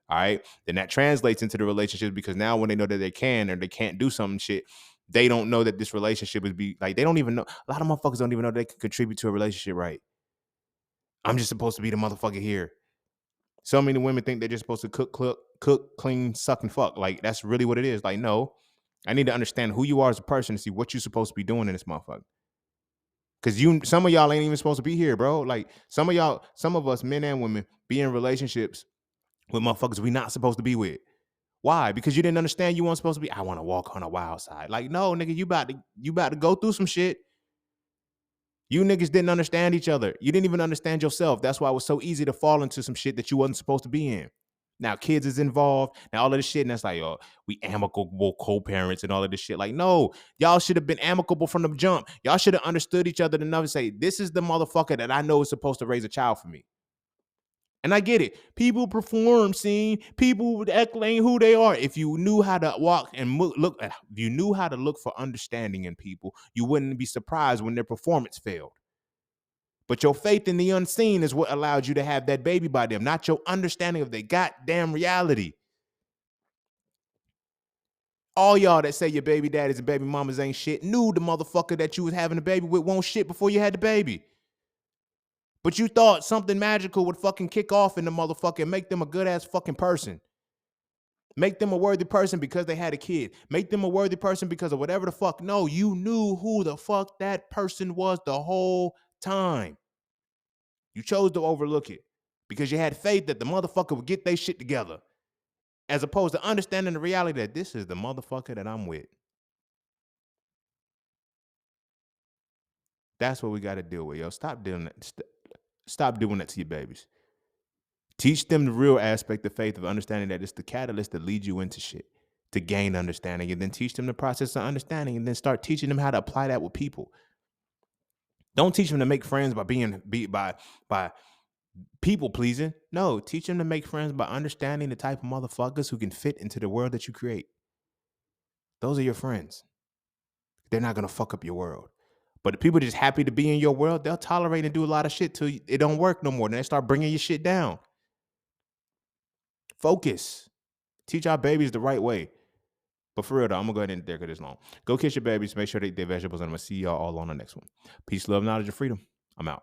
All right. Then that translates into the relationships because now when they know that they can or they can't do something shit, they don't know that this relationship is they don't even know. A lot of motherfuckers don't even know they can contribute to a relationship, right? I'm just supposed to be the motherfucker here. So many women think they're just supposed to cook, clean, suck, and fuck. Like, that's really what it is. Like, no, I need to understand who you are as a person to see what you're supposed to be doing in this motherfucker. Because some of y'all ain't even supposed to be here, bro. Like, some of us, men and women, be in relationships with motherfuckers we not supposed to be with. Why? Because you didn't understand you weren't supposed to be. I want to walk on a wild side. Like, no, nigga, you about to go through some shit. You niggas didn't understand each other. You didn't even understand yourself. That's why it was so easy to fall into some shit that you wasn't supposed to be in. Now kids is involved. Now all of this shit, and that's like, oh, we amicable co-parents and all of this shit. Like, no, y'all should have been amicable from the jump. Y'all should have understood each other enough to say, this is the motherfucker that I know is supposed to raise a child for me. And I get it. People perform, seeing people would act like who they are. If you knew how to walk and look, if you knew how to look for understanding in people, you wouldn't be surprised when their performance failed. But your faith in the unseen is what allowed you to have that baby by them, not your understanding of the goddamn reality. All y'all that say your baby daddies and baby mamas ain't shit knew the motherfucker that you was having a baby with won't shit before you had the baby. But you thought something magical would fucking kick off in the motherfucker and make them a good ass fucking person. Make them a worthy person because they had a kid. Make them a worthy person because of whatever the fuck. No, you knew who the fuck that person was the whole time. You chose to overlook it. because you had faith that the motherfucker would get their shit together, as opposed to understanding the reality that this is the motherfucker that I'm with. That's what we got to deal with, yo. Stop doing that. Stop doing that to your babies. Teach them the real aspect of faith, of understanding that it's the catalyst that leads you into shit to gain understanding, and then teach them the process of understanding, and then start teaching them how to apply that with people. Don't teach them to make friends by people pleasing. No, teach them to make friends by understanding the type of motherfuckers who can fit into the world that you create. Those are your friends. They're not gonna fuck up your world. But if people just happy to be in your world, they'll tolerate and do a lot of shit till it don't work no more. Then they start bringing your shit down. Focus. Teach our babies the right way. But for real though, I'm gonna go ahead and there this long. Go kiss your babies. Make sure they eat their vegetables, and I'm gonna see y'all all on the next one. Peace, love, knowledge, and freedom. I'm out.